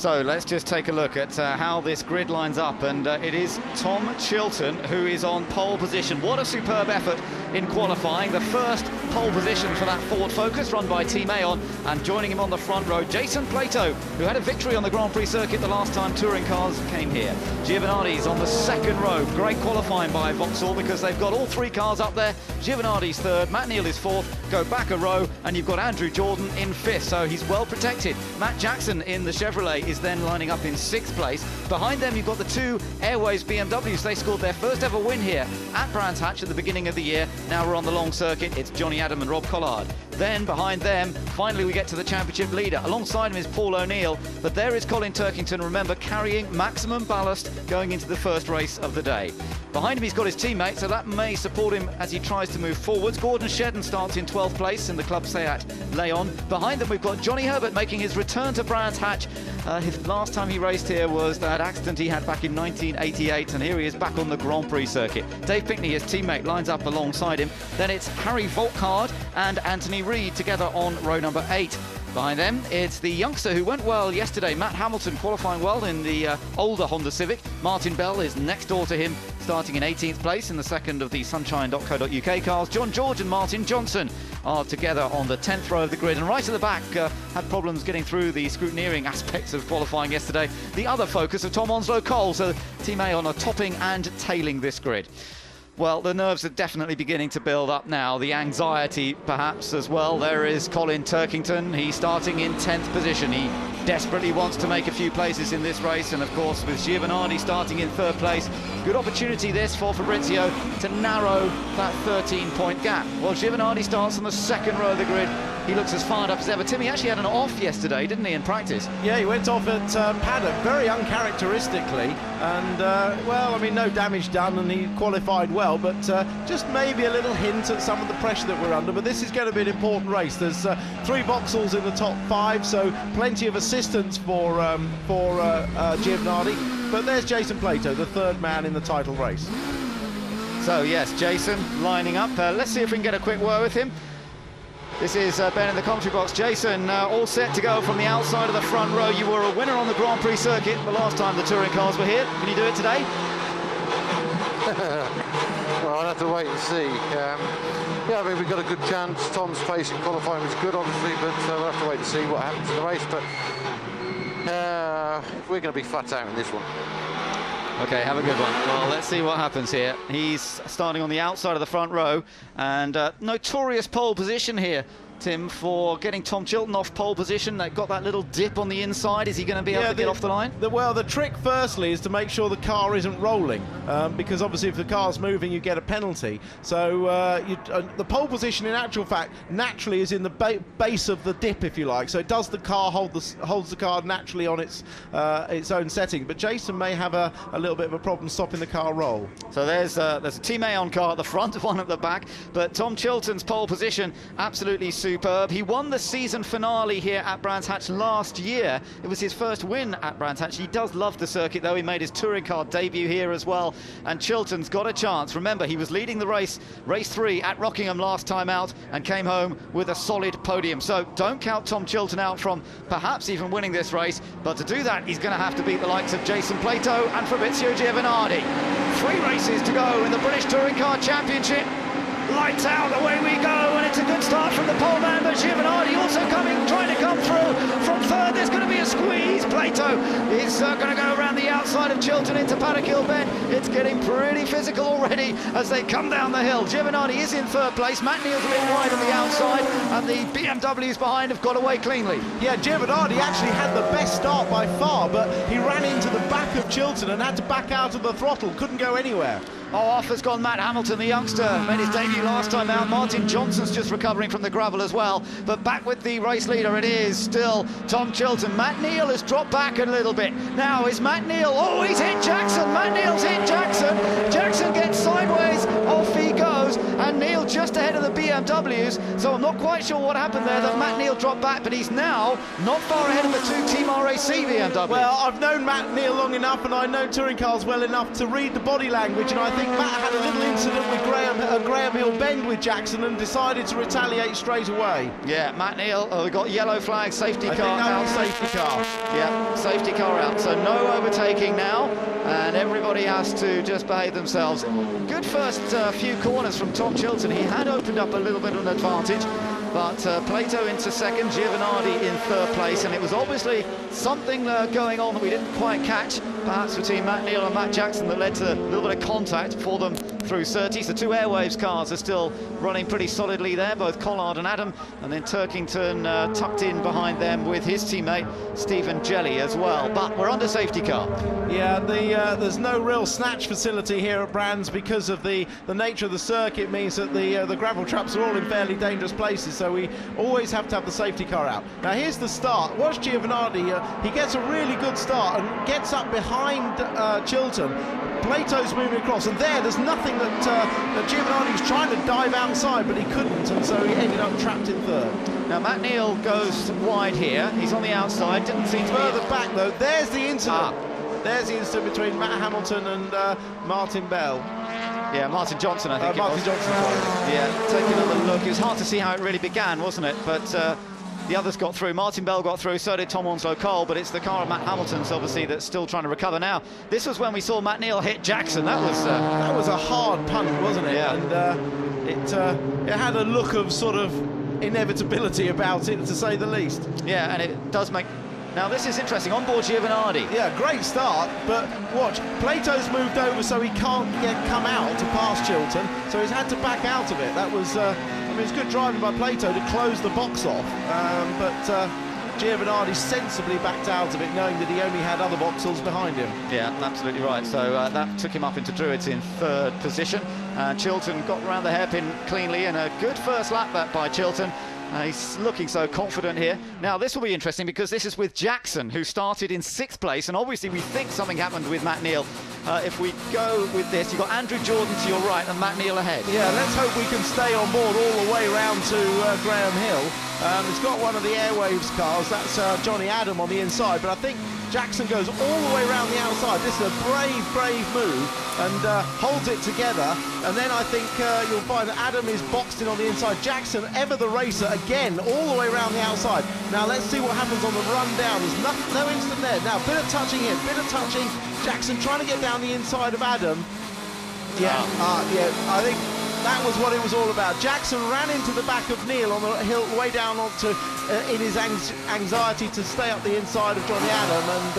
So let's just take a look at how this grid lines up, and it is Tom Chilton who is on pole position. What a superb effort in qualifying. The first pole position for that Ford Focus run by Team Aon, and joining him on the front row, Jason Plato, who had a victory on the Grand Prix circuit the last time touring cars came here. Giovanardi's on the second row. Great qualifying by Vauxhall because they've got all three cars up there. Giovanardi's third, Matt Neal is fourth, go back a row, and you've got Andrew Jordan in fifth, so he's well protected. Matt Jackson in the Chevrolet is then lining up in sixth place. Behind them you've got the two Airways BMWs. They scored their first ever win here at Brands Hatch at the beginning of the year. Now we're on the long circuit. It's Johnny Adam and Rob Collard. Then behind them, finally we get to the championship leader. Alongside him is Paul O'Neill, but there is Colin Turkington, remember, carrying maximum ballast going into the first race of the day. Behind him he's got his teammate, so that may support him as he tries to move forwards. Gordon Shedden starts in 12th place in the Club Seat Leon. Behind them we've got Johnny Herbert making his return to Brands Hatch. His last time he raced here was that accident he had back in 1988, and here he is back on the Grand Prix circuit. Dave Pinkney, his teammate, lines up alongside him. Then it's Harry Volkard and Anthony Reid together on row number 8. Behind them, it's the youngster who went well yesterday, Matt Hamilton, qualifying well in the older Honda Civic. Martin Bell is next door to him, starting in 18th place in the second of the sunshine.co.uk cars. John George and Martin Johnson are together on the 10th row of the grid. And right at the back, had problems getting through the scrutineering aspects of qualifying yesterday, the other Focus of Tom Onslow Cole. So Team Aon are topping and tailing this grid. Well, the nerves are definitely beginning to build up now. The anxiety, perhaps, as well. There is Colin Turkington. He's starting in 10th position. He desperately wants to make a few places in this race. And, of course, with Giovanardi starting in 3rd place, good opportunity this for Fabrizio to narrow that 13-point gap. Well, Giovanardi starts on the 2nd row of the grid. He looks as fired up as ever. Tim, he actually had an off yesterday, didn't he, in practice? Yeah, he went off at paddock, very uncharacteristically. And, well, I mean, no damage done, and he qualified well, but just maybe a little hint at some of the pressure that we're under. But this is going to be an important race. There's 3 Vauxhalls in the top 5, so plenty of assistance for Giovanardi. But there's Jason Plato, the 3rd man in the title race. So, yes, Jason lining up. Let's see if we can get a quick word with him. This is Ben in the commentary box. Jason, all set to go from the outside of the front row. You were a winner on the Grand Prix circuit the last time the touring cars were here. Can you do it today? Well, I'll have to wait and see. Yeah, I mean, we've got a good chance. Tom's pace in qualifying was good, obviously, but we'll have to wait and see what happens in the race. But we're going to be flat out in this one. Okay, have a good one. Well, let's see what happens here. He's starting on the outside of the front row, and notorious pole position here, Tim, for getting Tom Chilton off pole position. They got that little dip on the inside. Is he going to be able to get off the line? Well, the trick firstly is to make sure the car isn't rolling, because obviously if the car's moving you get a penalty. So the pole position in actual fact naturally is in the base of the dip, if you like, so it does the car holds the car naturally on its own setting. But Jason may have a little bit of a problem stopping the car roll. So there's a Team Aon car at the front, one at the back, but Tom Chilton's pole position absolutely superb. He won the season finale here at Brands Hatch last year. It was his first win at Brands Hatch. He does love the circuit, though. He made his touring car debut here as well, and Chilton's got a chance. Remember, he was leading the race 3 at Rockingham last time out and came home with a solid podium. So don't count Tom Chilton out from perhaps even winning this race, but to do that he's going to have to beat the likes of Jason Plato and Fabrizio Giovanardi. 3 races to go in the British Touring Car Championship. Lights out, away we go, and it's a good start from the pole man, but Giovanardi also trying to come through from 3rd. There's going to be a squeeze. Plato is going to go around the outside of Chilton into Paddock Hill Bend. It's getting pretty physical already as they come down the hill. Giovanardi is in 3rd place. Matt Neal's a bit wide on the outside, and the BMWs behind have got away cleanly. Yeah, Giovanardi actually had the best start by far, but he ran into the back of Chilton and had to back out of the throttle, couldn't go anywhere. Oh, off has gone Matt Hamilton, the youngster, made his debut last time out. Martin Johnson's just recovering from the gravel as well. But back with the race leader, it is still Tom Chilton. Matt Neal has dropped back a little bit. Now is Matt Neal. Oh, he's hit Jackson. Matt Neal's hit Jackson. Jackson gets sideways. Off he goes. goes, and Neil just ahead of the BMWs, so I'm not quite sure what happened there, that Matt Neil dropped back, but he's now not far ahead of the two Team RAC BMWs. Well, I've known Matt Neil long enough, and I know touring cars well enough to read the body language, and I think Matt had a little incident with Graham Hill bend with Jackson and decided to retaliate straight away. Yeah, Matt Neil, we've got yellow flag, safety car out. Safety car. Yeah, safety car out, so no overtaking now, and everybody has to just behave themselves. Good first few corners from Tom Chilton. He had opened up a little bit of an advantage, but Plato into second, Giovanardi in third place, and it was obviously something going on that we didn't quite catch, perhaps between Matt Neil and Matt Jackson, that led to a little bit of contact for them through Surtees. The two Airwaves cars are still running pretty solidly there, both Collard and Adam, and then Turkington tucked in behind them with his teammate Stephen Jelly as well. But we're under safety car. Yeah, there's no real snatch facility here at Brands because of the nature of the circuit. Means that the gravel traps are all in fairly dangerous places, so we always have to have the safety car out. Now here's the start. Watch Giovanardi. He gets a really good start and gets up behind Chilton. Plato's moving across, and there's nothing that Giovanardi was trying to dive outside, but he couldn't, and so he ended up trapped in third. Now Matt Neil goes wide here. He's on the outside. Didn't seem to further back though. There's the incident. There's the incident between Matt Hamilton and Martin Bell. Yeah, Martin Johnson, I think. Martin Johnson, sorry. Yeah, take another look. It was hard to see how it really began, wasn't it? But the others got through. Martin Bell got through, so did Tom Onslow Cole, but it's the car of Matt Hamilton's, obviously, that's still trying to recover now. This was when we saw Matt Neil hit Jackson. That was a hard punt, wasn't it? Yeah. And it had a look of sort of inevitability about it, to say the least. Yeah, and it does make... Now this is interesting, on board Giovanardi. Yeah, great start, but watch, Plato's moved over so he can't come out to pass Chilton, so he's had to back out of it. That was, I mean, it's good driving by Plato to close the box off, but Giovanardi sensibly backed out of it, knowing that he only had other Vauxhalls behind him. Yeah, absolutely right. So that took him up into Druids in third position. Chilton got around the hairpin cleanly, and a good first lap that by Chilton. He's looking so confident here. Now, this will be interesting because this is with Jackson, who started in 6th place, and obviously we think something happened with Matt Neil. If we go with this, you've got Andrew Jordan to your right and Matt Neil ahead. Yeah, let's hope we can stay on board all the way round to Graham Hill. It's got one of the Airwaves cars, that's Johnny Adam on the inside, but I think Jackson goes all the way around the outside. This is a brave move, and holds it together, and then I think you'll find that Adam is boxed in on the inside. Jackson, ever the racer, again all the way around the outside. Now let's see what happens on the run down. There's no instant there. Now bit of touching here, bit of touching. Jackson trying to get down the inside of Adam. Yeah, I think that was what it was all about. Jackson ran into the back of Neil on the hill, way down onto in his anxiety to stay up the inside of Johnny Adam, and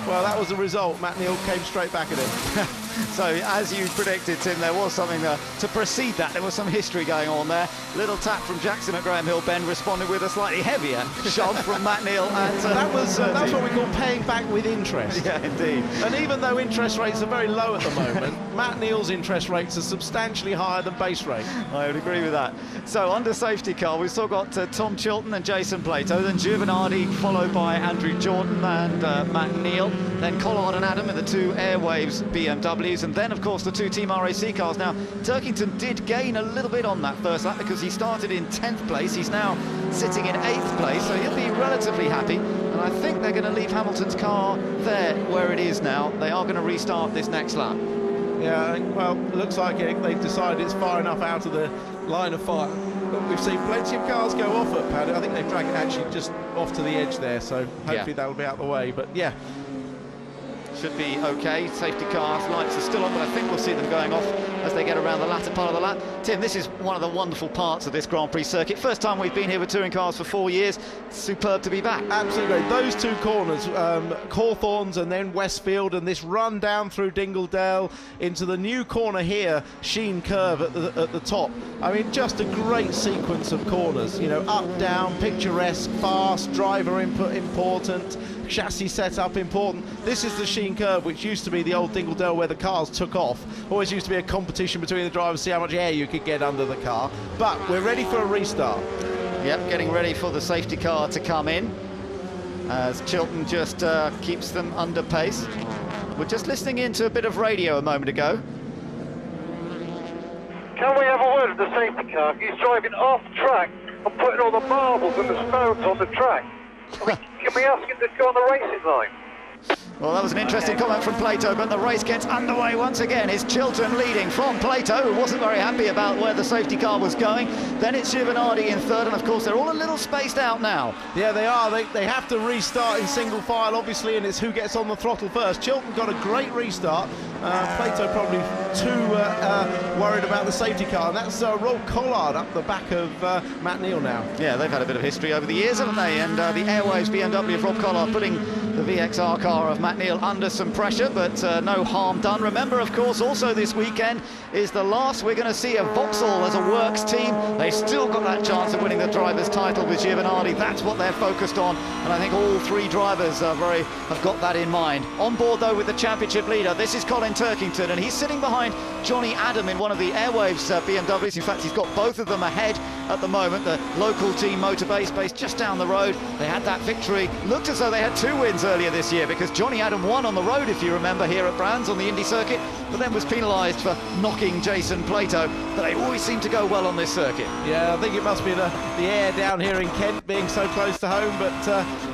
well, that was the result. Matt Neil came straight back at him. So, as you predicted, Tim, there was something to precede that. There was some history going on there. Little tap from Jackson at Graham Hill. Ben responded with a slightly heavier shove from Matt Neil. That was what we call paying back with interest. Yeah, indeed. And even though interest rates are very low at the moment, Matt Neil's interest rates are substantially higher than base rate. I would agree with that. So, under safety car, we've still got Tom Chilton and Jason Plato, then Giovanardi, followed by Andrew Jordan and Matt Neil, then Collard and Adam in the two Airwaves BMWs, and then, of course, the two Team RAC cars. Now, Turkington did gain a little bit on that first lap because he started in 10th place. He's now sitting in 8th place, so he'll be relatively happy. And I think they're going to leave Hamilton's car there where it is now. They are going to restart this next lap. Yeah, well, it looks like they've decided it's far enough out of the line of fire. But we've seen plenty of cars go off at Paddock. I think they've dragged it actually just off to the edge there, so hopefully that'll be out the way. But yeah, should be okay. Safety car lights are still on, but I think we'll see them going off as they get around the latter part of the lap. Tim, this is one of the wonderful parts of this Grand Prix circuit. First time we've been here with touring cars for 4 years. Superb to be back. Absolutely great. Those two corners, Cawthorns and then Westfield, and this run down through Dingledale into the new corner here, Sheen Curve at the top. I mean, just a great sequence of corners. You know, up, down, picturesque, fast, driver input important, chassis setup important. This is the Sheen Curve, which used to be the old Dingledale where the cars took off. Always used to be a competition between the drivers, see how much air you could get under the car. But we're ready for a restart. Yep, getting ready for the safety car to come in as Chilton just keeps them under pace. We're just listening into a bit of radio a moment ago. Can we have a word with the safety car? He's driving off track and putting all the marbles and the stones on the track. Can we ask him to go on the racing line? Well, that was an interesting comment from Plato, but the race gets underway once again. It's Chiltern leading from Plato, who wasn't very happy about where the safety car was going. Then it's Giovanardi in third, and of course they're all a little spaced out now. Yeah, they are. They have to restart in single file, obviously, and it's who gets on the throttle first. Chiltern got a great restart. Plato probably too worried about the safety car, and that's Rob Collard up the back of Matt Neal now. Yeah, they've had a bit of history over the years, haven't they? And the Airwaves BMW of Rob Collard putting the VXR car of Matt Neal under some pressure, but no harm done. Remember, of course, also this weekend is the last we're going to see of Vauxhall as a works team. They've still got that chance of winning the driver's title with Giovanardi. That's what they're focused on, and I think all three drivers have got that in mind. On board, though, with the championship leader, this is Colin Turkington, and he's sitting behind Johnny Adam in one of the Airwaves BMWs. In fact, he's got both of them ahead at the moment. The local team Motorbase, based just down the road, they had that victory. Looked as though they had 2 wins earlier this year, because Johnny Adam won on the road, if you remember, here at Brands on the Indy circuit, but then was penalised for knocking Jason Plato. But they always seem to go well on this circuit. Yeah, I think it must be the air down here in Kent being so close to home, but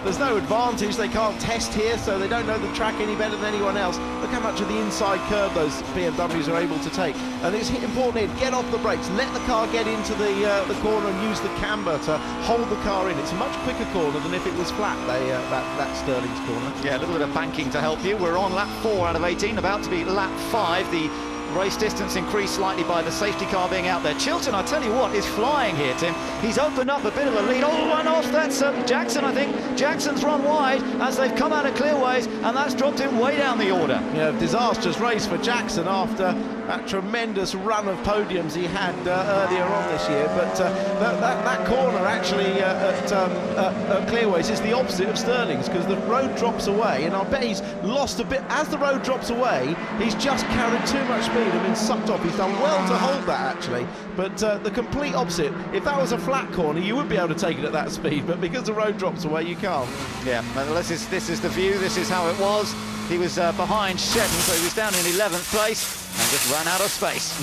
there's no advantage. They can't test here, so they don't know the track any better than anyone else. Look how much of the inside curve those BMWs are able to take, and it's important here, get off the brakes, let the car get into the corner and use the camber to hold the car in. It's a much quicker corner than if it was flat, that Sterling's corner. Yeah, a little bit of banking to help you. We're on lap 4 out of 18, about to be lap 5. The race distance increased slightly by the safety car being out there. Chiltern, I tell you what, is flying here, Tim. He's opened up a bit of a lead. Oh, run off, that's Jackson, I think. Jackson's run wide as they've come out of clearways, and that's dropped him way down the order. Yeah, disastrous race for Jackson after that tremendous run of podiums he had earlier on this year. But that corner actually at clearways is the opposite of Sterling's, because the road drops away, and I bet he's lost a bit. As the road drops away, he's just carried too much speed and been sucked off. He's done well to hold that, actually, but the complete opposite. If that was a flat corner, you would be able to take it at that speed, but because the road drops away, you can't. Yeah, well, this is the view. This is how it was. He was behind Shedden, so he was down in 11th place and just ran out of space.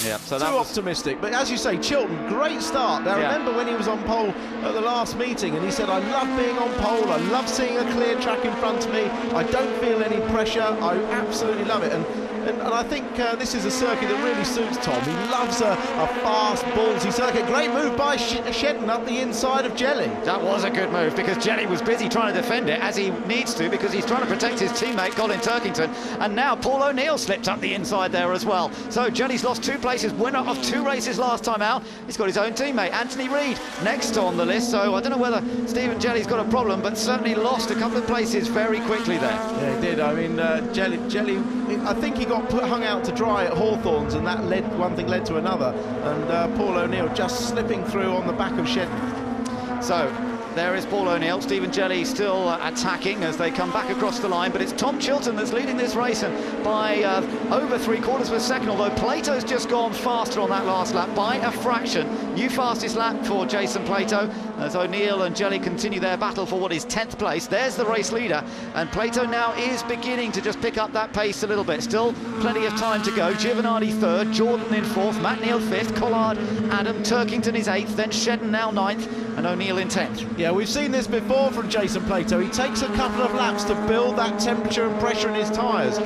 Yeah, so that was optimistic, but as you say, Chiltern, great start. Now, remember when he was on pole at the last meeting, and he said, I love being on pole, I love seeing a clear track in front of me, I don't feel any pressure, I absolutely love it. And I think this is a circuit that really suits Tom. He loves a fast, ballsy circuit. Great move by Shedden up the inside of Jelly. That was a good move, because Jelly was busy trying to defend it, as he needs to, because he's trying to protect his teammate Colin Turkington. And now Paul O'Neill slipped up the inside there as well. So Jelly's lost 2 places, winner of 2 races last time out. He's got his own teammate, Anthony Reid, next on the list. So I don't know whether Stephen Jelly's got a problem, but certainly lost a couple of places very quickly there. Yeah, he did. I mean, Jelly, I think he got hung out to dry at Hawthorns, and that one thing led to another, and Paul O'Neill just slipping through on the back of Shedden. So there is Paul O'Neill. Stephen Jelly still attacking as they come back across the line, but it's Tom Chiltern that's leading this race, and by over 3/4 of a second, although Plato's just gone faster on that last lap by a fraction. New fastest lap for Jason Plato as O'Neill and Jelly continue their battle for what is 10th place. There's the race leader, and Plato now is beginning to just pick up that pace a little bit. Still plenty of time to go. Giovanardi 3rd, Jordan in 4th, Matt Neal 5th, Collard, Adam, Turkington is 8th, then Shedden now 9th, and O'Neill in 10th. Yeah, we've seen this before from Jason Plato. He takes a couple of laps to build that temperature and pressure in his tyres.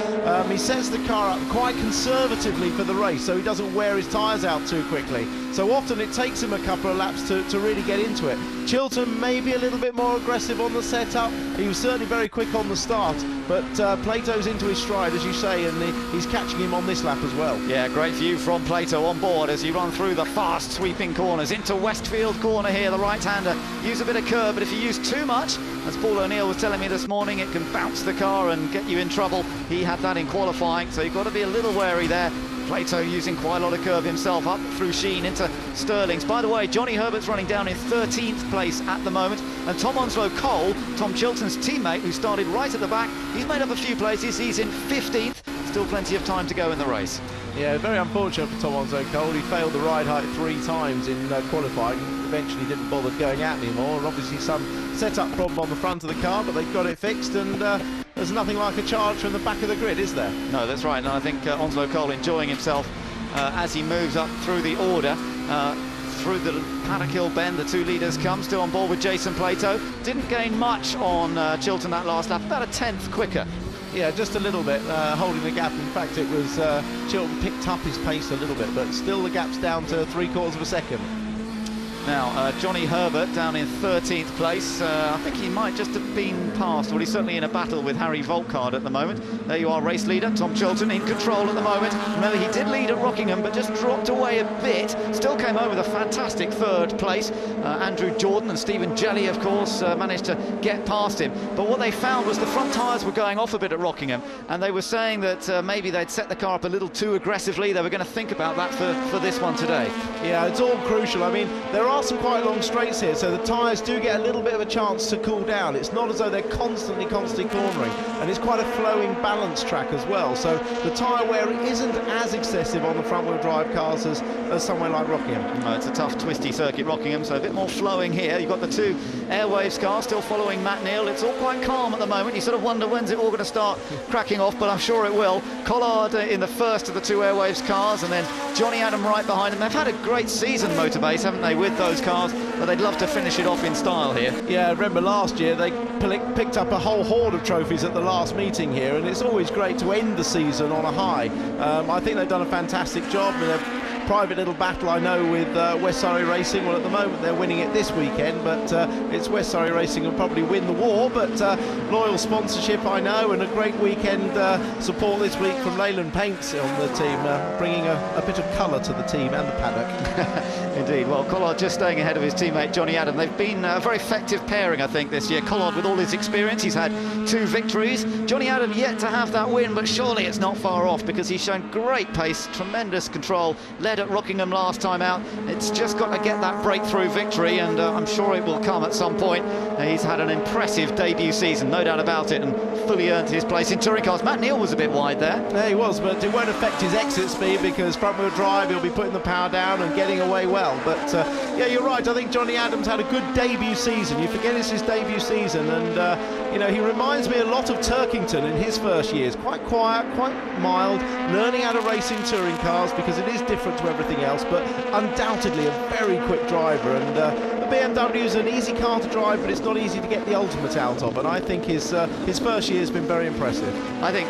He sets the car up quite conservatively for the race, so he doesn't wear his tyres out too quickly. So often it takes him a couple of laps to really get into it. Chiltern maybe a little bit more aggressive on the setup. He was certainly very quick on the start, but Plato's into his stride, as you say, and he's catching him on this lap as well. Yeah, great view from Plato on board as you run through the fast sweeping corners into Westfield corner here. The right-hander use a bit of curve, but if you use too much, as Paul O'Neill was telling me this morning, it can bounce the car and get you in trouble. He had that in qualifying, so you've got to be a little wary there. Plato using quite a lot of curve himself up through Sheen into Sterling's. By the way, Johnny Herbert's running down in 13th place at the moment, and Tom Onslow Cole, Tom Chiltern's teammate, who started right at the back, he's made up a few places. He's in 15th. Still plenty of time to go in the race. Yeah, very unfortunate for Tom Onslow Cole. He failed the ride height 3 times in qualifying. Eventually didn't bother going out anymore, and obviously some setup problem on the front of the car, but they've got it fixed, and there's nothing like a charge from the back of the grid, is there? No, that's right, and I think Onslow Cole enjoying himself as he moves up through the order. Through the Paddock Hill bend, the 2 leaders come, still on board with Jason Plato. Didn't gain much on Chilton that last lap, about a tenth quicker. Yeah, just a little bit, holding the gap. In fact, it was Chilton picked up his pace a little bit, but still the gap's down to 3/4 of a second. Now, Johnny Herbert down in 13th place. I think he might just have been passed, well, he's certainly in a battle with Harry Volkard at the moment. There you are, race leader, Tom Chilton in control at the moment. Remember, he did lead at Rockingham, but just dropped away a bit. Still came home with a fantastic 3rd place. Andrew Jordan and Stephen Jelly, of course, managed to get past him. But what they found was the front tyres were going off a bit at Rockingham, and they were saying that maybe they'd set the car up a little too aggressively. They were going to think about that for this one today. Yeah, it's all crucial. I mean, there are some quite long straights here, so the tyres do get a little bit of a chance to cool down. It's not as though they're constantly cornering, and it's quite a flowing balance track as well, so the tyre wear isn't as excessive on the front-wheel drive cars as somewhere like Rockingham. It's a tough, twisty circuit, Rockingham, so a bit more flowing here. You've got the 2 Airwaves cars still following Matt Neal. It's all quite calm at the moment. You sort of wonder when's it all going to start cracking off, but I'm sure it will. Collard in the first of the 2 Airwaves cars, and then Johnny Adam right behind him. They've had a great season, Motorbase, haven't they, with those cars, but they'd love to finish it off in style here. Yeah, remember last year they picked up a whole horde of trophies at the last meeting here, and it's always great to end the season on a high. I think they've done a fantastic job. Private little battle, I know, with West Surrey Racing. Well, at the moment they're winning it this weekend, but it's West Surrey Racing will probably win the war. But loyal sponsorship, I know, and a great weekend support this week from Leyland Paints on the team, bringing a bit of colour to the team and the paddock. Indeed. Well, Collard just staying ahead of his teammate Johnny Adam. They've been a very effective pairing, I think, this year. Collard, with all his experience, he's had 2 victories. Johnny Adam yet to have that win, but surely it's not far off, because he's shown great pace, tremendous control, led at Rockingham last time out. It's just got to get that breakthrough victory, and I'm sure it will come at some point. He's had an impressive debut season, no doubt about it, and fully earned his place in touring cars. Matt Neal was a bit wide there. Yeah, he was, but it won't affect his exit speed, because front-wheel drive, he'll be putting the power down and getting away well. But yeah, you're right. I think Johnny Adams had a good debut season. You forget it's his debut season, and you know, he reminds me a lot of Turkington in his first years. Quite quiet, quite mild, learning how to race in touring cars, because it is different to everything else, but undoubtedly a very quick driver. And the BMW is an easy car to drive, but it's not easy to get the ultimate out of, and I think his first year has been very impressive. I think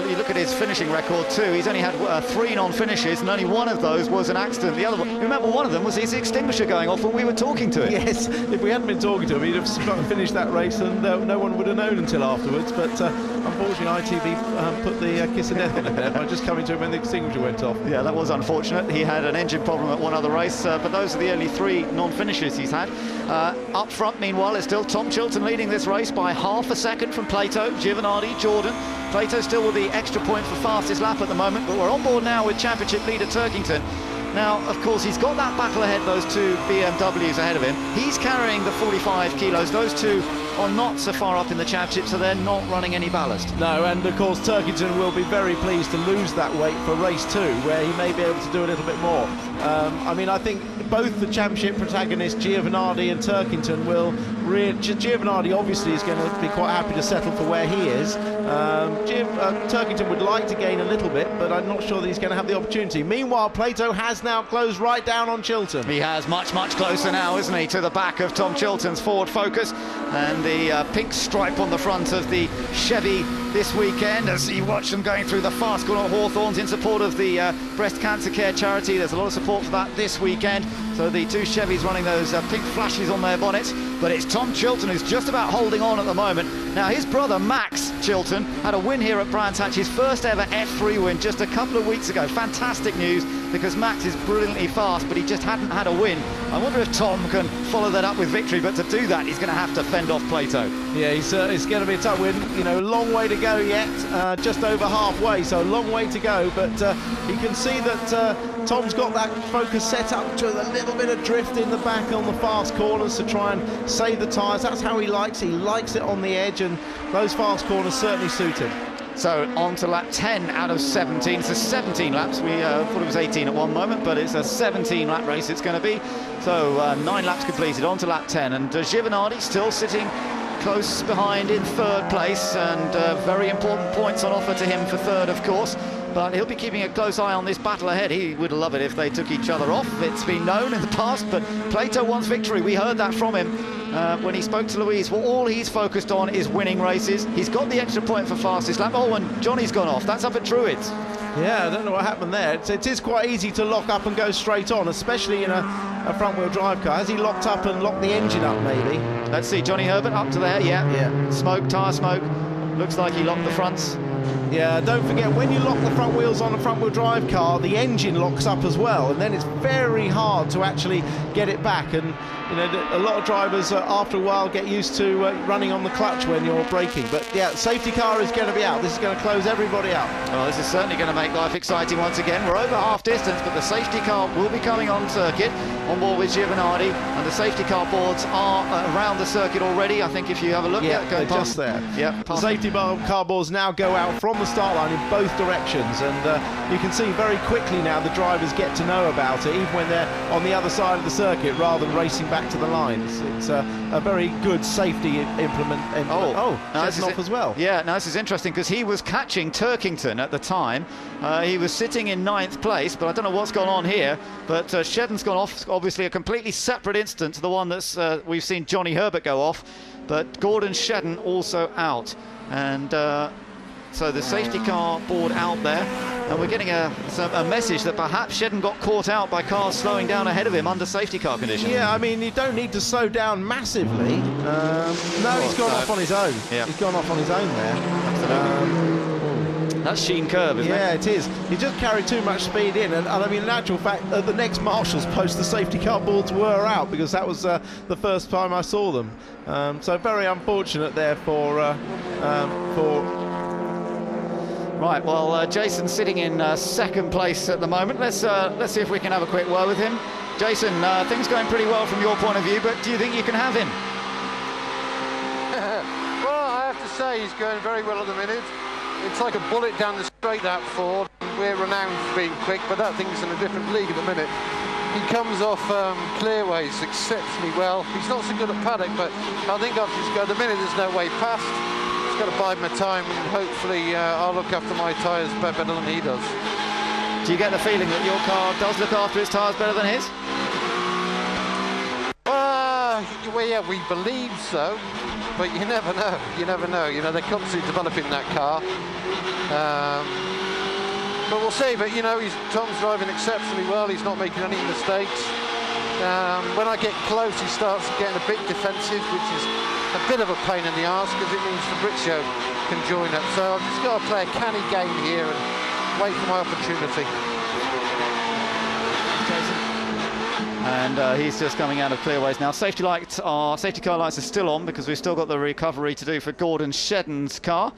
you look at his finishing record too. He's only had 3 non-finishes, and only one of those was an accident. The other one, remember, one of them was his extinguisher going off when we were talking to him. Yes, if we hadn't been talking to him, he'd have finished that race, and no one would have known until afterwards. But unfortunately, ITV put the kiss of death on him there by just coming to him when the extinguisher went off. Yeah, that was unfortunate. He had an engine problem at one other race, but those are the only 3 non-finishes he's had. Up front, meanwhile, it's still Tom Chilton leading this race by half a second from Plato, Giovanardi, Jordan. Plato still with the extra point for fastest lap at the moment, but we're on board now with championship leader Turkington. Now, of course, he's got that battle ahead, those 2 BMWs ahead of him. He's carrying the 45 kilos. Those 2 are not so far up in the championship, so they're not running any ballast. No, and of course Turkington will be very pleased to lose that weight for race 2, where he may be able to do a little bit more. I mean, I think both the championship protagonists, Giovanardi and Turkington, will Giovanardi obviously is going to be quite happy to settle for where he is. Turkington would like to gain a little bit, but I'm not sure that he's going to have the opportunity. Meanwhile, Plato has now closed right down on Chilton. He has, much closer now, isn't he, to the back of Tom Chilton's Ford Focus, and the pink stripe on the front of the Chevy this weekend as you watch them going through the fast corner at Hawthorns in support of the breast cancer care charity. There's a lot of support for that this weekend, so the 2 Chevys running those pink flashes on their bonnets. But it's Tom Chilton who's just about holding on at the moment. Now, his brother Max Chilton had a win here at Brands Hatch, his first ever F3 win just a couple of weeks ago. Fantastic news, because Max is brilliantly fast, but he just hadn't had a win. I wonder if Tom can follow that up with victory, but to do that he's going to have to fend off Plato. Yeah, it's going to be a tough win. You know, a long way to go yet, just over halfway, so a long way to go, but you can see that Tom's got that Focus set up to a little bit of drift in the back on the fast corners to try and save the tyres. That's how he likes it on the edge, and those fast corners certainly suit him. So on to lap 10 out of 17. So 17 laps. We thought it was 18 at one moment, but it's a 17 lap race it's going to be. So 9 laps completed, on to lap 10, and Giovanardi still sitting close behind in 3rd place, and very important points on offer to him for 3rd, of course. but he'll be keeping a close eye on this battle ahead. He would love it if they took each other off. It's been known in the past, but Plato wants victory. We heard that from him when he spoke to Louise. Well, all he's focused on is winning races. He's got the extra point for fastest lap. Oh, and Johnny's gone off. That's up at Druids. Yeah, I don't know what happened there. It is quite easy to lock up and go straight on, especially in a front-wheel drive car. Has he locked up and locked the engine up, maybe? Let's see, Johnny Herbert up to there, yeah. Smoke, tyre smoke. Looks like he locked the fronts. Yeah, don't forget, when you lock the front wheels on a front-wheel drive car, the engine locks up as well, and then it's very hard to actually get it back. And you know, a lot of drivers after a while get used to running on the clutch when you're braking. But yeah, safety car is going to be out. This is going to close everybody out. Well, this is certainly going to make life exciting once again. We're over half distance, but the safety car will be coming on circuit on board with Giovanardi, and the safety car boards are around the circuit already. I think if you have a look, they're just there. Yeah, the safety car boards now go out from the start line in both directions, and you can see very quickly now the drivers get to know about it, even when they're on the other side of the circuit rather than racing back to the lines. It's a very good safety implement. Shedden off as well. Yeah, now this is interesting because he was catching Turkington at the time. He was sitting in 9th place, but I don't know what's gone on here. But Shedden's gone off, obviously a completely separate incident to the one that's we've seen Johnny Herbert go off. But Gordon Shedden also out. And so the safety car board out there, and we're getting a message that perhaps Shedden got caught out by cars slowing down ahead of him under safety car conditions. Yeah, I mean, you don't need to slow down massively. No, he's gone off on his own. Yeah. He's gone off on his own there. That's Sheen curb, isn't it? Yeah, it is. He just carried too much speed in, and I mean, in actual fact, at the next Marshall's post, the safety car boards were out because that was the first time I saw them. So very unfortunate there for. Right, well, Jason's sitting in second place at the moment. Let's see if we can have a quick word with him. Jason, things going pretty well from your point of view, but do you think you can have him? Well, I have to say he's going very well at the minute. It's like a bullet down the straight, that Ford. We're renowned for being quick, but that thing's in a different league at the minute. He comes off clearways exceptionally well. He's not so good at paddock, but I think after he's got the minute, there's no way past. Got to bide my time, and hopefully I'll look after my tyres better than he does. Do you get the feeling that your car does look after its tyres better than his? Well, yeah, we believe so, but you never know. You never know. You know, they're constantly developing that car. But we'll see. But you know, Tom's driving exceptionally well. He's not making any mistakes. When I get close, he starts getting a bit defensive, which is a bit of a pain in the arse because it means Fabrizio can join up. So I've just got to play a canny game here and wait for my opportunity. And he's just coming out of clearways now. Safety car lights are still on because we've still got the recovery to do for Gordon Shedden's car.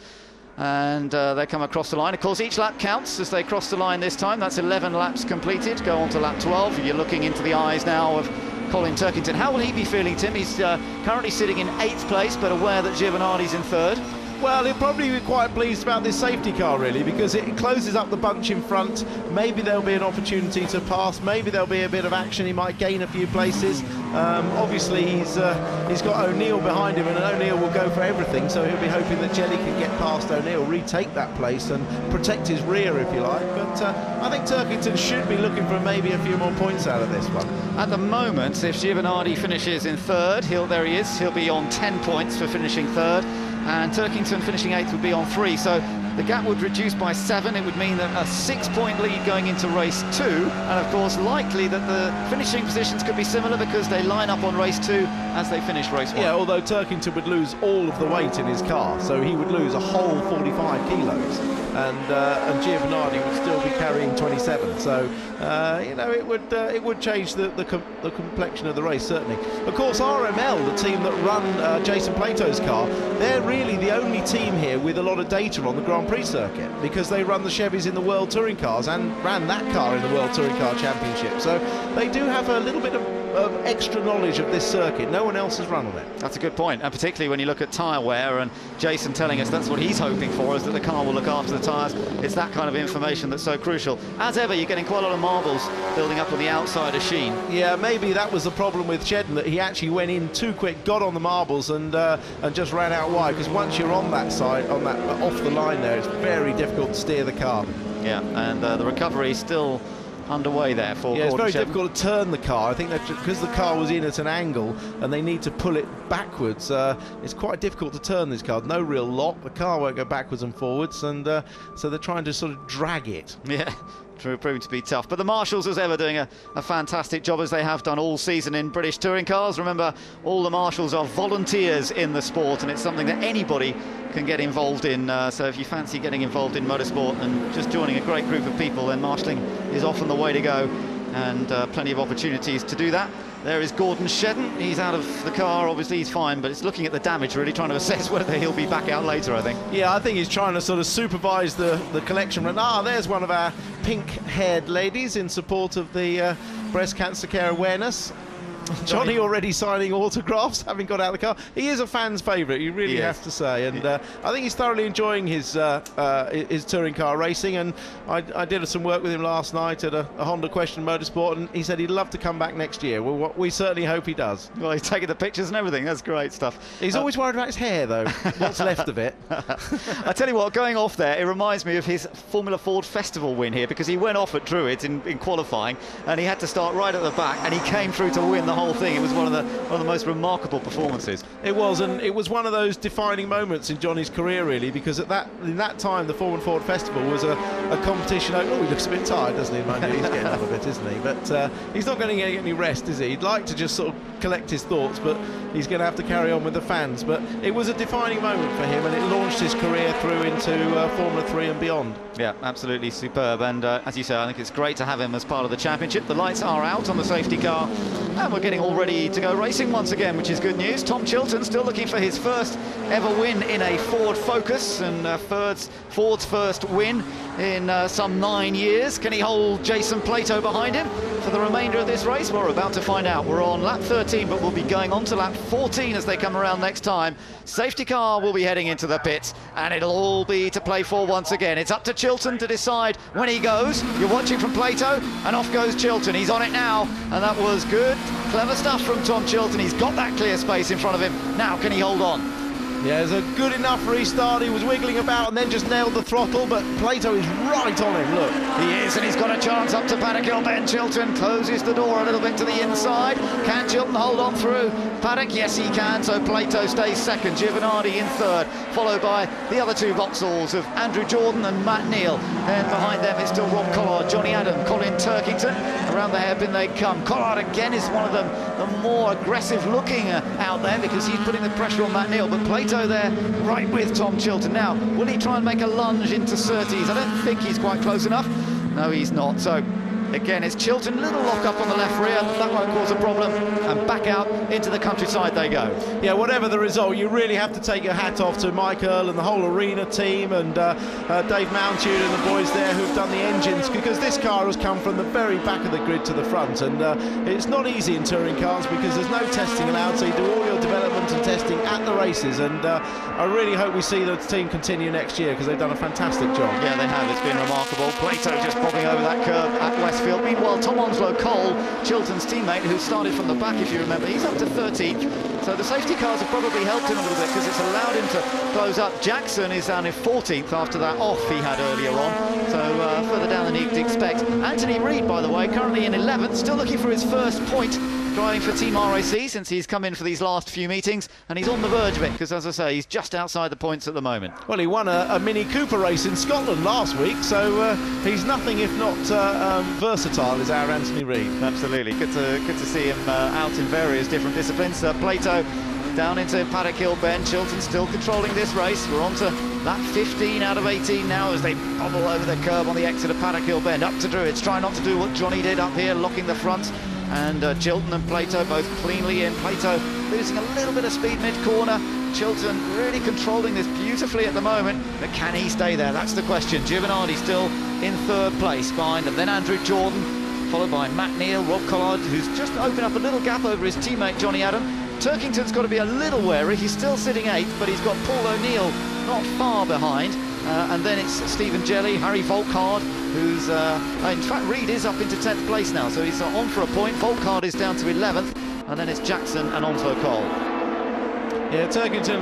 And they come across the line. Of course, each lap counts as they cross the line this time. That's 11 laps completed. Go on to lap 12. You're looking into the eyes now of Colin Turkington. How will he be feeling, Tim? He's currently sitting in 8th place, but aware that Giovanardi's in 3rd. Well, he'll probably be quite pleased about this safety car, really, because it closes up the bunch in front. Maybe there'll be an opportunity to pass. Maybe there'll be a bit of action. He might gain a few places. Obviously, he's got O'Neill behind him, and O'Neill will go for everything. So he'll be hoping that Jelly can get past O'Neill, retake that place, and protect his rear, if you like. But I think Turkington should be looking for maybe a few more points out of this one. At the moment, if Giovanardi finishes in 3rd, there he is. He'll be on 10 points for finishing 3rd. And Turkington finishing 8th would be on 3, so the gap would reduce by 7. It would mean that a 6-point lead going into race 2, and of course likely that the finishing positions could be similar because they line up on race 2 as they finish race 1. Yeah, although Turkington would lose all of the weight in his car, so he would lose a whole 45 kilos, and Giovanardi would still be carrying 27. So you know, it would change the complexion of the race, certainly. Of course, RML, the team that run Jason Plato's car, they're really the only team here with a lot of data on the Grand Prix circuit because they run the Chevys in the World Touring Cars and ran that car in the World Touring Car Championship. So they do have a little bit of extra knowledge of this circuit. No one else has run on it. That's a good point, and particularly when you look at tyre wear, and Jason telling us that's what he's hoping for, is that the car will look after the tyres. It's that kind of information that's so crucial. As ever, you're getting quite a lot of marbles building up on the outside of Sheen. Yeah, maybe that was the problem with Shedden, that he actually went in too quick, got on the marbles, and just ran out wide, because once you're on that side, on that off the line there, it's very difficult to steer the car. Yeah, and the recovery is still underway there for Gordon. It's very Shedden. difficult to turn the car. I think that because the car was in at an angle and they need to pull it backwards, it's quite difficult to turn this car. No real lock, the car won't go backwards and forwards, and so they're trying to sort of drag it. Yeah, proving to be tough. But the Marshals, as ever, doing a fantastic job, as they have done all season in British touring cars. Remember, all the Marshals are volunteers in the sport, and it's something that anybody can get involved in. So if you fancy getting involved in motorsport and just joining a great group of people, then marshalling is often the way to go, and plenty of opportunities to do that. There is Gordon Shedden. He's out of the car, obviously he's fine, but it's looking at the damage, really trying to assess whether he'll be back out later, I think. Yeah, I think he's trying to sort of supervise the collection run. There's one of our pink-haired ladies in support of the breast cancer care awareness. Johnny already signing autographs, having got out of the car. He is a fan's favourite, you really have to say, and I think he's thoroughly enjoying his touring car racing. And I did some work with him last night at a Honda Question Motorsport, and he said he'd love to come back next year. Well, we certainly hope he does. Well, he's taking the pictures and everything. That's great stuff. He's always worried about his hair, though. What's left of it. I tell you what, going off there, it reminds me of his Formula Ford Festival win here, because he went off at Druids in qualifying, and he had to start right at the back, and he came through to win the whole thing. It was one of the most remarkable performances. It was, and it was one of those defining moments in Johnny's career, really, because in that time the Formula Ford Festival was a competition. Oh, he looks a bit tired, doesn't he? Mind you, he's getting on a bit, isn't he? But he's not going to get any rest, is he? He'd like to just sort of collect his thoughts, but he's going to have to carry on with the fans. But it was a defining moment for him, and it launched his career through into Formula 3 and beyond. Yeah, absolutely superb. And as you say, I think it's great to have him as part of the championship. The lights are out on the safety car, and we're getting all ready to go racing once again, which is good news. Tom Chilton still looking for his first ever win in a Ford Focus, and Ford's first win in some 9 years. Can he hold Jason Plato behind him for the remainder of this race? We're about to find out. We're on lap 13, but we'll be going on to lap 14 as they come around next time. Safety car will be heading into the pits, and it'll all be to play for once again. It's up to Chilton to decide when he goes. You're watching from Plato, and off goes Chilton. He's on it now, and that was good. Clever stuff from Tom Chilton. He's got that clear space in front of him. Now can he hold on? Yeah, it's a good enough restart. He was wiggling about and then just nailed the throttle, but Plato is right on him, look. He is, and he's got a chance up to Paddock Hill Bend. Chilton closes the door a little bit to the inside. Can Chilton hold on through Paddock? Yes, he can, so Plato stays second. Giovanardi in third, followed by the other two Vauxhalls of Andrew Jordan and Matt Neal. Then behind them is still Rob Collard, Johnny Adam, Colin Turkington. Around the hairpin they come. Collard again is one of them, the more aggressive looking out there, because he's putting the pressure on Matt Neal, but Plato there right with Tom Chilton. Now, will he try and make a lunge into Surtees? I don't think he's quite close enough. No, he's not. So again, it's Chilton, little lock up on the left rear, that won't cause a problem, and back out into the countryside they go. Yeah, whatever the result, you really have to take your hat off to Mike Earl and the whole Arena team, and Dave Mountune and the boys there who've done the engines, because this car has come from the very back of the grid to the front, and it's not easy in touring cars because there's no testing allowed, so you do all your development and testing at the races, and I really hope we see the team continue next year, because they've done a fantastic job. Yeah, they have. It's been remarkable. Plato just popping over that curve at Westfield. Meanwhile, Tom Onslow Cole, Chilton's teammate, who started from the back, if you remember, he's up to 13th. So the safety cars have probably helped him a little bit, because it's allowed him to close up. Jackson is down in 14th after that off he had earlier on. So further down than he'd expect. Anthony Reid, by the way, currently in 11th, still looking for his first point driving for Team RAC since he's come in for these last few meetings, and he's on the verge of it, because as I say, he's just outside the points at the moment. Well, he won a Mini Cooper race in Scotland last week, so he's nothing if not versatile, is our Anthony Reid. Absolutely, good to see him out in various different disciplines. Plato down into Paddock Hill Bend. Chilton still controlling this race. We're on to lap 15 out of 18 now as they bobble over the curb on the exit of Paddock Hill Bend. Up to Druids, trying not to do what Johnny did up here, locking the front. And Chilton and Plato both cleanly in. Plato losing a little bit of speed mid-corner. Chilton really controlling this beautifully at the moment, but can he stay there? That's the question. Giovanardi still in third place behind them. Then Andrew Jordan followed by Matt Neal, Rob Collard, who's just opened up a little gap over his teammate Johnny Adam. Turkington's got to be a little wary. He's still sitting 8th, but he's got Paul O'Neill not far behind. And then it's Stephen Jelly, Harry Volkard, who's... in fact, Reed is up into 10th place now, so he's on for a point. Volkard is down to 11th, and then it's Jackson and Onslow Cole. Yeah, Turkington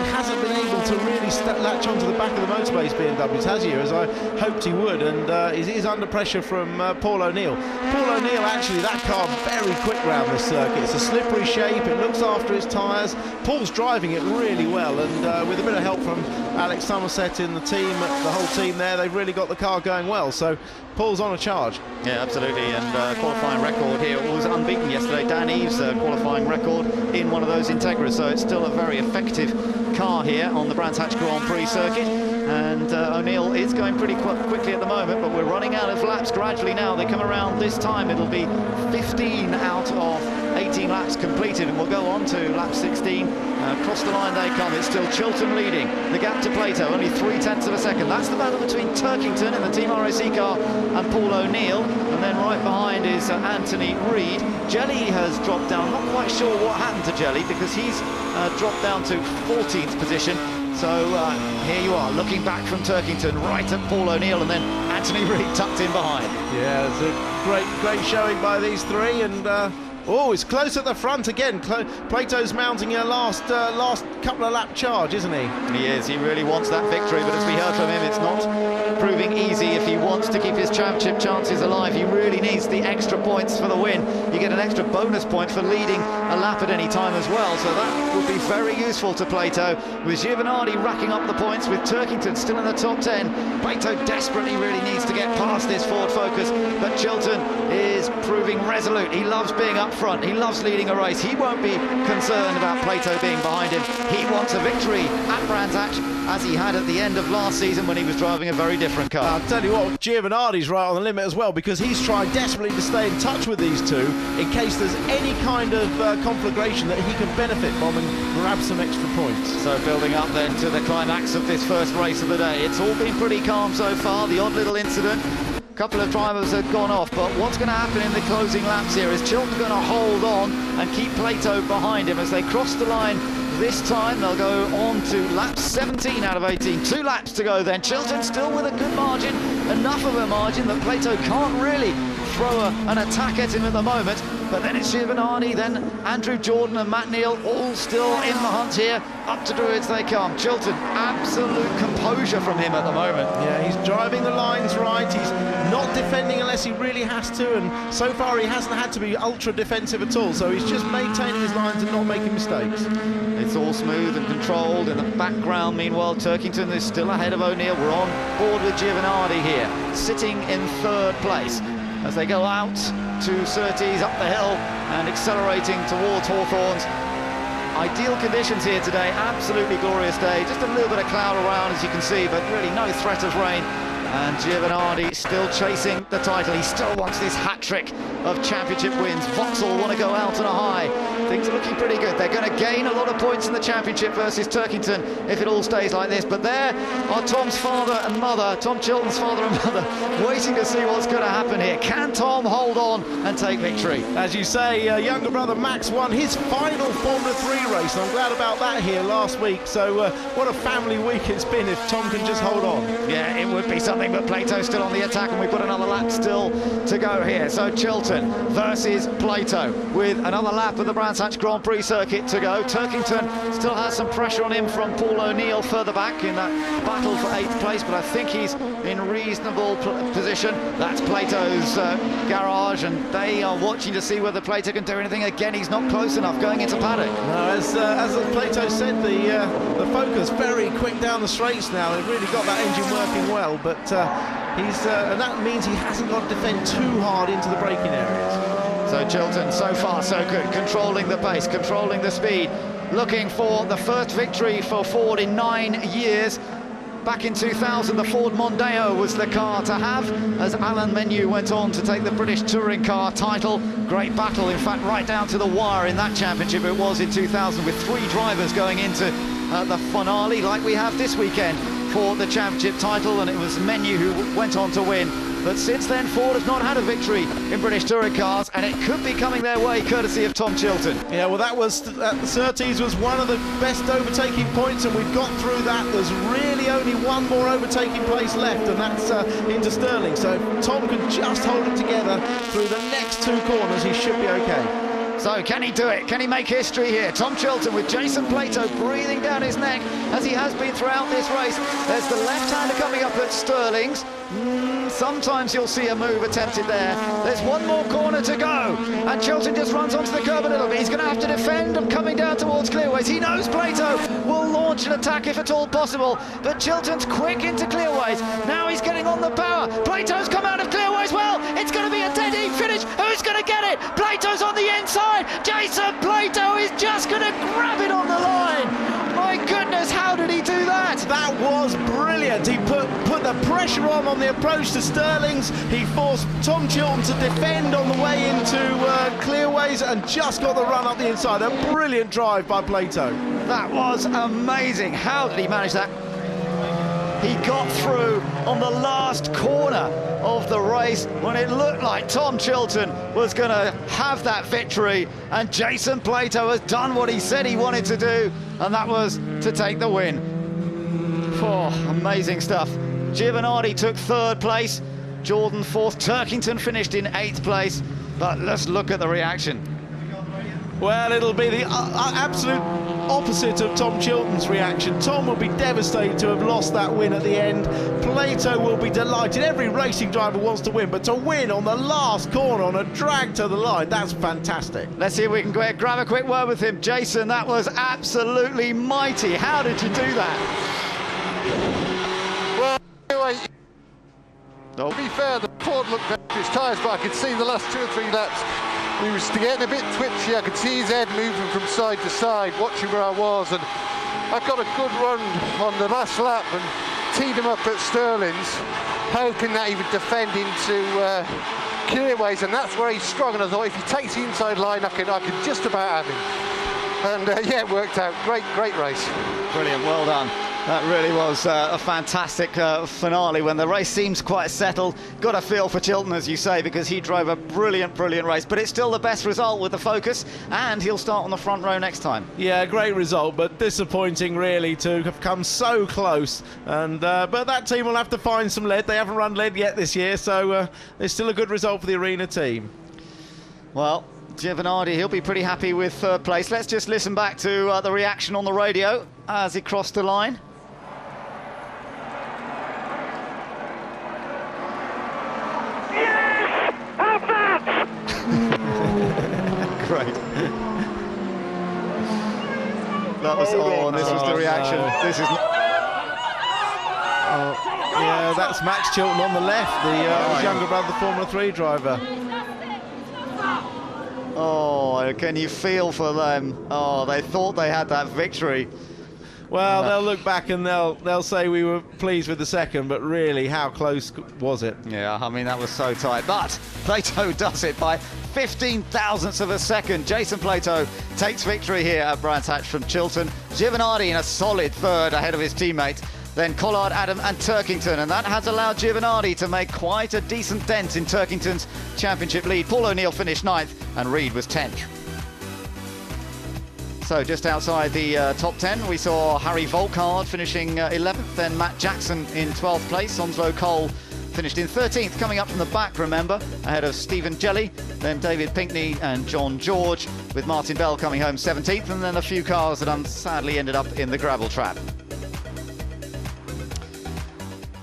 hasn't been able to really latch onto the back of the motorbase BMWs, has he, as I hoped he would, and he is under pressure from Paul O'Neill. Paul O'Neill, actually, that car very quick round this circuit. It's a slippery shape, it looks after his tyres. Paul's driving it really well, and with a bit of help from Alex Somerset in the team, the whole team there, they've really got the car going well, so Paul's on a charge. Yeah, absolutely, and qualifying record here was unbeaten yesterday. Dan Eves' qualifying record in one of those Integras, so it's still a very effective car here on the Brands Hatch Grand Prix circuit, and O'Neill is going pretty quickly at the moment, but we're running out of laps gradually now. They come around this time, it'll be 15 out of 18 laps completed, and we'll go on to lap 16. Across the line they come. It's still Chilton leading. The gap to Plato, only 0.3 of a second. That's the battle between Turkington in the Team RAC car and Paul O'Neill, and then right behind is Anthony Reed. Jelly has dropped down. Not quite sure what happened to Jelly, because he's dropped down to 14th position. So here you are, looking back from Turkington, right at Paul O'Neill, and then Anthony Reed tucked in behind. Yeah, it's a great showing by these three, and oh, it's close at the front again. Plato's mounting a last couple of lap charge, isn't he? He is. He really wants that victory, but as we heard from him, it's not proving easy if he wants to keep his championship chances alive. He really needs the extra points for the win. You get an extra bonus point for leading a lap at any time as well, so that would be very useful to Plato, with Giovanardi racking up the points, with Turkington still in the top 10. Plato desperately really needs to get past this Ford Focus, but Chilton is proving resolute. He loves being up front, he loves leading a race. He won't be concerned about Plato being behind him. He wants a victory at Brands Hatch, as he had at the end of last season when he was driving a very different car. I'll tell you what, Giovanardi's right on the limit as well, because he's trying desperately to stay in touch with these two in case there's any kind of conflagration that he can benefit from and grab some extra points. So building up then to the climax of this first race of the day. It's all been pretty calm so far. The odd little incident, a couple of drivers have gone off, but what's going to happen in the closing laps here is Chilton going to hold on and keep Plato behind him as they cross the line. This time they'll go on to lap 17 out of 18. 2 laps to go then. Chilton still with a good margin, enough of a margin that Plato can't really throw an attack at him at the moment. But then it's Giovanardi, then Andrew Jordan and Matt Neal, all still in the hunt here. Up to Druids they come. Chilton, absolute composure from him at the moment. Yeah, he's driving the lines right. He's not defending unless he really has to, and so far he hasn't had to be ultra defensive at all. So he's just maintaining his lines and not making mistakes. It's all smooth and controlled. In the background, meanwhile, Turkington is still ahead of O'Neill. We're on board with Giovanardi here, sitting in 3rd place as they go out to Surtees, up the hill and accelerating towards Hawthorns. Ideal conditions here today, absolutely glorious day. Just a little bit of cloud around, as you can see, but really no threat of rain. And Giovanardi still chasing the title. He still wants this hat-trick of championship wins. Vauxhall want to go out on a high. Things are looking pretty good. They're going to gain a lot of points in the championship versus Turkington if it all stays like this. But there are Tom's father and mother, Tom Chilton's father and mother, waiting to see what's going to happen here. Can Tom hold on and take victory? As you say, younger brother Max won his final Formula 3 race, and I'm glad about that here last week. So what a family week it's been if Tom can just hold on. Yeah, it would be something, but Plato's still on the attack, and we've got another lap still to go here. So Chilton versus Plato with another lap of the Brands Hatch Grand Prix circuit to go. Turkington still has some pressure on him from Paul O'Neill further back in that battle for 8th place, but I think he's in reasonable position. That's Plato's garage, and they are watching to see whether Plato can do anything. Again, he's not close enough going into paddock. No, as Plato said, the Focus very quick down the straights now. They've really got that engine working well, but and that means he hasn't got to defend too hard into the braking areas. So Chilton, so far so good, controlling the pace, controlling the speed, looking for the first victory for Ford in 9 years. Back in 2000, the Ford Mondeo was the car to have, as Alan Menu went on to take the British Touring Car title. Great battle, in fact, right down to the wire in that championship it was in 2000, with 3 drivers going into the finale, like we have this weekend, for the championship title, and it was Menu who went on to win. But since then, Ford has not had a victory in British touring cars, and it could be coming their way courtesy of Tom Chilton. Yeah, well, that was at the Surtees was one of the best overtaking points, and we've got through that. There's really only one more overtaking place left, and that's into Stirling. So if Tom can just hold it together through the next two corners, he should be okay. So can he do it? Can he make history here? Tom Chilton with Jason Plato breathing down his neck as he has been throughout this race. There's the left-hander coming up at Stirling's. Sometimes you'll see a move attempted there. There's one more corner to go, and Chilton just runs onto the curb a little bit. He's going to have to defend and coming down towards Clearways. He knows Plato will launch an attack if at all possible, but Chilton's quick into Clearways. Now he's getting on the power. Plato's come out of Clearways well. It's going to be a dead heat finish. Who's going to get it? Plato's on the inside. Jason Plato is just going to grab it on the line. My goodness, how did he do that? That was brilliant. He put the pressure on the approach to Stirling's. He forced Tom Chilton to defend on the way into Clearways and just got the run up the inside. A brilliant drive by Plato. That was amazing. How did he manage that? He got through on the last corner of the race when it looked like Tom Chilton was going to have that victory, and Jason Plato has done what he said he wanted to do, and that was to take the win. Oh, amazing stuff. Giovinardi took third place, Jordan fourth, Turkington finished in 8th place, but let's look at the reaction. Well, it'll be the absolute opposite of Tom Chilton's reaction. Tom will be devastated to have lost that win at the end. Plato will be delighted. Every racing driver wants to win, but to win on the last corner on a drag to the line, that's fantastic. Let's see if we can grab a quick word with him. Jason, that was absolutely mighty. How did you do that? Well, anyway, to be fair, the Ford looked better his tyres, but I could see the last 2 or 3 laps he was getting a bit twitchy. I could see his head moving from side to side, watching where I was, and I got a good run on the last lap and teed him up at Stirling's, hoping that he would defend into Clearways, and that's where he's strong, and I thought if he takes the inside line I can just about have him, and yeah, it worked out. Great race. Brilliant, well done. That really was a fantastic finale when the race seems quite settled. Got a feel for Chilton, as you say, because he drove a brilliant race, but it's still the best result with the Focus, and he'll start on the front row next time. Yeah, great result, but disappointing really to have come so close. And but that team will have to find some lead. They haven't run lead yet this year, so it's still a good result for the Arena team. Well, Giovinardi, he'll be pretty happy with third place. Let's just listen back to the reaction on the radio as he crossed the line. Great. That was, and this was the reaction. This is. Yeah, that's Max Chilton on the left, the younger brother, the Formula 3 driver. Oh, can you feel for them? Oh, they thought they had that victory. Well, they'll look back and they'll say we were pleased with the second, but really, how close was it? Yeah, I mean, that was so tight. But Plato does it by 15 thousandths of a second. Jason Plato takes victory here at Brands Hatch from Chilton. Giovinardi in a solid third ahead of his teammate. Then Collard, Adam and Turkington, and that has allowed Giovinardi to make quite a decent dent in Turkington's championship lead. Paul O'Neill finished 9th and Reed was 10th. So just outside the top 10, we saw Harry Volkard finishing 11th, then Matt Jackson in 12th place. Onslow Cole finished in 13th, coming up from the back, remember, ahead of Stephen Jelly, then David Pinkney and John George, with Martin Bell coming home 17th, and then a few cars that sadly ended up in the gravel trap.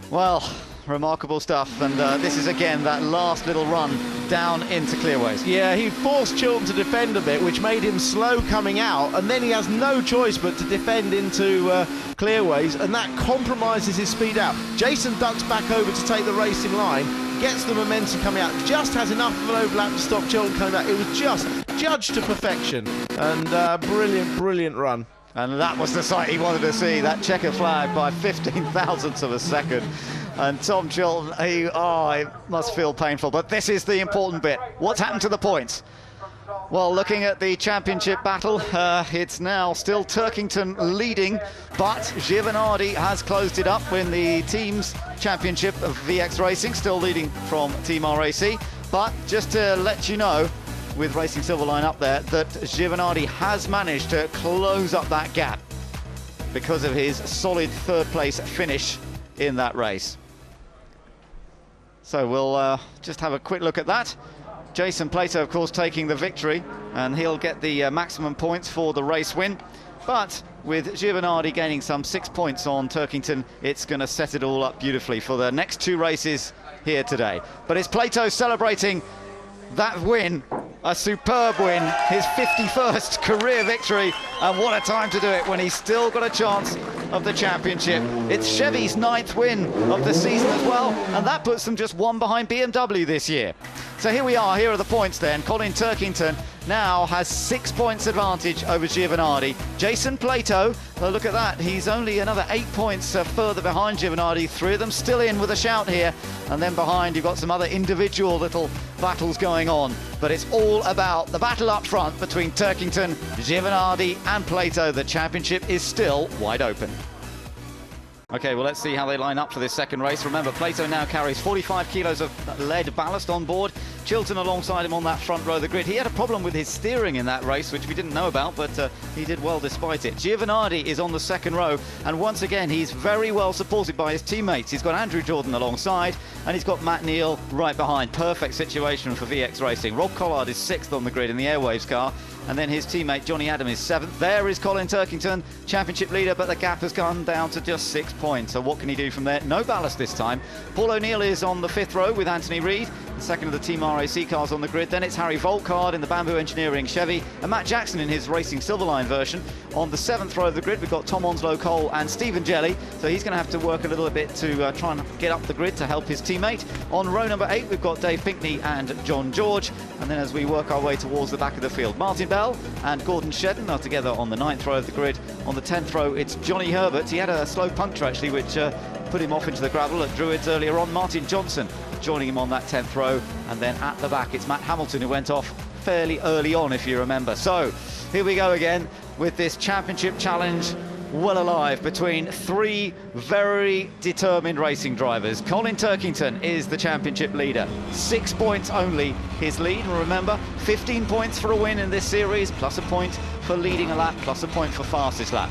Well, remarkable stuff, and this is again that last little run down into Clearways. Yeah, he forced Chilton to defend a bit, which made him slow coming out, and then he has no choice but to defend into Clearways, and that compromises his speed out. Jason ducks back over to take the racing line, gets the momentum coming out, just has enough of an overlap to stop Chilton coming back. It was just judged to perfection, and brilliant run. And that was the sight he wanted to see, that checker flag by 15 thousandths of a second. And Tom Chilton, it must feel painful, but this is the important bit. What's happened to the points? Well, looking at the championship battle, it's now still Turkington leading, but Giovanardi has closed it up in the team's championship of VX Racing, still leading from Team RAC. But just to let you know, with Racing Silverline up there, that Giovanardi has managed to close up that gap because of his solid third place finish in that race. So we'll just have a quick look at that. Jason Plato, of course, taking the victory, and he'll get the maximum points for the race win. But with Giovanardi gaining some 6 points on Turkington, it's going to set it all up beautifully for the next two races here today. But it's Plato celebrating that win, a superb win, his 51st career victory, and what a time to do it when he's still got a chance of the championship. It's Chevy's 9th win of the season as well, and that puts them just one behind BMW this year. So here we are, here are the points then. Colin Turkington now has 6 points advantage over Giovanardi. Jason Plato, look at that, he's only another 8 points further behind Giovanardi. 3 of them still in with a shout here, and then behind you've got some other individual little battles going on. But it's all about the battle up front between Turkington, Giovanardi and Plato. The championship is still wide open. Okay, well, let's see how they line up for this second race. Remember, Plato now carries 45 kilos of lead ballast on board. Chilton alongside him on that front row of the grid. He had a problem with his steering in that race, which we didn't know about, but he did well despite it. Giovanardi is on the second row, and once again, he's very well supported by his teammates. He's got Andrew Jordan alongside, and he's got Matt Neal right behind. Perfect situation for VX Racing. Rob Collard is 6th on the grid in the Airwaves car, and then his teammate Johnny Adam is 7th. There is Colin Turkington, championship leader, but the gap has gone down to just 6 points. So what can he do from there? No ballast this time. Paul O'Neill is on the 5th row with Anthony Reid, the second of the Team RAC cars on the grid. Then it's Harry Volkard in the Bamboo Engineering Chevy, and Matt Jackson in his Racing Silverline version. On the 7th row of the grid, we've got Tom Onslow Cole and Stephen Jelly, so he's going to have to work a little bit to try and get up the grid to help his teammate. On row number 8, we've got Dave Pinkney and John George, and then as we work our way towards the back of the field, Martin Bell and Gordon Shedden are together on the 9th row of the grid. On the 10th row, it's Johnny Herbert. He had a slow puncture, actually, which put him off into the gravel at Druids earlier on. Martin Johnson joining him on that 10th row, and then at the back, it's Matt Hamilton, who went off fairly early on, if you remember. So here we go again with this championship challenge well alive between 3 very determined racing drivers. Colin Turkington is the championship leader, 6 points only his lead, and remember, 15 points for a win in this series, plus a point for leading a lap, plus a point for fastest lap.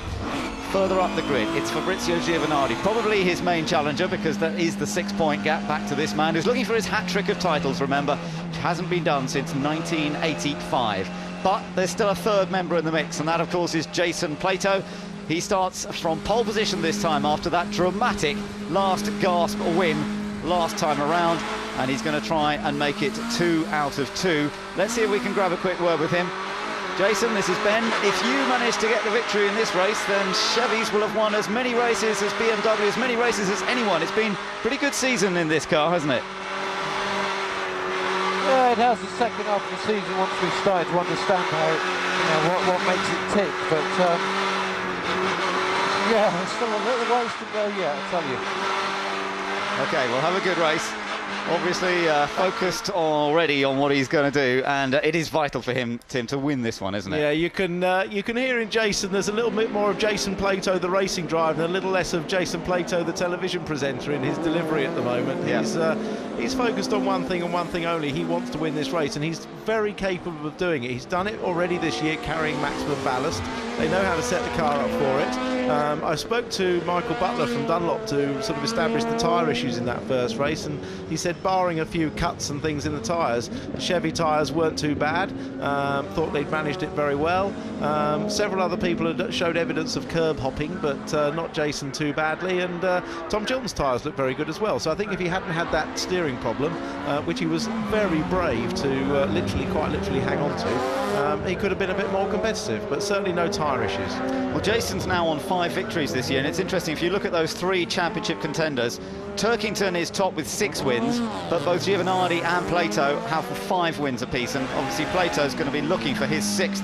Further up the grid, it's Fabrizio Giovanardi, probably his main challenger, because that is the 6 point gap back to this man who's looking for his hat-trick of titles, remember, which hasn't been done since 1985. But there's still a third member in the mix, and that of course is Jason Plato. He starts from pole position this time after that dramatic last gasp win last time around, and he's going to try and make it 2 out of 2. Let's see if we can grab a quick word with him. Jason, this is Ben. If you manage to get the victory in this race, then Chevys will have won as many races as BMW, as many races as anyone. It's been a pretty good season in this car, hasn't it? Yeah, it has. The second half of the season, once we've started to understand how, what makes it tick, but yeah, there's still a little ways to go yet, I tell you. Okay, we'll have a good race. Obviously focused already on what he's going to do, and it is vital for him, Tim, to win this one, isn't it? Yeah, you can hear in Jason there's a little bit more of Jason Plato, the racing driver, and a little less of Jason Plato, the television presenter, in his delivery at the moment. Yeah. He's focused on one thing and one thing only. He wants to win this race, and he's very capable of doing it. He's done it already this year, carrying maximum ballast. They know how to set the car up for it. I spoke to Michael Butler from Dunlop to sort of establish the tyre issues in that first race, and he said barring a few cuts and things in the tyres, the Chevy tyres weren't too bad. Thought they'd managed it very well. Several other people had showed evidence of curb hopping, but not Jason too badly, and Tom Chilton's tyres looked very good as well. So I think if he hadn't had that steering problem, which he was very brave to quite literally hang on to, he could have been a bit more competitive, but certainly no tyre issues. Well, Jason's now on 5 victories this year, and it's interesting, if you look at those 3 championship contenders, Turkington is top with 6 wins, but both Giovanardi and Plato have 5 wins apiece, and obviously Plato's going to be looking for his 6th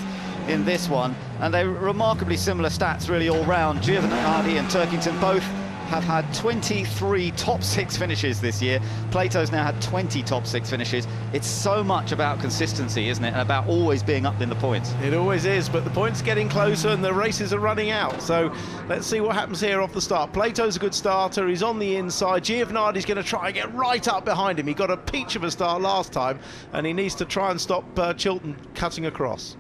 in this one, and they're remarkably similar stats really all round. Giovanardi and Turkington both have had 23 top 6 finishes this year. Plato's now had 20 top 6 finishes. It's so much about consistency, isn't it, and about always being up in the points. It always is, but the points are getting closer and the races are running out. So let's see what happens here off the start. Plato's a good starter, he's on the inside. Giovanardi's going to try and get right up behind him. He got a peach of a start last time, and he needs to try and stop Chilton cutting across.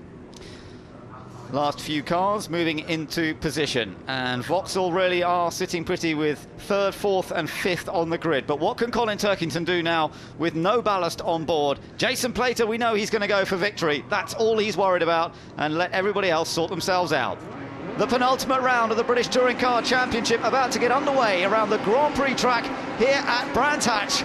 Last few cars moving into position, and Vauxhall really are sitting pretty with 3rd, 4th and 5th on the grid. But what can Colin Turkington do now with no ballast on board? Jason Plater, we know he's going to go for victory. That's all he's worried about, and let everybody else sort themselves out. The penultimate round of the British Touring Car Championship about to get underway around the Grand Prix track here at Brands Hatch.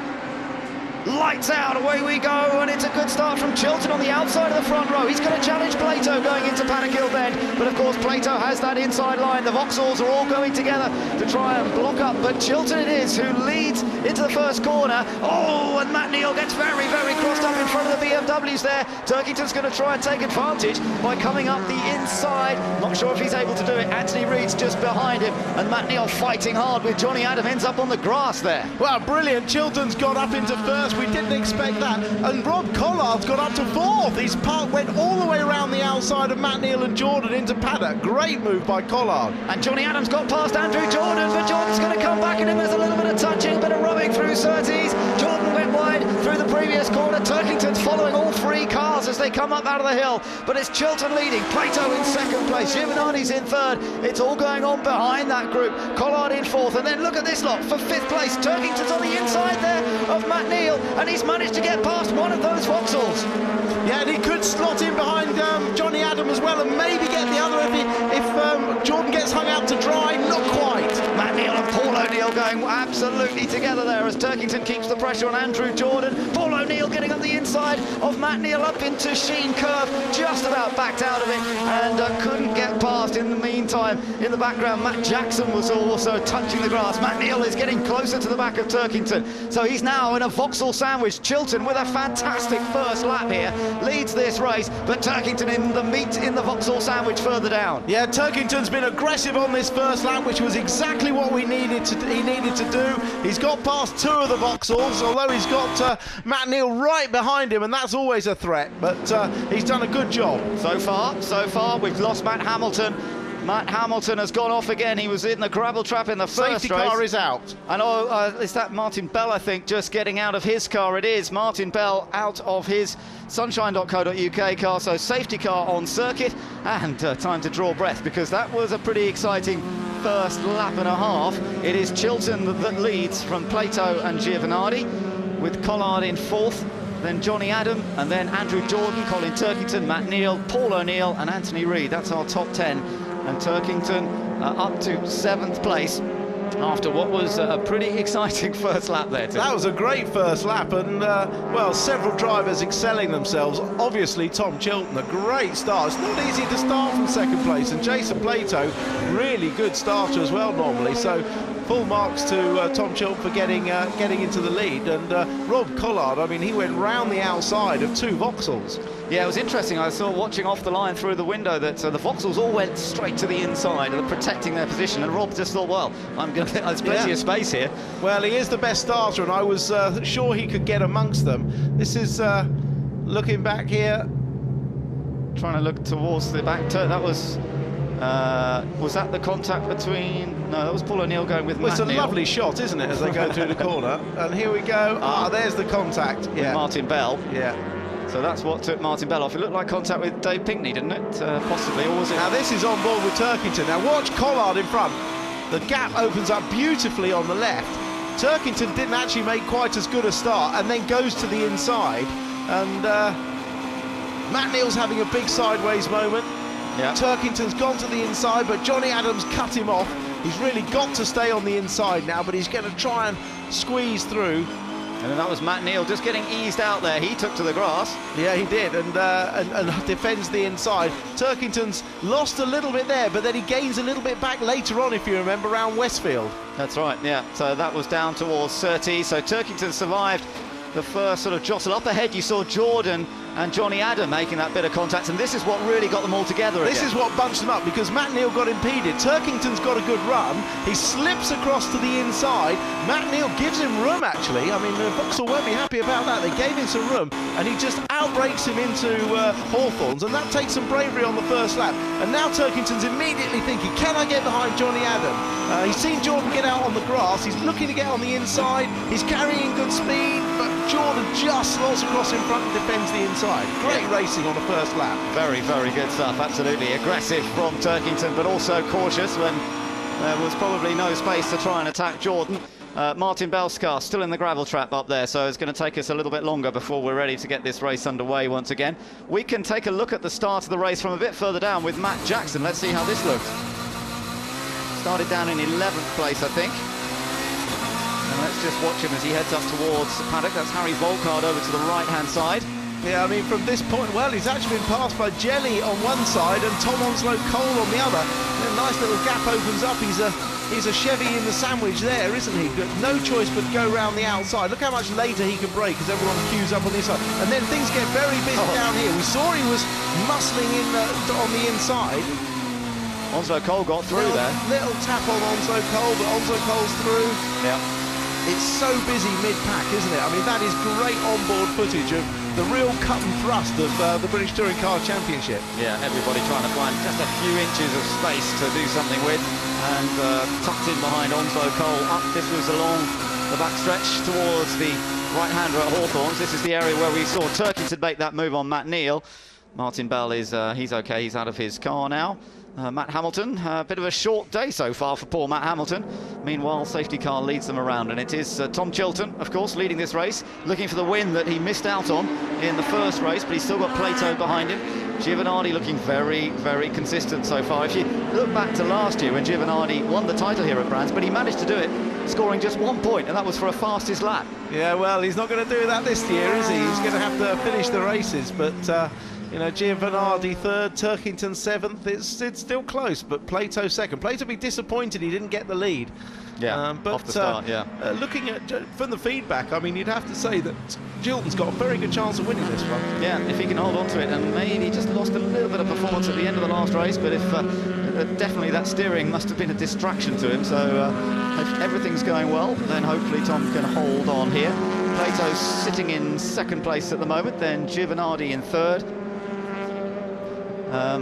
Lights out, away we go, and it's a good start from Chilton on the outside of the front row. He's going to challenge Plato going into Paddock Hill Bend, but of course Plato has that inside line. The Vauxhalls are all going together to try and block up, but Chilton it is who leads into the first corner. Oh, and Matt Neal gets very, very crossed up in front of the BMWs there. Turkington's going to try and take advantage by coming up the inside. Not sure if he's able to do it. Anthony Reid's just behind him, and Matt Neal fighting hard with Johnny Adam, ends up on the grass there. Well, brilliant. Chilton's got up into first. We didn't expect that. And Rob Collard's got up to 4th. He's went all the way around the outside of Matt Neal and Jordan into paddock. Great move by Collard. And Johnny Adams got past Andrew Jordan, but Jordan's going to come back, and then there's a little bit of touching, a bit of rubbing through Surtees. Jordan went wide through the previous corner. Turkington's following all 3 cars as they come up out of the hill, but it's Chilton leading. Plato in 2nd place, Giovanardi's in 3rd. It's all going on behind that group. Collard in 4th, and then look at this lot for 5th place. Turkington's on the inside there of Matt Neal, and he's managed to get past one of those Vauxhalls. Yeah, and he could slot in behind Johnny Adam as well, and maybe get the other if Jordan gets hung out to dry. Not quite. Matt Neal and Paul O'Neill going absolutely together there as Turkington keeps the pressure on Andrew Jordan. Paul O'Neill getting up the inside of Matt Neal up into Sheen Curve, just about backed out of it, and couldn't get past. In the meantime, in the background, Matt Jackson was also touching the grass. Matt Neal is getting closer to the back of Turkington, so he's now in a Vauxhall sandwich. Chilton with a fantastic first lap here leads this race, but Turkington in the meat in the Vauxhall sandwich further down. Yeah, Turkington's been aggressive on this first lap, which was exactly what he needed to do. He's got past 2 of the Vauxhalls, although he's got Matt Neal right behind him, and that's always a threat, but he's done a good job. So far, we've lost Matt Hamilton. Matt Hamilton has gone off again. He was in the gravel trap in the first race. Safety car is out. And is that Martin Bell, I think, just getting out of his car? It is Martin Bell out of his sunshine.co.uk car, so safety car on circuit, and time to draw breath, because that was a pretty exciting first lap and a half. It is Chilton that leads from Plato and Giovanardi, with Collard in 4th, then Johnny Adam, and then Andrew Jordan, Colin Turkington, Matt Neal, Paul O'Neill and Anthony Reid. That's our top 10, and Turkington up to 7th place after what was a pretty exciting first lap there, Tim. That was a great first lap, and well, several drivers excelling themselves. Obviously Tom Chilton, a great start. It's not easy to start from 2nd place, and Jason Plato, really good starter as well normally, so full marks to Tom Chilton for getting into the lead. And Rob Collard, I mean, he went round the outside of 2 Vauxhalls. Yeah, it was interesting. I saw watching off the line through the window that the Vauxhalls all went straight to the inside and protecting their position, and Rob just thought, well, there's plenty of space here. Well, he is the best starter, and I was sure he could get amongst them. This is looking back here, trying to look towards the back turn. That was that the contact between? No, that was Paul O'Neill going with Matt It's a Neal. lovely shot, isn't it, as they go through the corner? And here we go. There's the contact. With Martin Bell. Yeah. So that's what took Martin Bell off. It looked like contact with Dave Pinkney, didn't it? Possibly, or was it? Now this is on board with Turkington. Now watch Collard in front. The gap opens up beautifully on the left. Turkington didn't actually make quite as good a start, and then goes to the inside. And Matt Neal's having a big sideways moment. Yeah. Turkington's gone to the inside, but Johnny Adams cut him off. He's really got to stay on the inside now, but he's going to try and squeeze through. And then that was Matt Neal just getting eased out there. He took to the grass. Yeah, he did, and defends the inside. Turkington's lost a little bit there, but then he gains a little bit back later on, if you remember, around Westfield. That's right, yeah. So that was down towards Surtees. So Turkington survived the first sort of jostle. Up ahead you saw Jordan and Johnny Adam making that bit of contact, and this is what really got them all together again. This is what bunched them up, because Matt Neal got impeded. Turkington's got a good run. He slips across to the inside. Matt Neal gives him room, actually. I mean, Vauxhall won't be happy about that. They gave him some room, and he just outbrakes him into Hawthorns, and that takes some bravery on the first lap. And now Turkington's immediately thinking, can I get behind Johnny Adam? He's seen Jordan get out on the grass. He's looking to get on the inside. He's carrying good speed, but Jordan just slots across in front and defends the inside. Great racing on the first lap. Very, very good stuff, absolutely. Aggressive from Turkington, but also cautious when there was probably no space to try and attack Jordan. Martin Bell's car still in the gravel trap up there, so it's going to take us a little bit longer before we're ready to get this race underway once again. We can take a look at the start of the race from a bit further down with Matt Jackson. Let's see how this looked. Started down in 11th place, I think. And let's just watch him as he heads up towards the paddock. That's Harry Volkard over to the right-hand side. Yeah, I mean, from this point, well, he's actually been passed by Jelly on one side and Tom Onslow Cole on the other. A nice little gap opens up. He's a Chevy in the sandwich there, isn't he? Got no choice but to go round the outside. Look how much later he can brake as everyone queues up on the inside. And then things get very busy down here. We saw he was muscling in on the inside. Onslow Cole got through there. Little tap on Onslow Cole, but Onslow Cole's through. Yeah. It's so busy mid-pack, isn't it? I mean, that is great onboard footage of the real cut and thrust of the British Touring Car Championship. Yeah, everybody trying to find just a few inches of space to do something with, and tucked in behind Onslow Cole. This was along the back stretch towards the right-hander at Hawthorns. This is the area where we saw Turkington make that move on Matt Neal. Martin Bell is he's okay, he's out of his car now. Matt Hamilton, a bit of a short day so far for poor Matt Hamilton. Meanwhile, safety car leads them around, and it is Tom Chilton, of course, leading this race, looking for the win that he missed out on in the first race, but he's still got Plato behind him. Giovanardi looking very, very consistent so far. If you look back to last year when Giovanardi won the title here at Brands, but he managed to do it, scoring just 1 point, and that was for a fastest lap. Yeah, well, he's not going to do that this year, is he? He's going to have to finish the races, but... you know, Giovanardi third, Turkington seventh. It's still close, but Plato second. Plato be disappointed he didn't get the lead. Yeah, but off the start, yeah. Looking at from the feedback, I mean, you'd have to say that Chilton's got a very good chance of winning this one. Yeah, if he can hold on to it, and maybe just lost a little bit of performance at the end of the last race, but if definitely that steering must have been a distraction to him. So if everything's going well, then hopefully Tom can hold on here. Plato's sitting in second place at the moment, then Giovanardi in third.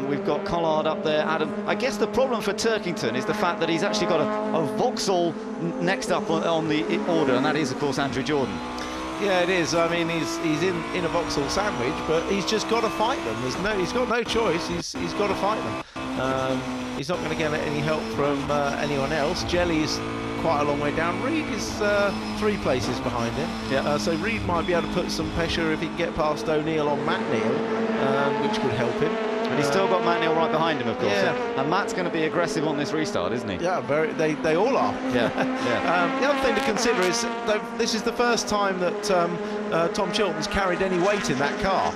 We've got Collard up there, Adam. I guess the problem for Turkington is the fact that he's actually got a Vauxhall next up on the order, and that is, of course, Andrew Jordan. Yeah, it is. I mean, he's in a Vauxhall sandwich, but he's just got to fight them. He's got no choice. He's got to fight them. He's not going to get any help from anyone else. Jelly's quite a long way down. Reed is 3 places behind him. Yeah. So Reed might be able to put some pressure if he can get past O'Neill on Matt Neal, which could help him. But he's still got Matt Neal right behind him, of course. Yeah. And Matt's going to be aggressive on this restart, isn't he? Yeah, they all are. Yeah. Yeah. The other thing to consider is this is the first time that Tom Chilton's carried any weight in that car.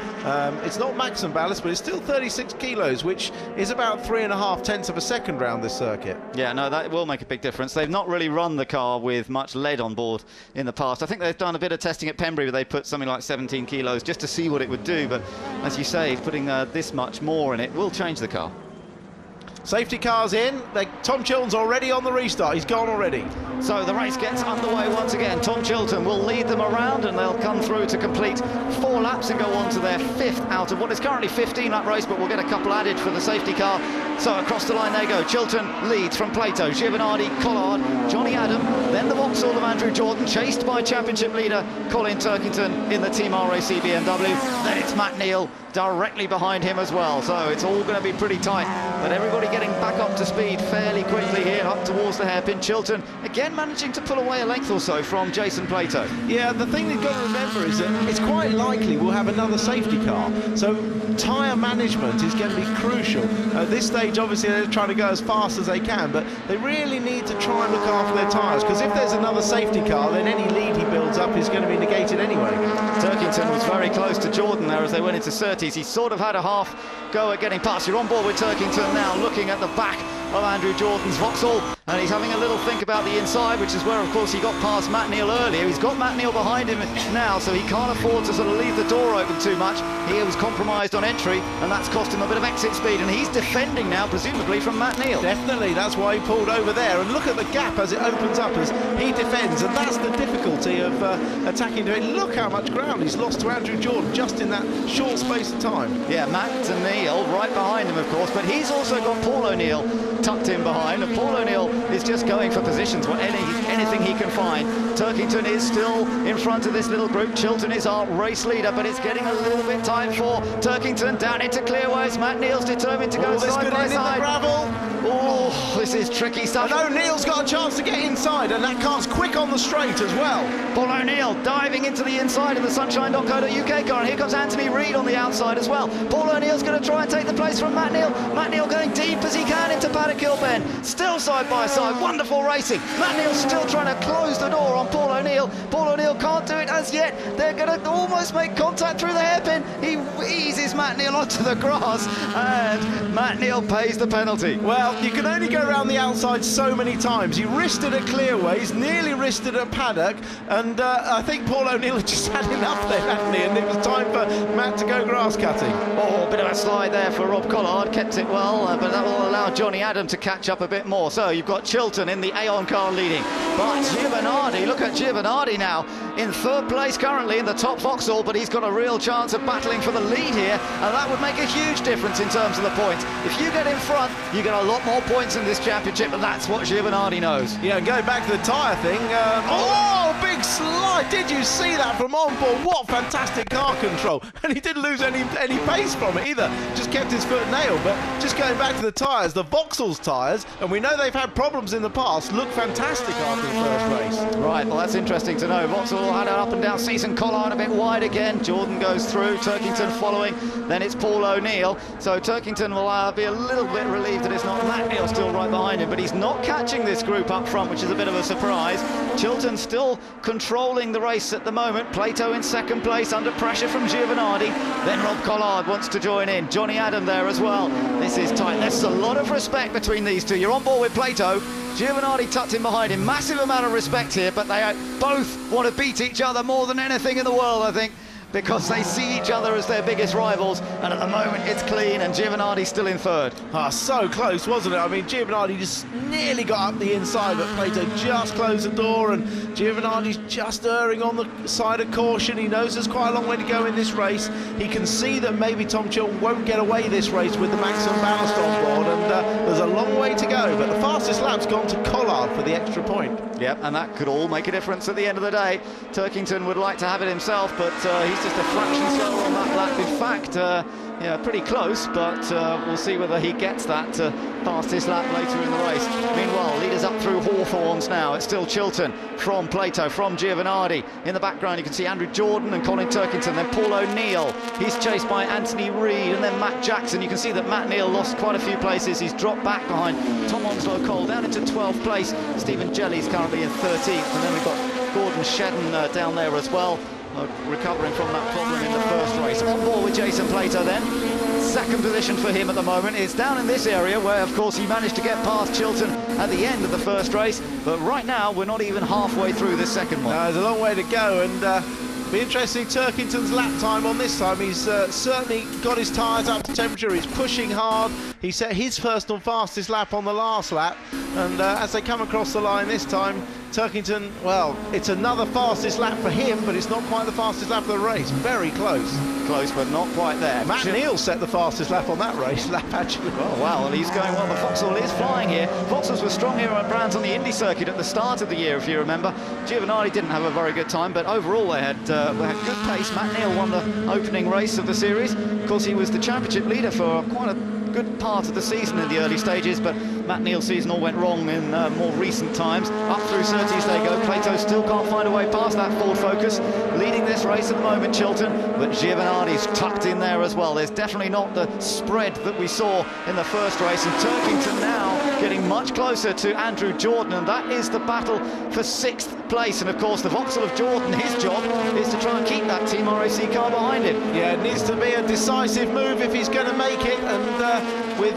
It's not maximum ballast, but it's still 36 kilos, which is about 3.5 tenths of a second round this circuit. Yeah, no, that will make a big difference. They've not really run the car with much lead on board in the past. I think they've done a bit of testing at Pembrey where they put something like 17 kilos just to see what it would do. But as you say, putting this much more in it will change the car. Safety car's in. Tom Chilton's already on the restart. He's gone already. So the race gets underway once again. Tom Chilton will lead them around, and they'll come through to complete 4 laps and go on to their 5th out of what is currently 15-lap race, but we'll get a couple added for the safety car. So across the line they go. Chilton leads from Plato, Giovanardi, Collard, Johnny Adam, then the Vauxhall of Andrew Jordan, chased by championship leader Colin Turkington in the Team RAC BMW. Then it's Matt Neal directly behind him as well. So it's all going to be pretty tight, but everybody getting back up to speed fairly quickly here, up towards the hairpin. Chilton again managing to pull away a length or so from Jason Plato. Yeah, the thing you've got to remember is that it's quite likely we'll have another safety car, so tyre management is going to be crucial. At this stage, obviously, they're trying to go as fast as they can, but they really need to try and look after their tyres, because if there's another safety car, then any lead he builds up is going to be negated anyway. Turkington was very close to Jordan there as they went into Surtees. He sort of had a half go at getting past. You're on board with Turkington now, looking at the back of Andrew Jordan's Vauxhall. and he's having a little think about the inside, which is where, of course, he got past Matt Neal earlier. He's got Matt Neal behind him now, so he can't afford to sort of leave the door open too much. He was compromised on entry, and that's cost him a bit of exit speed, and he's defending now, presumably from Matt Neal. Definitely, that's why he pulled over there, and look at the gap as it opens up as he defends, and that's the difficulty of attacking. Look how much ground he's lost to Andrew Jordan just in that short space of time. Yeah, Matt Neal right behind him, of course, but he's also got Paul O'Neill tucked in behind, and Paul O'Neill is just going for positions, anything he can find. Turkington is still in front of this little group. Chilton is our race leader, but it's getting a little bit tight for Turkington. Down into clearways. Matt Neal's determined to go side by side. Gravel. Oh, this is tricky stuff. And O'Neill's got a chance to get inside, and that car's quick on the straight as well. Paul O'Neill diving into the inside of the Sunshine.co.uk car, and here comes Anthony Reid on the outside as well. Paul O'Neill's going to try and take the place from Matt Neal. Matt Neal going deep as he can into Paddock Hill Bend. Still side by side, wonderful racing. Matt Neal's still trying to close the door on Paul O'Neill. Paul O'Neill can't do it as yet. They're going to almost make contact through the hairpin. He eases Matt Neal onto the grass, and Matt Neal pays the penalty. Well, you can only go around the outside so many times. He risked it at Clearways, nearly risked it at Paddock, and I think Paul O'Neill had just had enough there, hadn't he? And it was time for Matt to go grass cutting. Oh, a bit of a slide there for Rob Collard, kept it well, but that will allow Johnny Adam to catch up a bit more. So you've got Chilton in the Aon car leading, but Giovanardi, look at Giovanardi now, in third place currently in the top Vauxhall, but he's got a real chance of battling for the lead here, and that would make a huge difference in terms of the points. If you get in front, you get a lot more points in this championship, and that's what Giovanardi knows. Yeah, and going back to the tyre thing, oh, big slide! Did you see that from on board? What fantastic car control! And he didn't lose any pace from it either, just kept his foot nailed. But just going back to the tyres, the Vauxhall's tyres, and we know they've had problems in the past, look fantastic after the first race. Right, well, that's interesting to know. Vauxhall had an up and down season. Collard a bit wide again. Jordan goes through, Turkington following, then it's Paul O'Neill. So Turkington will be a little bit relieved that it's not Matt Neal still right behind him, but he's not catching this group up front, which is a bit of a surprise. Chilton still controlling the race at the moment. Plato in second place under pressure from Giovanardi. Then Rob Collard wants to join in. Johnny Adam there as well. This is tight. There's a lot of respect between these two. You're on board with Plato. Giovanardi tucked in behind him. Massive amount of respect here, but they both want to beat each other more than anything in the world, I think, because they see each other as their biggest rivals, and at the moment it's clean, and Giovanardi's still in third. So close, wasn't it? I mean, Giovanardi just nearly got up the inside, but Plato just closed the door, and Giovanardi's just erring on the side of caution. He knows there's quite a long way to go in this race. He can see that maybe Tom Chilton won't get away this race with the maximum ballast on board, and there's a long way to go, but the fastest lap's gone to Collard for the extra point. Yep, and that could all make a difference at the end of the day. Turkington would like to have it himself, but he's just a fraction slower on that lap. In fact, yeah, pretty close, but we'll see whether he gets that fastest lap later in the race. Meanwhile, leaders up through Hawthorns now. It's still Chilton from Plato, from Giovanardi. In the background, you can see Andrew Jordan and Colin Turkington, then Paul O'Neill. He's chased by Anthony Reid, and then Matt Jackson. You can see that Matt Neal lost quite a few places. He's dropped back behind Tom Onslow Cole, down into 12th place. Stephen Jelly's currently in 13th, and then we've got Gordon Shedden down there as well, recovering from that problem in the first race. On board with Jason Plato then. Second position for him at the moment. It's down in this area where, of course, he managed to get past Chilton at the end of the first race. But right now, we're not even halfway through this second one. There's a long way to go, and be interesting Turkington's lap time on this time. He's certainly got his tyres up to temperature. He's pushing hard. He set his personal fastest lap on the last lap, and as they come across the line this time, Turkington, well, it's another fastest lap for him, but it's not quite the fastest lap of the race. Very close. Close, but not quite there. Matt Neal set the fastest lap on that race lap, actually. Oh, wow, well, he's going well. The Vauxhall is flying here. Vauxhalls were strong here at Brands on the Indy circuit at the start of the year, if you remember. Giovanardi didn't have a very good time, but overall they had good pace. Matt Neal won the opening race of the series. Of course, he was the championship leader for quite a good part of the season in the early stages, but Matt Neal's season all went wrong in more recent times. Up through Surtees they go. Plato still can't find a way past that Ford Focus. Leading this race at the moment, Chilton, but Giovanardi's tucked in there as well. There's definitely not the spread that we saw in the first race, and Turkington now getting much closer to Andrew Jordan, and that is the battle for 6th place. And of course, the Vauxhall of Jordan, his job is to try and keep that Team RAC car behind him. Yeah, it needs to be a decisive move if he's going to make it, and with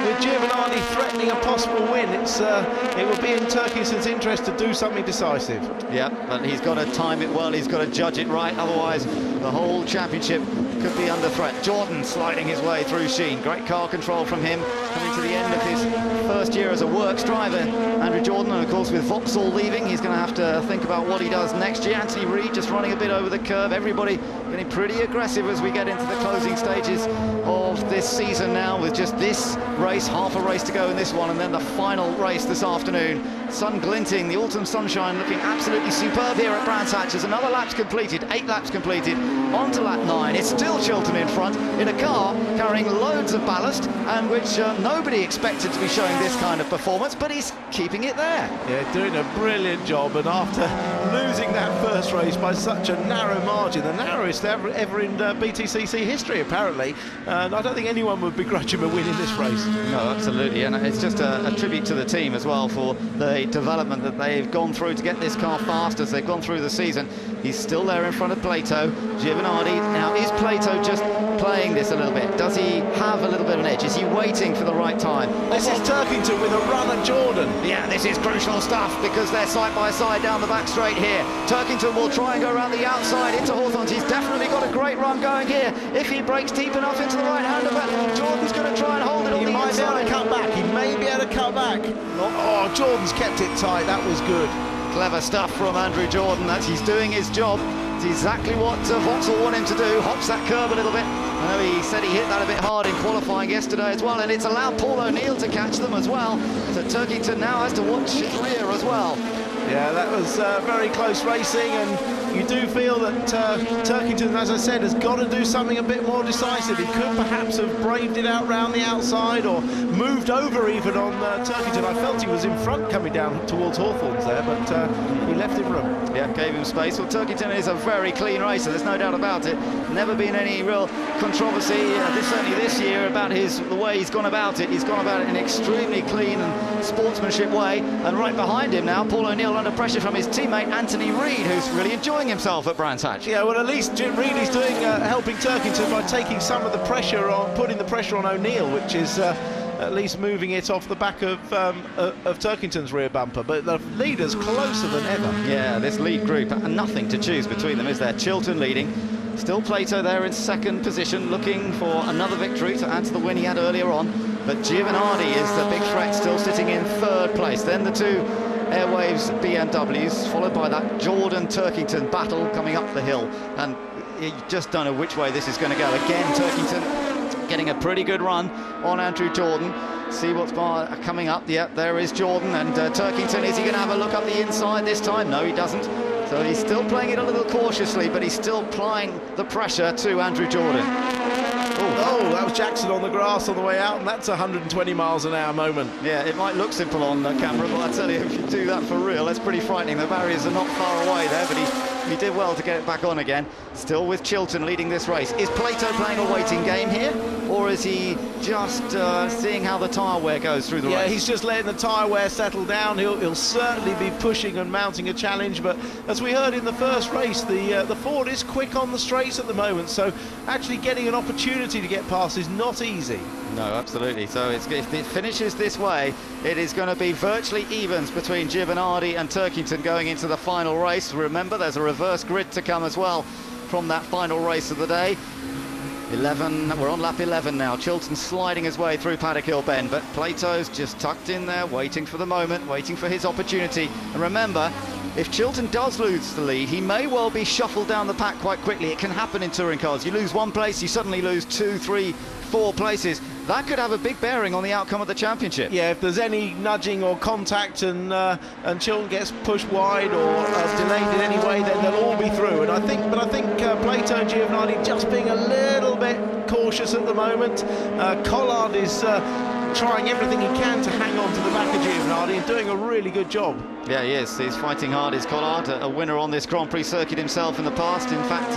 with Giovanardi threatening a possible win, it would be in Turkington's interest to do something decisive. Yeah, but he's got to time it well, he's got to judge it right, otherwise the whole championship could be under threat. Jordan sliding his way through Sheen. Great car control from him, coming to the end of his first year as a works driver, Andrew Jordan. And of course, with Vauxhall leaving, he's going to have to think about what he does next year. Anthony Reid just running a bit over the curve. Everybody getting pretty aggressive as we get into the closing stages of this season now, with just this race, half a race to go in this one, and then the final race this afternoon. Sun glinting, the autumn sunshine looking absolutely superb here at Brands Hatch as another lap's completed, 8 laps completed, on to lap 9. It's still Chiltern in front in a car carrying loads of ballast, and which nobody expected to be showing this kind of performance, but he's keeping it there. Yeah, doing a brilliant job, and after losing that first race by such a narrow margin, the narrowest ever in BTCC history apparently, and I don't think anyone would begrudge him a win in this race. No, absolutely, and it's just a tribute to the team as well for the development that they've gone through to get this car fast as they've gone through the season. He's still there in front of Plato, Giovanardi. Now, is Plato just playing this a little bit? Does he have a little bit of an edge? Is he waiting for the right time? This is Turkington with a run at Jordan. Yeah, this is crucial stuff because they're side by side down the back straight here. Turkington will try and go around the outside into Hawthorns. He's definitely got a great run going here. If he breaks deep enough into the right-hander, but Jordan's going to try and hold it on the inside. He might be able to cut back. He may be able to cut back. Oh, Jordan's kept it tight. That was good. Clever stuff from Andrew Jordan. He's doing his job. It's exactly what Vauxhall want him to do. Hops that curb a little bit. I know he said he hit that a bit hard in qualifying yesterday as well, and it's allowed Paul O'Neill to catch them as well. So Turkington now has to watch his rear as well. Yeah, that was very close racing, and you do feel that Turkington, as I said, has got to do something a bit more decisive. He could perhaps have braved it out round the outside or moved over even on Turkington. I felt he was in front coming down towards Hawthorns there, but he left him room. Yeah, gave him space. Well, Turkington is a very clean racer, there's no doubt about it. Never been any real controversy, certainly this year, about the way he's gone about it. He's gone about it in an extremely clean and sportsmanship way. And right behind him now, Paul O'Neill under pressure from his teammate Anthony Reid, who's really enjoying himself at Brands Hatch. Yeah, well, at least Jim Reid is doing helping Turkington by taking some of the pressure on, putting the pressure on O'Neill, which is at least moving it off the back of Turkington's rear bumper. But the leader's closer than ever. Yeah, this lead group, nothing to choose between them, is there? Chiltern leading. Still Plato there in second position, looking for another victory to add to the win he had earlier on. But Giovanardi is the big threat, still sitting in third place. Then the two Airwaves BMWs, followed by that Jordan-Turkington battle coming up the hill. And you just don't know which way this is going to go. Again, Turkington getting a pretty good run on Andrew Jordan. See what's coming up. Yeah, there is Jordan, and Turkington, is he going to have a look up the inside this time? No, he doesn't. So he's still playing it a little cautiously, but he's still applying the pressure to Andrew Jordan. Oh, that was Jackson on the grass on the way out, and that's a 120 miles an hour moment. Yeah, it might look simple on camera, but I tell you, if you do that for real, that's pretty frightening. The barriers are not far away there, but he did well to get it back on again. Still with Chiltern leading this race. Is Plato playing a waiting game here, or is he just seeing how the tyre wear goes through the race? Yeah, he's just letting the tyre wear settle down. He'll certainly be pushing and mounting a challenge, but as we heard in the first race, the Ford is quick on the straights at the moment, so actually getting an opportunity to get past is not easy. No, absolutely. So if it finishes this way, it is going to be virtually evens between Giovanardi and Turkington going into the final race. Remember, there's a reverse grid to come as well from that final race of the day. 11, we're on lap 11 now. Chiltern sliding his way through Paddock Hill Bend, but Plato's just tucked in there, waiting for the moment, waiting for his opportunity. And remember, if Chiltern does lose the lead, he may well be shuffled down the pack quite quickly. It can happen in touring cars. You lose one place, you suddenly lose 2, 3, 4 places. That could have a big bearing on the outcome of the championship. Yeah, if there's any nudging or contact and Chiltern gets pushed wide or delayed in any way, then they'll all be through. And I think Plato and Giovanardi just being a little bit cautious at the moment. Collard is trying everything he can to hang on to the back of Giovanardi and doing a really good job. Yeah, he is. He's fighting hard, is Collard, a winner on this Grand Prix circuit himself in the past. In fact,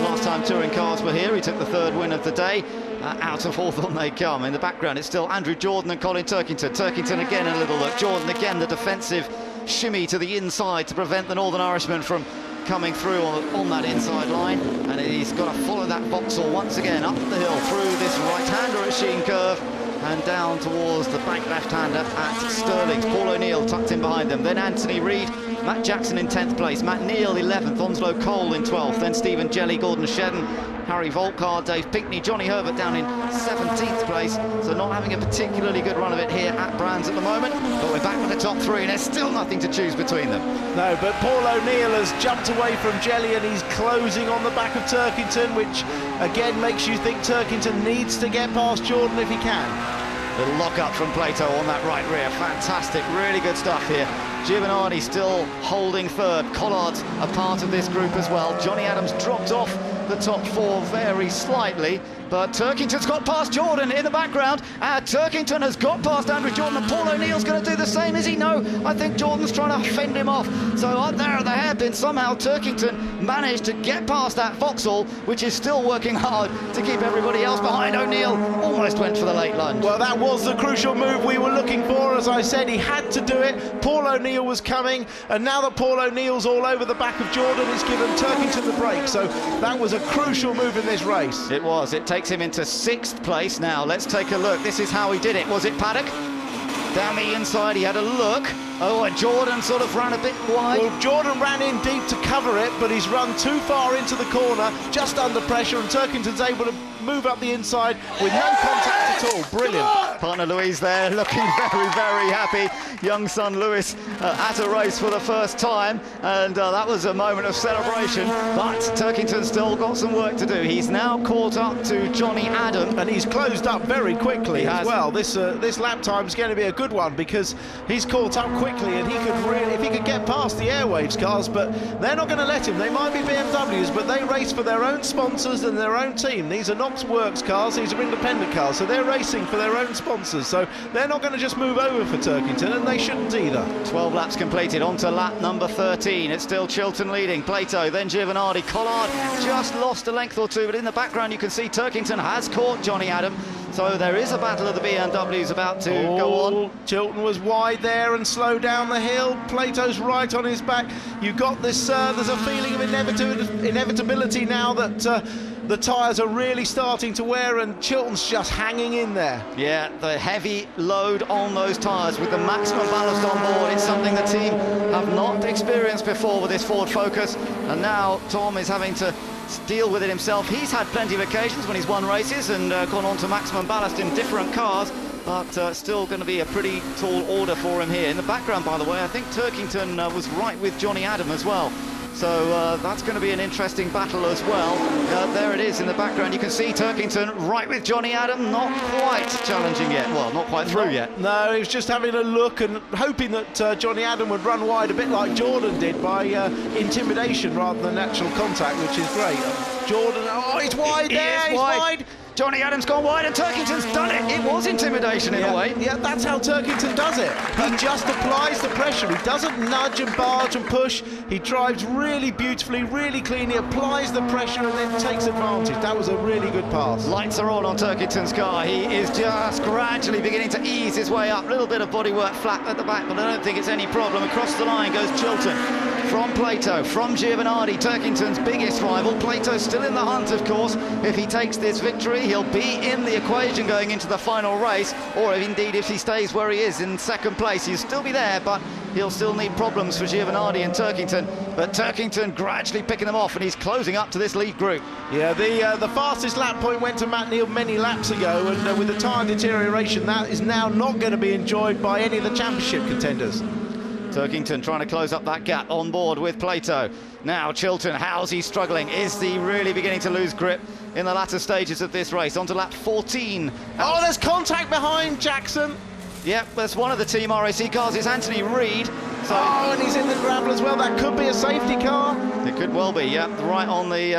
last time touring cars were here, he took the third win of the day. Out of Hawthorn they come. In the background, it's still Andrew Jordan and Colin Turkington. Turkington again a little look. Jordan again, the defensive shimmy to the inside to prevent the Northern Irishman from coming through on that inside line. And he's got to follow that Vauxhall once again up the hill through this right-hander at Sheen Curve. and down towards the back left-hander at Sterling's. Paul O'Neill tucked in behind them. Then Anthony Reid, Matt Jackson in 10th place, Matt Neal 11th, Onslow Cole in 12th, then Stephen Jelly, Gordon Shedden, Harry Volkar, Dave Pinkney, Johnny Herbert down in 17th place. So not having a particularly good run of it here at Brands at the moment, but we're back with the top three and there's still nothing to choose between them. No, but Paul O'Neill has jumped away from Jelly and he's closing on the back of Turkington, which again makes you think Turkington needs to get past Jordan if he can. Little lock-up from Plato on that right rear. Fantastic, really good stuff here. Giovanardi still holding third. Collard's a part of this group as well. Johnny Adams dropped off the top four very slightly, but Turkington's got past Jordan in the background. Turkington has got past Andrew Jordan, and Paul O'Neill's going to do the same. Is he? No, I think Jordan's trying to fend him off. So up there at the hairpin, somehow Turkington managed to get past that Vauxhall, which is still working hard to keep everybody else behind. O'Neill almost went for the late lunge. Well, that was the crucial move we were looking for. As I said, he had to do it. Paul O'Neill was coming, and now that Paul O'Neill's all over the back of Jordan, it's given Turkington the break. So that was a crucial move in this race. It was. It takes him into 6th place now. Let's take a look. This is how he did it. Was it Paddock? Down the inside, he had a look. Oh, and Jordan sort of ran a bit wide. Well, Jordan ran in deep to cover it, but he's run too far into the corner, just under pressure, and Turkington's able to move up the inside with no contact at all. Brilliant. Partner Louise there looking very, very happy. Young son Lewis at a race for the first time, and that was a moment of celebration. But Turkington's still got some work to do. He's now caught up to Johnny Adam, and he's closed up very quickly as well. This lap time is going to be a good one because he's caught up quickly, and he could really, if he could get past the Airwaves cars, but they're not going to let him. They might be BMWs, but they race for their own sponsors and their own team. These are not works cars, these are independent cars, so they're racing for their own sponsors, so they're not going to just move over for Turkington, and they shouldn't either. 12 laps completed, on to lap number 13. It's still Chilton leading, Plato, then Giovanardi. Collard just lost a length or two, but in the background you can see Turkington has caught Johnny Adam. So there is a battle of the BMWs about to go on. Chilton was wide there and slowed down the hill. Plato's right on his back. You've got this, there's a feeling of inevitability now that the tyres are really starting to wear, and Chilton's just hanging in there. Yeah, the heavy load on those tyres with the maximum ballast on board. It's something the team have not experienced before with this Ford Focus, and now Tom is having to deal with it himself. He's had plenty of occasions when he's won races and gone on to maximum ballast in different cars, but still going to be a pretty tall order for him here. In the background, by the way, I think Turkington was right with Johnny Adam as well. So that's going to be an interesting battle as well. There it is in the background. You can see Turkington right with Johnny Adam, not quite challenging yet. Well, not quite through yet. No, he was just having a look and hoping that Johnny Adam would run wide, a bit like Jordan did, by intimidation rather than actual contact, which is great. Jordan, oh, he's wide there, he's wide. Johnny Adams gone wide and Turkington's done it. It was intimidation in a way. Yeah, that's how Turkington does it. He just applies the pressure. He doesn't nudge and barge and push. He drives really beautifully, really clean. He applies the pressure and then takes advantage. That was a really good pass. Lights are on Turkington's car. He is just gradually beginning to ease his way up. A little bit of bodywork flat at the back, but I don't think it's any problem. Across the line goes Chilton. From Plato, from Giovanardi, Turkington's biggest rival. Plato's still in the hunt, of course. If he takes this victory, he'll be in the equation going into the final race, or indeed if he stays where he is in second place, he'll still be there, but he'll still need problems for Giovanardi and Turkington. But Turkington gradually picking them off, and he's closing up to this lead group. Yeah, the fastest lap point went to Matt Neal many laps ago, and with the tyre deterioration, that is now not going to be enjoyed by any of the championship contenders. Turkington trying to close up that gap on board with Plato. Now Chilton, how's he struggling? Is he really beginning to lose grip in the latter stages of this race? On to lap 14. Oh, there's contact behind Jackson. Yep, that's one of the Team RAC cars. It's Anthony Reid. So and he's in the gravel as well. That could be a safety car. It could well be, yeah. Right on the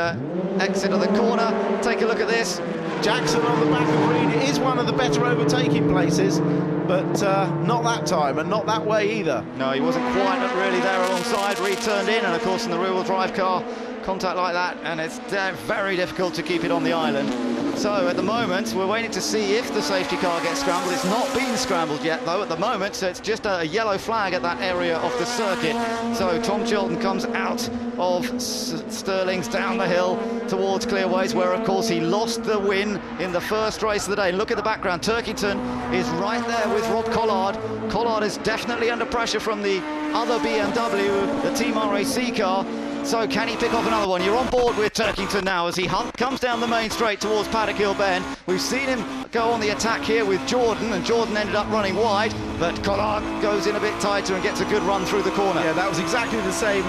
exit of the corner. Take a look at this. Jackson on the back of Reid. It is one of the better overtaking places, but not that time and not that way either. No, he wasn't quite really there alongside. Reid turned in, and of course in the rear-wheel drive car, contact like that, and it's very difficult to keep it on the island. So at the moment, we're waiting to see if the safety car gets scrambled. It's not been scrambled yet, though, at the moment, so it's just a yellow flag at that area of the circuit. So Tom Chilton comes out of Stirling's down the hill towards Clearways, where, of course, he lost the win in the first race of the day. Look at the background. Turkington is right there with Rob Collard. Collard is definitely under pressure from the other BMW, the Team RAC car. So can he pick off another one? You're on board with Turkington now as he comes down the main straight towards Paddock Hill Bend. We've seen him go on the attack here with Jordan, and Jordan ended up running wide, but Collard goes in a bit tighter and gets a good run through the corner. Yeah, that was exactly the same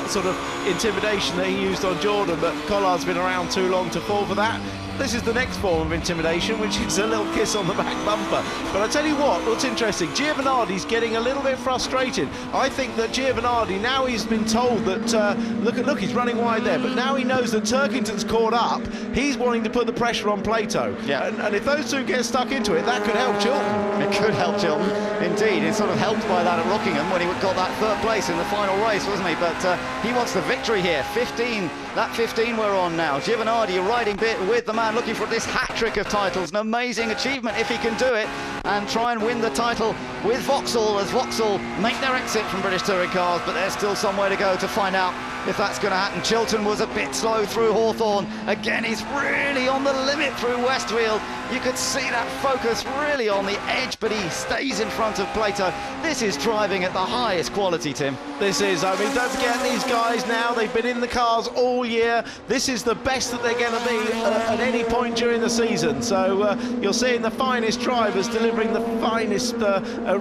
sort of intimidation that he used on Jordan, but Collard's been around too long to fall for that. This is the next form of intimidation, which is a little kiss on the back bumper. But I tell you what's interesting, Giovanardi's getting a little bit frustrated. I think that Giovanardi, now he's been told that, look, he's running wide there, but now he knows that Turkington's caught up, he's wanting to put the pressure on Plato. Yeah. And if those two get stuck into it, that could help Chilton. It could help Chilton, indeed. It's sort of helped by that at Rockingham when he got that third place in the final race, wasn't he? But he wants the victory here. 15, that 15 we're on now. Giovanardi, a riding bit with the man looking for this hat-trick of titles. An amazing achievement if he can do it and try and win the title with Vauxhall, as Vauxhall make their exit from British Touring Cars, but there's still some way to go to find out if that's going to happen. Chilton was a bit slow through Hawthorne. Again, he's really on the limit through Westfield. You could see that focus really on the edge, but he stays in front of Plato. This is driving at the highest quality, Tim. This is, I mean, don't forget these guys now, they've been in the cars all year. This is the best that they're going to be at any point during the season. So you're seeing the finest drivers delivering the finest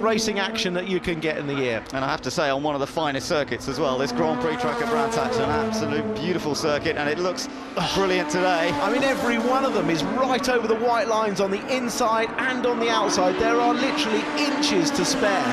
racing action that you can get in the year. And I have to say, on one of the finest circuits as well, this Grand Prix track at Brantack's an absolute beautiful circuit, and it looks brilliant today. I mean, every one of them is right over the white lines on the inside and on the outside. There are literally inches to spare.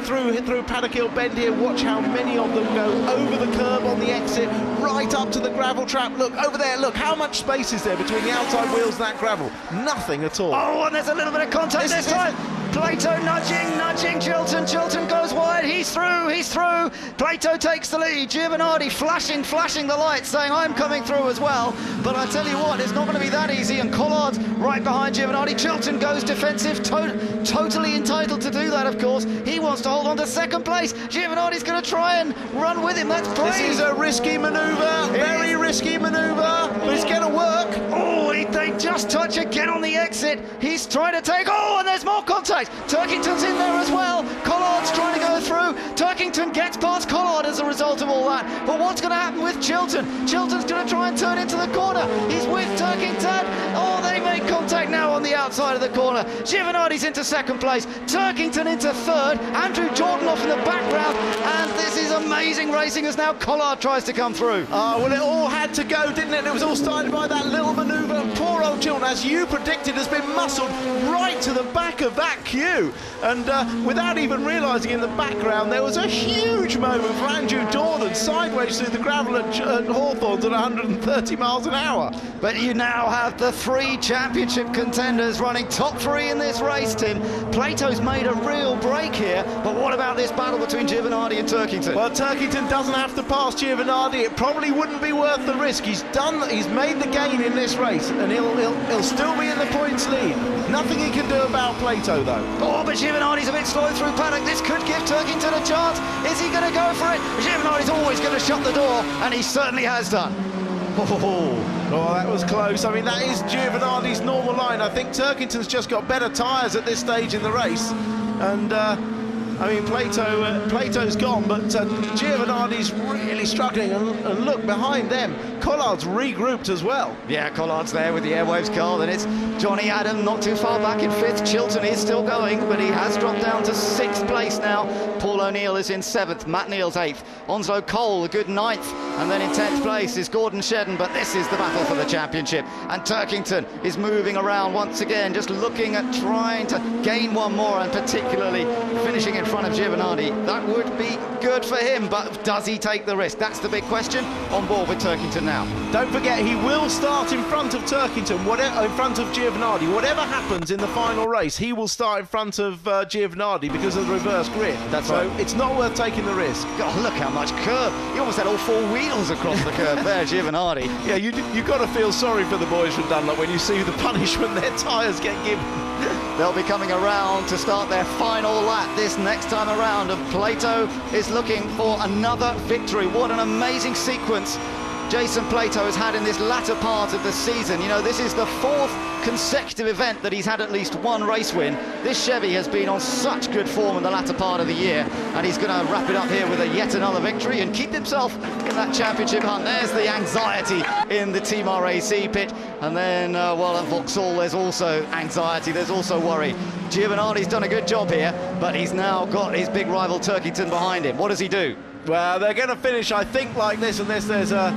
Through Paddock Hill Bend here, watch how many of them go over the curb on the exit, right up to the gravel trap. Look, over there, look, how much space is there between the outside wheels and that gravel? Nothing at all. Oh, and there's a little bit of contact this time. Plato nudging Chilton. Chilton goes wide. He's through. Plato takes the lead. Giovanardi flashing the lights, saying, I'm coming through as well. But I tell you what, it's not going to be that easy. And Collard's right behind Giovanardi. Chilton goes defensive. Totally entitled to do that, of course. He wants to hold on to second place. Giovanardi's going to try and run with him. That's brave. This is a risky manoeuvre. Very risky manoeuvre. But it's going to work. Oh, they just touch again on the exit. He's trying to take... Oh, and there's more contact. Turkington's in there as well. Collard's trying to go through. Turkington gets past Collard as a result of all that. But what's going to happen with Chilton? Chilton's going to try and turn into the corner. He's with Turkington. Oh, they make contact now on the outside of the corner. Giovanardi's into second place. Turkington into third. Andrew Jordan off in the background. And this is amazing racing as now Collard tries to come through. Well, it all had to go, didn't it? It was all started by that little manoeuvre. And poor old Chilton, as you predicted, has been muscled right to the back of that queue. And without even realising in the background, there was a huge moment for Andrew Jordan sideways through the gravel at Hawthorne's at 130 miles an hour. But you now have the three championship contenders running top three in this race, Tim. Plato's made a real break here, but what about this battle between Giovanardi and Turkington? Well, Turkington doesn't have to pass Giovanardi. It probably wouldn't be worth the risk. He's made the gain in this race, and he'll still be in the points lead. Nothing he can do about Plato, though. Oh, but Giovanardi's a bit slow through Paddock. This could give Turkington a chance. Is he going to go for it? Giovanardi's always going to shut the door, and he certainly has done. Oh, that was close. I mean, that is Giovanardi's normal line. I think Turkington's just got better tyres at this stage in the race. And, I mean, Plato's gone, but Giovanardi's really struggling. And look, behind them, Collard's regrouped as well. Yeah, Collard's there with the Airwaves car. Then it's Johnny Adam not too far back in fifth. Chilton is still going, but he has dropped down to sixth place now. Paul O'Neill is in seventh. Matt Neal's eighth. Onslow Cole, a good ninth. And then in 10th place is Gordon Shedden. But this is the battle for the championship. And Turkington is moving around once again, just looking at trying to gain one more, and particularly finishing in front of Giovanardi. That would be good for him, but does he take the risk? That's the big question. On board with Turkington now. Don't forget, he will start in front of Turkington, in front of Giovanardi. Whatever happens in the final race, he will start in front of Giovanardi because of the reverse grid. That's so right. It's not worth taking the risk. God, look how much curve. He almost had all four wheels across the curve there, Giovanardi. Yeah, you've got to feel sorry for the boys from Dunlop when you see the punishment their tyres get given. They'll be coming around to start their final lap this next time around, and Plato is looking for another victory. What an amazing sequence Jason Plato has had in this latter part of the season. You know, this is the fourth consecutive event that he's had at least one race win. This Chevy has been on such good form in the latter part of the year, and he's going to wrap it up here with yet another victory and keep himself in that championship hunt. There's the anxiety in the Team RAC pit, and then, well, at Vauxhall there's also anxiety, there's also worry. Giovanardi's done a good job here, but he's now got his big rival Turkington behind him. What does he do? Well, they're going to finish, I think, like this, unless there's a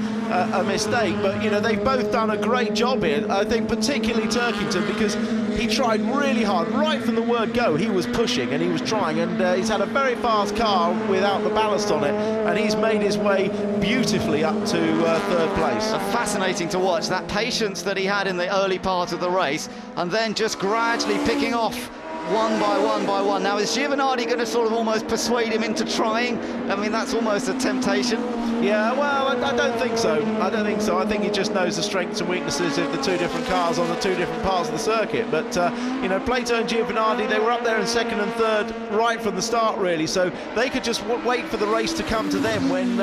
mistake. But, you know, they've both done a great job here. I think particularly Turkington, because he tried really hard. Right from the word go, he was pushing and he was trying. And he's had a very fast car without the ballast on it. And he's made his way beautifully up to third place. Fascinating to watch, that patience that he had in the early part of the race, and then just gradually picking off one by one by one. Now, is Giovanardi going to sort of almost persuade him into trying? I mean, that's almost a temptation. Yeah, well, I don't think so. I don't think so. I think he just knows the strengths and weaknesses of the two different cars on the two different parts of the circuit. But, you know, Plato and Giovanardi, they were up there in second and third right from the start, really. So they could just wait for the race to come to them when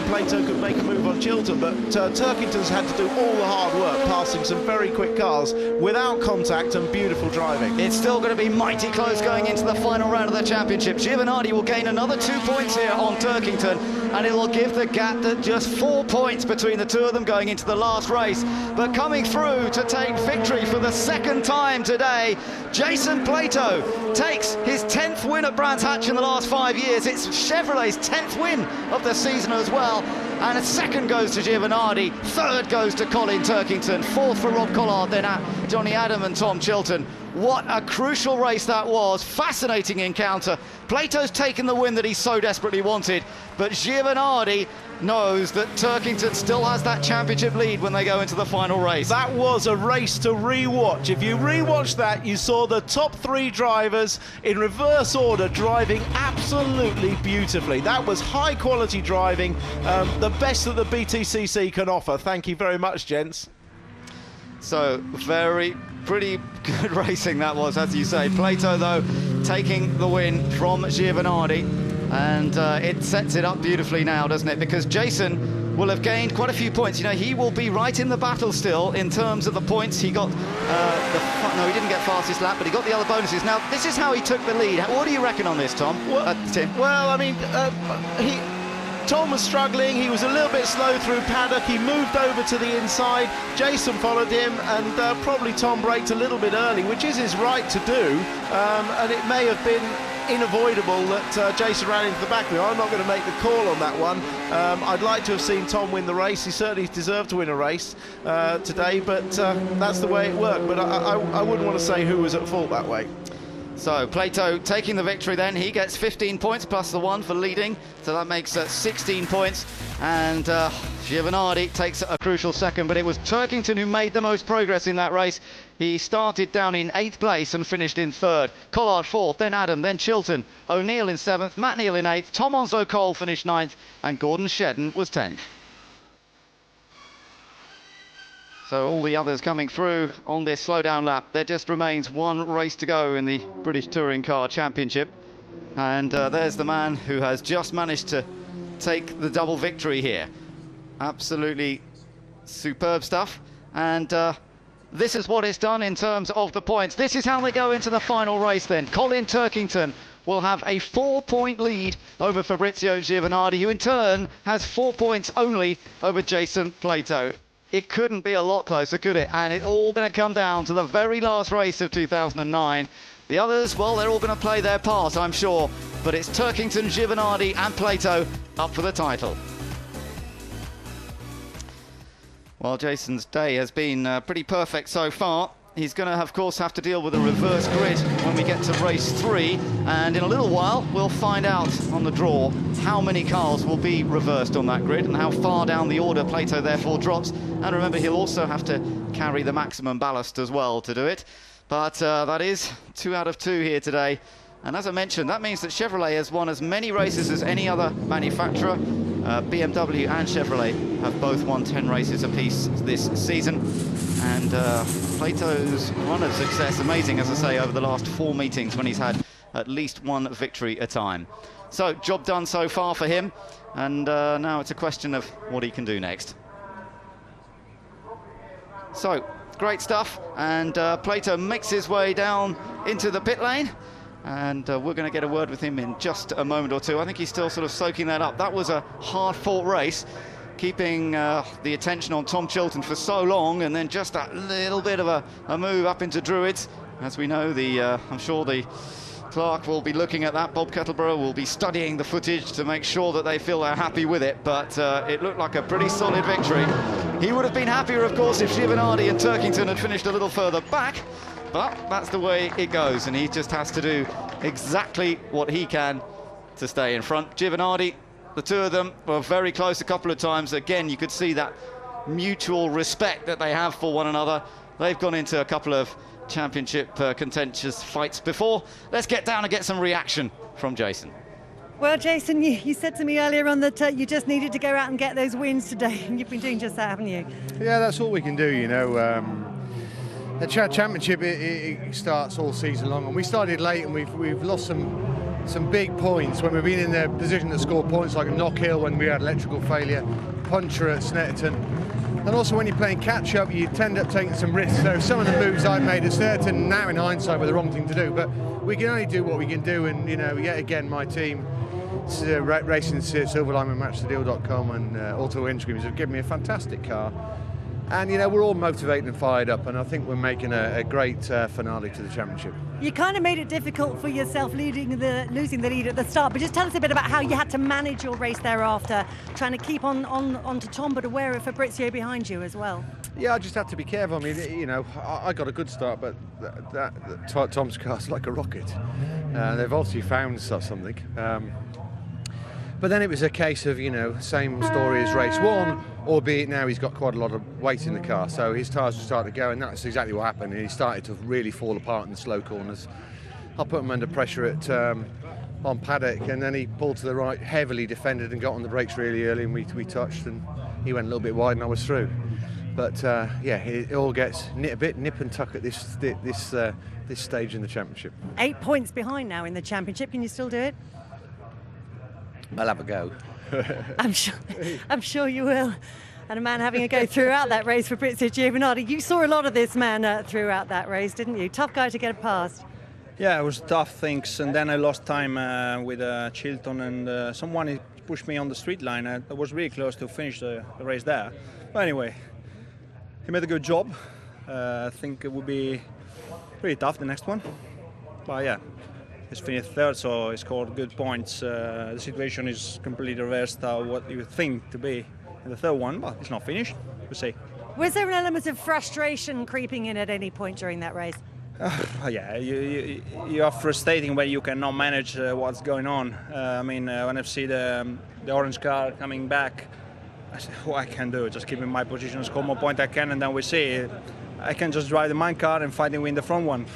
Plato could make a move on Chilton. But Turkington's had to do all the hard work, passing some very quick cars without contact and beautiful driving. It's still going to be mighty close going into the final round of the championship. Giovanardi will gain another 2 points here on Turkington, and it will give the gap to just 4 points between the two of them going into the last race. But coming through to take victory for the second time today, Jason Plato takes his 10th win at Brands Hatch in the last 5 years. It's Chevrolet's 10th win of the season as well. And a second goes to Giovanardi, third goes to Colin Turkington, fourth for Rob Collard, then Johnny Adam and Tom Chilton. What a crucial race that was. Fascinating encounter. Plato's taken the win that he so desperately wanted, but Giovanardi knows that Turkington still has that championship lead when they go into the final race. That was a race to re-watch. If you re-watch that, you saw the top three drivers in reverse order driving absolutely beautifully. That was high quality driving, the best that the BTCC can offer. Thank you very much, gents. So pretty good racing that was, as you say. Plato, though, taking the win from Giovanardi, and it sets it up beautifully now, doesn't it? Because Jason will have gained quite a few points. You know, he will be right in the battle still in terms of the points. He got no, he didn't get fastest lap, but he got the other bonuses. Now, this is how he took the lead. What do you reckon on this, Tom? Tim? Well, I mean, Tom was struggling, he was a little bit slow through paddock, he moved over to the inside, Jason followed him, and probably Tom braked a little bit early, which is his right to do, and it may have been unavoidable that Jason ran into the back of him. I'm not going to make the call on that one. I'd like to have seen Tom win the race. He certainly deserved to win a race today, but that's the way it worked. But I wouldn't want to say who was at fault that way. So Plato taking the victory then. He gets 15 points plus the 1 for leading, so that makes 16 points. And Giovanardi takes a crucial second, but it was Turkington who made the most progress in that race. He started down in 8th place and finished in 3rd. Collard 4th, then Adam, then Chilton. O'Neill in 7th, Matt Neal in 8th, Tom Onzo-Cole finished 9th, and Gordon Shedden was 10th. So all the others coming through on this slowdown lap. There just remains one race to go in the British Touring Car Championship. And there's the man who has just managed to take the double victory here. Absolutely superb stuff. And this is what it's done in terms of the points. This is how they go into the final race then. Colin Turkington will have a 4-point lead over Fabrizio Giovanardi, who in turn has 4 points only over Jason Plato. It couldn't be a lot closer, could it? And it's all going to come down to the very last race of 2009. The others, well, they're all going to play their part, I'm sure. But it's Turkington, Giovanardi and Plato up for the title. Well, Jason's day has been pretty perfect so far. he's going to, of course, have to deal with a reverse grid when we get to race 3, and in a little while we'll find out on the draw how many cars will be reversed on that grid and how far down the order Plato therefore drops. And remember, he'll also have to carry the maximum ballast as well to do it. But that is 2 out of 2 here today. And as I mentioned, that means that Chevrolet has won as many races as any other manufacturer. BMW and Chevrolet have both won 10 races apiece this season. And Plato's run of success, amazing, as I say, over the last 4 meetings when he's had at least 1 victory a time. So, job done so far for him. And now it's a question of what he can do next. So, great stuff. And Plato makes his way down into the pit lane. And we're going to get a word with him in just a moment or two. I think he's still sort of soaking that up. That was a hard-fought race, keeping the attention on Tom Chilton for so long, and then just that little bit of a move up into Druids. As we know, I'm sure the Clark will be looking at that. Bob Kettleborough will be studying the footage to make sure that they feel they're happy with it, but it looked like a pretty solid victory. He would have been happier, of course, if Giovanardi and Turkington had finished a little further back. But that's the way it goes, and he just has to do exactly what he can to stay in front. Giovanardi, the two of them were very close a couple of times. Again, you could see that mutual respect that they have for one another. They've gone into a couple of championship contentious fights before. Let's get down and get some reaction from Jason. Well, Jason, you said to me earlier on that you just needed to go out and get those wins today, and you've been doing just that, haven't you? Yeah, that's all we can do, you know. The championship it starts all season long, and we started late, and we've lost some big points when we've been in the position to score points, like at Knockhill when we had electrical failure, Puncher at Snetterton, and also when you're playing catch up, you tend up taking some risks. So some of the moves I made at Snetterton now in hindsight were the wrong thing to do, but we can only do what we can do, and you know, yet again my team, Racing Silverline and MatchTheDeal.com and Auto Windscreens have given me a fantastic car. And, you know, we're all motivated and fired up, and I think we're making a great finale to the championship. You kind of made it difficult for yourself losing the lead at the start, but just tell us a bit about how you had to manage your race thereafter, trying to keep on to Tom, but aware of Fabrizio behind you as well. Yeah, I just had to be careful. I mean, you know, I got a good start, but Tom's car's like a rocket. They've obviously found something. But then it was a case of, you know, same story as race 1, albeit now he's got quite a lot of weight in the car, so his tyres were starting to go, and that's exactly what happened. And he started to really fall apart in the slow corners. I put him under pressure at on paddock, and then he pulled to the right, heavily defended, and got on the brakes really early, and we touched, and he went a little bit wide, and I was through. But yeah, it all gets a bit nip and tuck at this stage in the championship. 8 points behind now in the championship. Can you still do it? I'll have a go. I'm sure you will. And a man having a go throughout that race, Fabrizio Giovanardi. You saw a lot of this man throughout that race, didn't you? Tough guy to get past. Yeah, it was tough things, and then I lost time with Chilton, and someone pushed me on the street line. I was really close to finish the race there. But anyway, he made a good job. I think it would be pretty tough the next one. But yeah. He's finished third, so he scored good points. The situation is completely reversed what you would think to be in the third one, but it's not finished. We'll see. Was there an element of frustration creeping in at any point during that race? Yeah, you are frustrating when you cannot manage what's going on. I mean, when I see the orange car coming back, I say, what I can do, just keep in my position, score more points I can, and then we see. I can just drive the main car and fight and win the front one.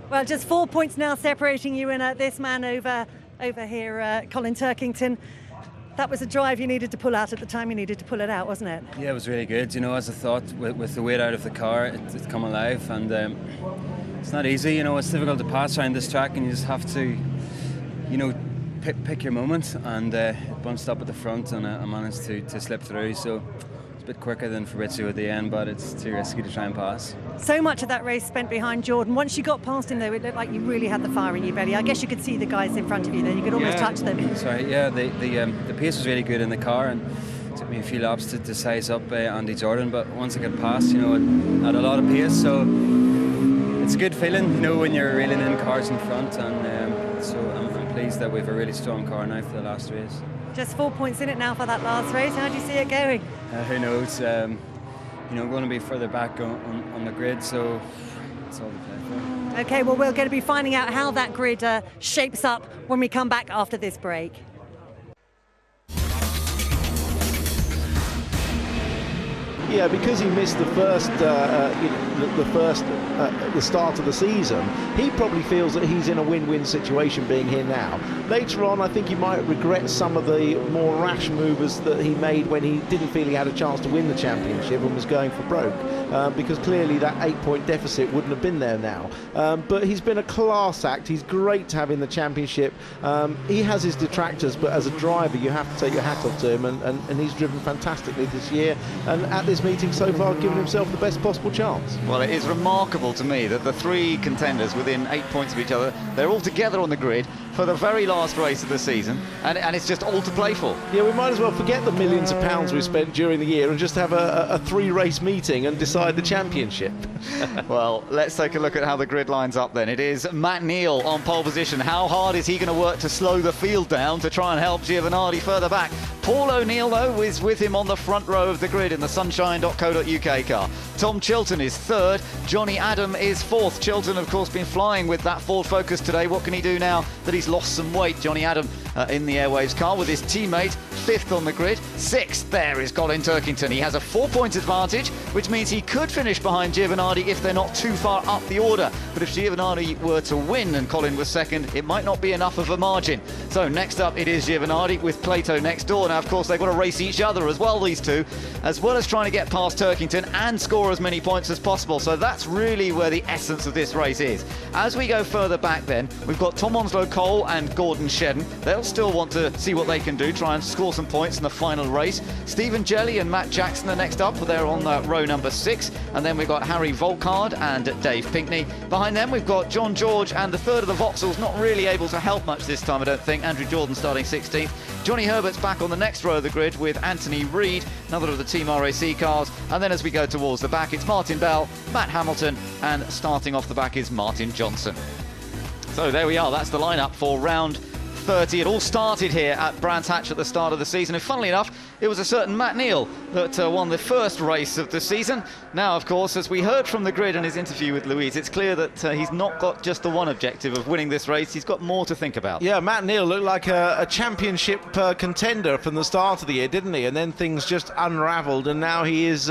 Well, just 4 points now separating you and this man over here, Colin Turkington. That was a drive you needed to pull out at the time you needed to pull it out, wasn't it? Yeah, it was really good. You know, as I thought, with the weight out of the car, it's come alive, and it's not easy. You know, it's difficult to pass around this track, and you just have to, you know, pick your moment. And it bunched up at the front, and I managed to slip through. So it's a bit quicker than Fabrizio at the end, but it's too risky to try and pass. So much of that race spent behind Jordan. Once you got past him, though, it looked like you really had the fire in your belly. I guess you could see the guys in front of you there. You could almost touch them. Sorry, yeah, the pace was really good in the car, and it took me a few laps to size up Andy Jordan. But once I got past, you know, it had a lot of pace. So it's a good feeling, you know, when you're reeling in cars in front. And so I'm pleased that we have a really strong car now for the last race. Just 4 points in it now for that last race. How do you see it going? Who knows? You know, going to be further back on the grid, so That's all to play for. Okay, well, we're going to be finding out how that grid shapes up when we come back after this break. Yeah, because he missed the first, the start of the season, he probably feels that he's in a win-win situation being here now. Later on, I think he might regret some of the more rash moves that he made when he didn't feel he had a chance to win the championship and was going for broke, because clearly that 8-point deficit wouldn't have been there now. But he's been a class act. He's great to have in the championship. He has his detractors, but as a driver, you have to take your hat off to him, and he's driven fantastically this year. And at this meeting so far, given himself the best possible chance. Well, it is remarkable to me that the three contenders within 8 points of each other, they're all together on the grid for the very last race of the season, and it's just all to play for. Yeah, we might as well forget the millions of pounds we've spent during the year and just have a three-race meeting and decide the championship. Well, let's take a look at how the grid lines up then. It is Matt Neal on pole position. How hard is he going to work to slow the field down to try and help Giovanardi further back? Paul O'Neill, though, is with him on the front row of the grid in the sunshine.co.uk car. Tom Chilton is third. Johnny Adam is fourth. Chilton, of course, been flying with that Ford Focus today. What can he do now that he's lost some weight? Johnny Adam in the Airwaves car with his teammate, fifth on the grid. Sixth there is Colin Turkington. He has a 4-point advantage, which means he could finish behind Giovanardi if they're not too far up the order. But if Giovanardi were to win and Colin was second, it might not be enough of a margin. So next up it is Giovanardi with Plato next door. Now, of course, they've got to race each other as well, these two, as well as trying to get past Turkington and score as many points as possible. So that's really where the essence of this race is. As we go further back then, we've got Tom Onslow-Cole and Gordon Shedden. They'll still want to see what they can do, try and score some points in the final race. Stephen Jelly and Matt Jackson are next up. They're on row number 6. And then we've got Harry Volkard and Dave Pinkney. Behind them, we've got John George and the third of the Vauxhalls, not really able to help much this time, I don't think. Andrew Jordan starting 16th. Johnny Herbert's back on the next row of the grid with Anthony Reid, another of the Team RAC cars. And then as we go towards the back, it's Martin Bell, Matt Hamilton, and starting off the back is Martin Johnson. So there we are, that's the lineup for round 30. It all started here at Brands Hatch at the start of the season, and funnily enough, it was a certain Matt Neal that won the first race of the season. Now, of course, as we heard from the grid in his interview with Louise, it's clear that he's not got just the one objective of winning this race. He's got more to think about. Yeah, Matt Neal looked like a championship contender from the start of the year, didn't he? And then things just unravelled, and now he is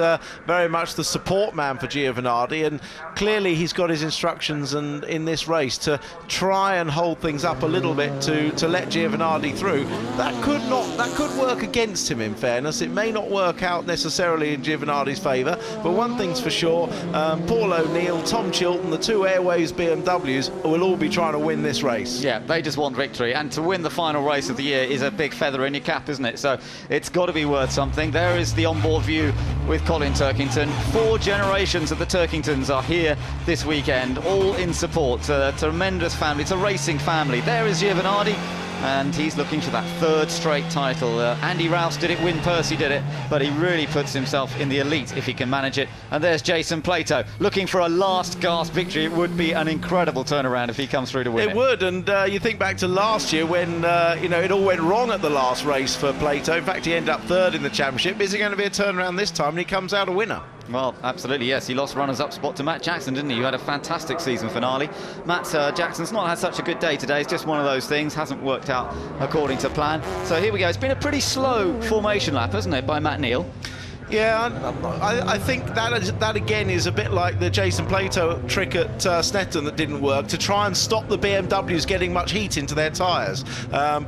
very much the support man for Giovanardi, and clearly he's got his instructions in this race to try and hold things up a little bit to let Giovanardi through. That could work against him, in fairness. It may not work out necessarily in Giovanardi's favour, but one thing's for sure, Paul O'Neill, Tom Chilton, the two Airways BMWs will all be trying to win this race. Yeah, they just want victory, and to win the final race of the year is a big feather in your cap, isn't it? So it's got to be worth something. There is the onboard view with Colin Turkington. 4 generations of the Turkingtons are here this weekend, all in support. A tremendous family, it's a racing family. There is Giovanardi, and he's looking for that 3rd straight title. Andy Rouse did it, Win Percy did it, but he really puts himself in the elite if he can manage it. And there's Jason Plato looking for a last gasp victory. It would be an incredible turnaround if he comes through to win it. It would, and you think back to last year when it all went wrong at the last race for Plato. In fact, he ended up 3rd in the championship. Is it going to be a turnaround this time and he comes out a winner? Well, absolutely, yes. He lost runners-up spot to Matt Jackson, didn't he? You had a fantastic season finale. Matt Jackson's not had such a good day today. It's just one of those things. Hasn't worked out according to plan. So here we go. It's been a pretty slow formation lap, hasn't it, by Matt Neal? Yeah, I think that again is a bit like the Jason Plato trick at Snetton that didn't work, to try and stop the BMWs getting much heat into their tyres,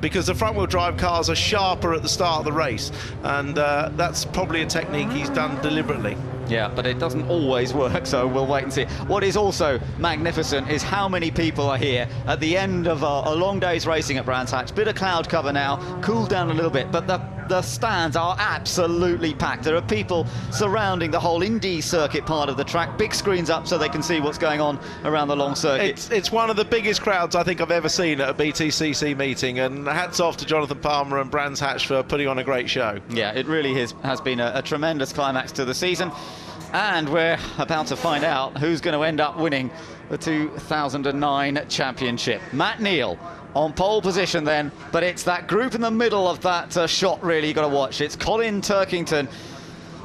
because the front-wheel drive cars are sharper at the start of the race, and that's probably a technique he's done deliberately. Yeah, but it doesn't always work, so we'll wait and see. What is also magnificent is how many people are here at the end of a long day's racing at Brands Hatch. Bit of cloud cover now, cooled down a little bit, but the stands are absolutely packed. There are people surrounding the whole Indy circuit part of the track, big screens up so they can see what's going on around the long circuit. It's one of the biggest crowds I think I've ever seen at a BTCC meeting, and hats off to Jonathan Palmer and Brands Hatch for putting on a great show. Yeah, it really has been a tremendous climax to the season. And we're about to find out who's going to end up winning the 2009 championship. Matt Neal on pole position then, but it's that group in the middle of that shot really you've got to watch. It's Colin Turkington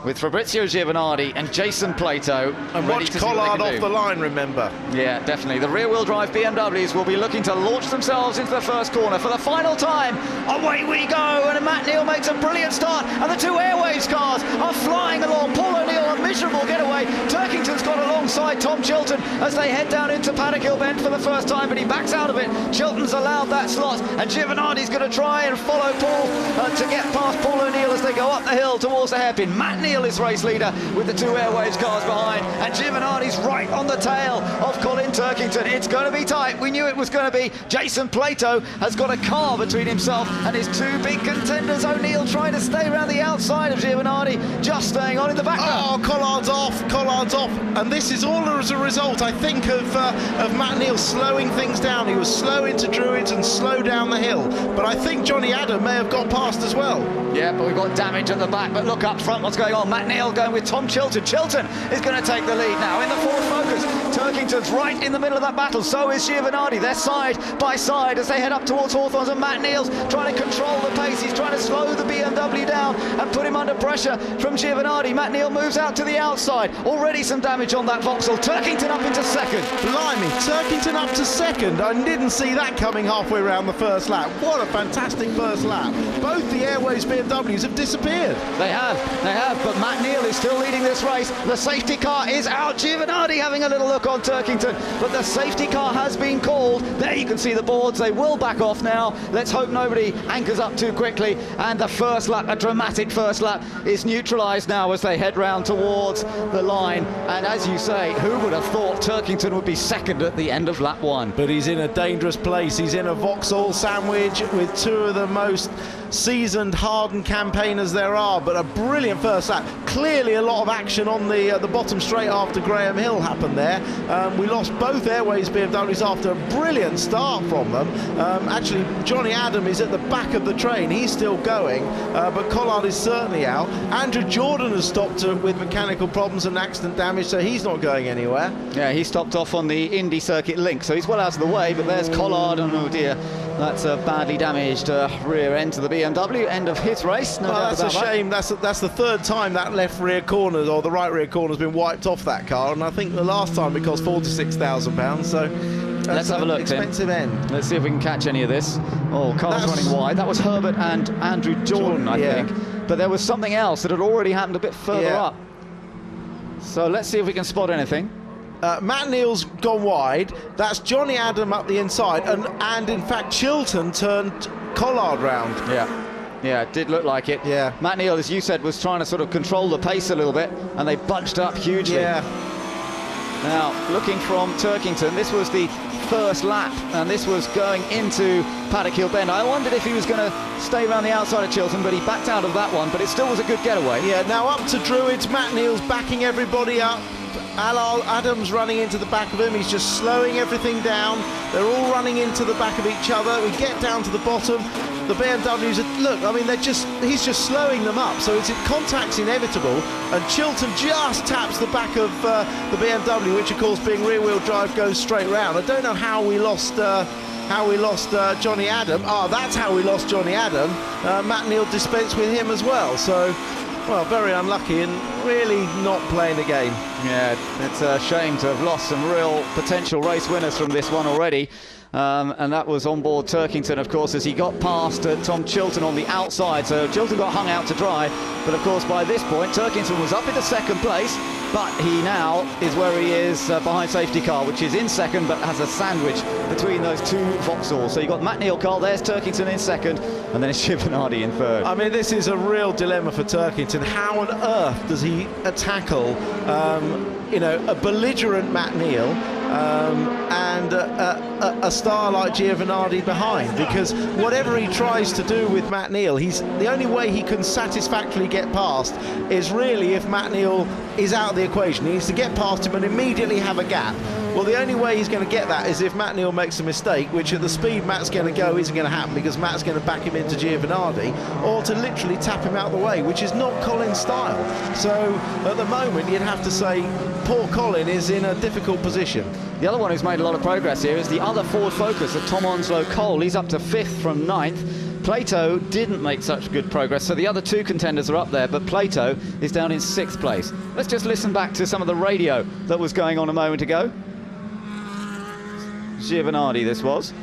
with Fabrizio Giovanardi and Jason Plato. And ready watch to see what they Collard can off do. the line, remember. Yeah, definitely. The rear-wheel drive BMWs will be looking to launch themselves into the first corner for the final time. Away we go, and Matt Neal makes a brilliant start, and the two Airwaves cars are flying along. Paul O'Neill, a miserable getaway. Turkington's got alongside Tom Chilton as they head down into Paddock Hill Bend for the first time, but he backs out of it. Chilton's allowed that slot, and Giovanardi's going to try and follow Paul to get past Paul O'Neill as they go up the hill towards the hairpin. Matt Neal is race leader with the two Airwaves cars behind, and Giovanardi's right on the tail of Colin Turkington. It's going to be tight. We knew it was going to be. Jason Plato has got a car between himself and his two big contenders. O'Neill trying to stay around the outside of Giovanardi, just staying on in the background. Oh, Collard's off, and this is all as a result, I think, of Matt Neal slowing things down. He was slow into Druids and slow down the hill, but I think Johnny Adam may have got past as well. Yeah, but we've got damage at the back, but look up front what's going on. Matt Neal going with Tom Chilton. Chilton is going to take the lead now in the Ford Focus. Turkington's right in the middle of that battle, so is Giovanardi. They're side by side as they head up towards Hawthorns, and Matt Neal's trying to control the pace. He's trying to slow the BMW down and put him under pressure from Giovanardi. Matt Neal moves out to the outside. Already some damage on that Vauxhall. Turkington up into second. Blimey, Turkington up to second. I didn't see that coming halfway around the first lap. What a fantastic first lap. Both the Airways BMWs have disappeared. They have, but Matt Neal is still leading this race. The safety car is out. Giovanardi having a little look on Turkington, but the safety car has been called. There you can see the boards. They will back off now. Let's hope nobody anchors up too quickly. And the first lap, a dramatic first lap, is neutralised now as they head round towards the line. And as you say, who would have thought Turkington would be second at the end of lap one? But he's in a dangerous place. He's in a Vauxhall sandwich with two of the most seasoned, hardened campaigners there are, but a brilliant first lap. Clearly a lot of action on the bottom straight after Graham Hill happened there. We lost both Airways BMWs after a brilliant start from them. Actually, Johnny Adam is at the back of the train. He's still going, but Collard is certainly out. Andrew Jordan has stopped with mechanical problems and accident damage, so he's not going anywhere. Yeah, he stopped off on the Indy Circuit link, so he's well out of the way, but there's Collard, and oh dear, that's a badly damaged rear end to the BMW, end of his race. No doubt that's about a shame. That's the third time that left rear corner or the right rear corner has been wiped off that car, and I think the last time it cost £46,000, so let's have a look. Expensive end. Let's see if we can catch any of this. Oh, cars running wide. That was Herbert and Andrew Jordan, I think. But there was something else that had already happened a bit further up. So let's see if we can spot anything. Matt Neal's gone wide. That's Johnny Adam up the inside, and in fact Chilton turned Collard round. Yeah, it did look like it. Yeah. Matt Neal, as you said, was trying to sort of control the pace a little bit, and they bunched up hugely. Yeah. Now, looking from Turkington, this was the first lap, and this was going into Paddock Hill Bend. I wondered if he was going to stay around the outside of Chilton, but he backed out of that one, but it still was a good getaway. Yeah, now up to Druids. Matt Neal's backing everybody up. Adams running into the back of him. He's just slowing everything down. They're all running into the back of each other. We get down to the bottom. The BMWs, look, I mean, he's just slowing them up. So contact's inevitable. And Chilton just taps the back of the BMW, which of course, being rear-wheel drive, goes straight round. I don't know how we lost Johnny Adam. That's how we lost Johnny Adam. Matt Neal dispensed with him as well. So, well, very unlucky and really not playing the game. Yeah, it's a shame to have lost some real potential race winners from this one already. And that was on board Turkington, of course, as he got past Tom Chilton on the outside. So Chilton got hung out to dry. But, of course, by this point, Turkington was up into second place. But he now is where he is behind safety car, which is in second, but has a sandwich between those two Vauxhalls. So you've got Matt Neal, Carl, there's Turkington in second, and then it's Giovanardi in third. I mean, this is a real dilemma for Turkington. How on earth does he tackle, a belligerent Matt Neal and a star like Giovanardi behind? Because whatever he tries to do with Matt Neal, the only way he can satisfactorily get past is really if Matt Neal is out of the equation. He needs to get past him and immediately have a gap. Well, the only way he's going to get that is if Matt Neal makes a mistake, which at the speed Matt's going to go isn't going to happen, because Matt's going to back him into Giovanardi, or to literally tap him out of the way, which is not Colin's style. So at the moment you'd have to say poor Colin is in a difficult position. The other one who's made a lot of progress here is the other Ford Focus at Tom Onslow Cole. He's up to 5th from 9th. Plato didn't make such good progress, so the other two contenders are up there, but Plato is down in 6th place. Let's just listen back to some of the radio that was going on a moment ago. Giovanardi, this was.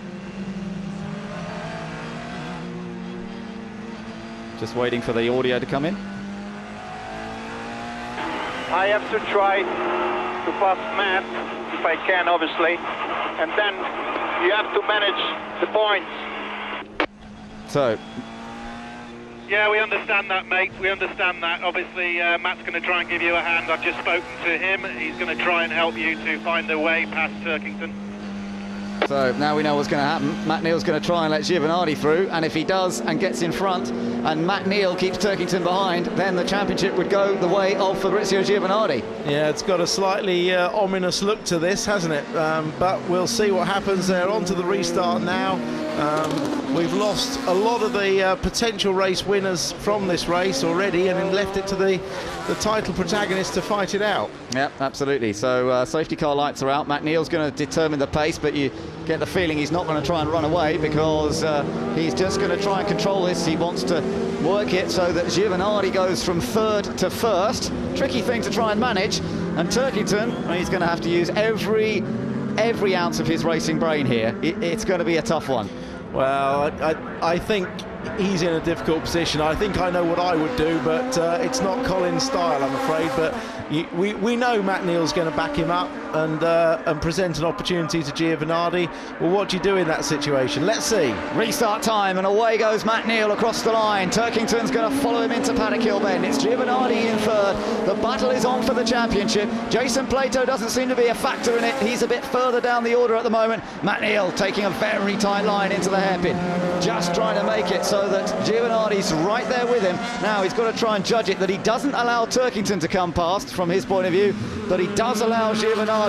Just waiting for the audio to come in. I have to try to pass Matt, if I can, obviously, and then you have to manage the points. So, yeah, we understand that, mate. We understand that. Obviously, Matt's going to try and give you a hand. I've just spoken to him. He's going to try and help you to find the way past Turkington. so now we know what's going to happen. Matt Neal's going to try and let Giovanardi through, and if he does and gets in front, and Matt Neal keeps Turkington behind, then the championship would go the way of Fabrizio Giovanardi. Yeah, it's got a slightly ominous look to this, hasn't it? But we'll see what happens there. On to the restart now. We've lost a lot of the potential race winners from this race already, and then left it to the title protagonist to fight it out. Yeah, absolutely. So safety car lights are out. Matt Neal's going to determine the pace, but you get the feeling he's not going to try and run away, because he's just going to try and control this. He wants to work it so that Giovanardi goes from 3rd to 1st. Tricky thing to try and manage. And Turkington, he's going to have to use every ounce of his racing brain here. It's going to be a tough one. Well, I think he's in a difficult position. I think I know what I would do, but it's not Colin's style, I'm afraid. But we know Matt Neal's going to back him up and present an opportunity to Giovanardi. Well, what do you do in that situation? Let's see. Restart time, and away goes Matt Neal across the line. Turkington's going to follow him into Paddock Hill Bend. It's Giovanardi in 3rd. The battle is on for the championship. Jason Plato doesn't seem to be a factor in it. He's a bit further down the order at the moment. Matt Neal taking a very tight line into the hairpin, just trying to make it so that Giovanardi's right there with him. Now he's got to try and judge it that he doesn't allow Turkington to come past from his point of view, but he does allow Giovanardi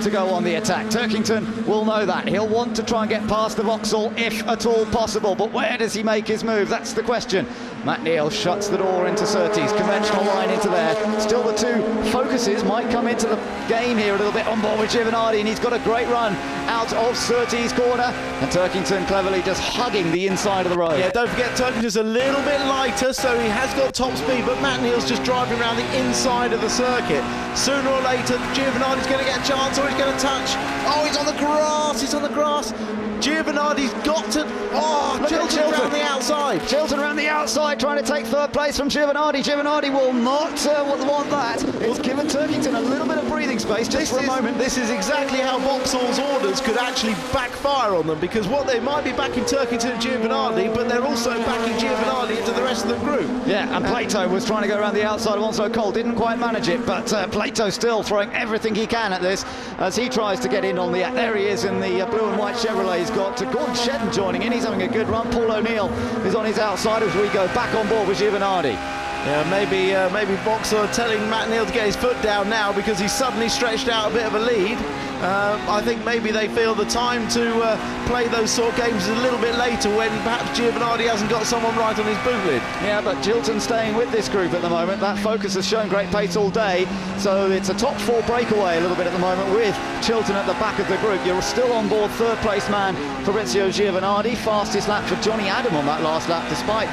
to go on the attack. Turkington will know that. He'll want to try and get past the Vauxhall if at all possible, but where does he make his move? That's the question. Matt Neal shuts the door into Surtees, conventional line into there. Still the two focuses might come into the game here a little bit on board with Giovanardi, and he's got a great run out of Surtees' corner, and Turkington cleverly just hugging the inside of the road. Yeah, don't forget Turkington's a little bit lighter, so he has got top speed, but Matt Neal's just driving around the inside of the circuit. Sooner or later, Giovanardi's going to get a chance, or he's going to touch. Oh, he's on the grass, he's on the grass. Giovanardi's got to... Oh, Chilton around the outside. Chilton around the outside, trying to take 3rd place from Giovanardi. Giovanardi will not want that. It's given Turkington a little bit of breathing space just for a moment. This is exactly how Vauxhall's orders could actually backfire on them, because what they might be backing Turkington and Giovanardi, but they're also backing Giovanardi into the rest of the group. Yeah, and Plato was trying to go around the outside of Onslow Cole, didn't quite manage it, but Plato still throwing everything he can at this as he tries to get in on the... There he is in the blue and white Chevrolet. He's got Gordon Shedden joining in. He's having a good run. Paul O'Neill is on his outside as we go back on board with Giovanardi. Yeah, maybe Vauxhall are telling Matt Neal to get his foot down now, because he's suddenly stretched out a bit of a lead. I think maybe they feel the time to play those sort of games a little bit later, when perhaps Giovanardi hasn't got someone right on his boot lid. Yeah, but Chilton's staying with this group at the moment. That Focus has shown great pace all day, so it's a top 4 breakaway a little bit at the moment with Chilton at the back of the group. You're still on board 3rd place man Fabrizio Giovanardi. Fastest lap for Johnny Adam on that last lap, despite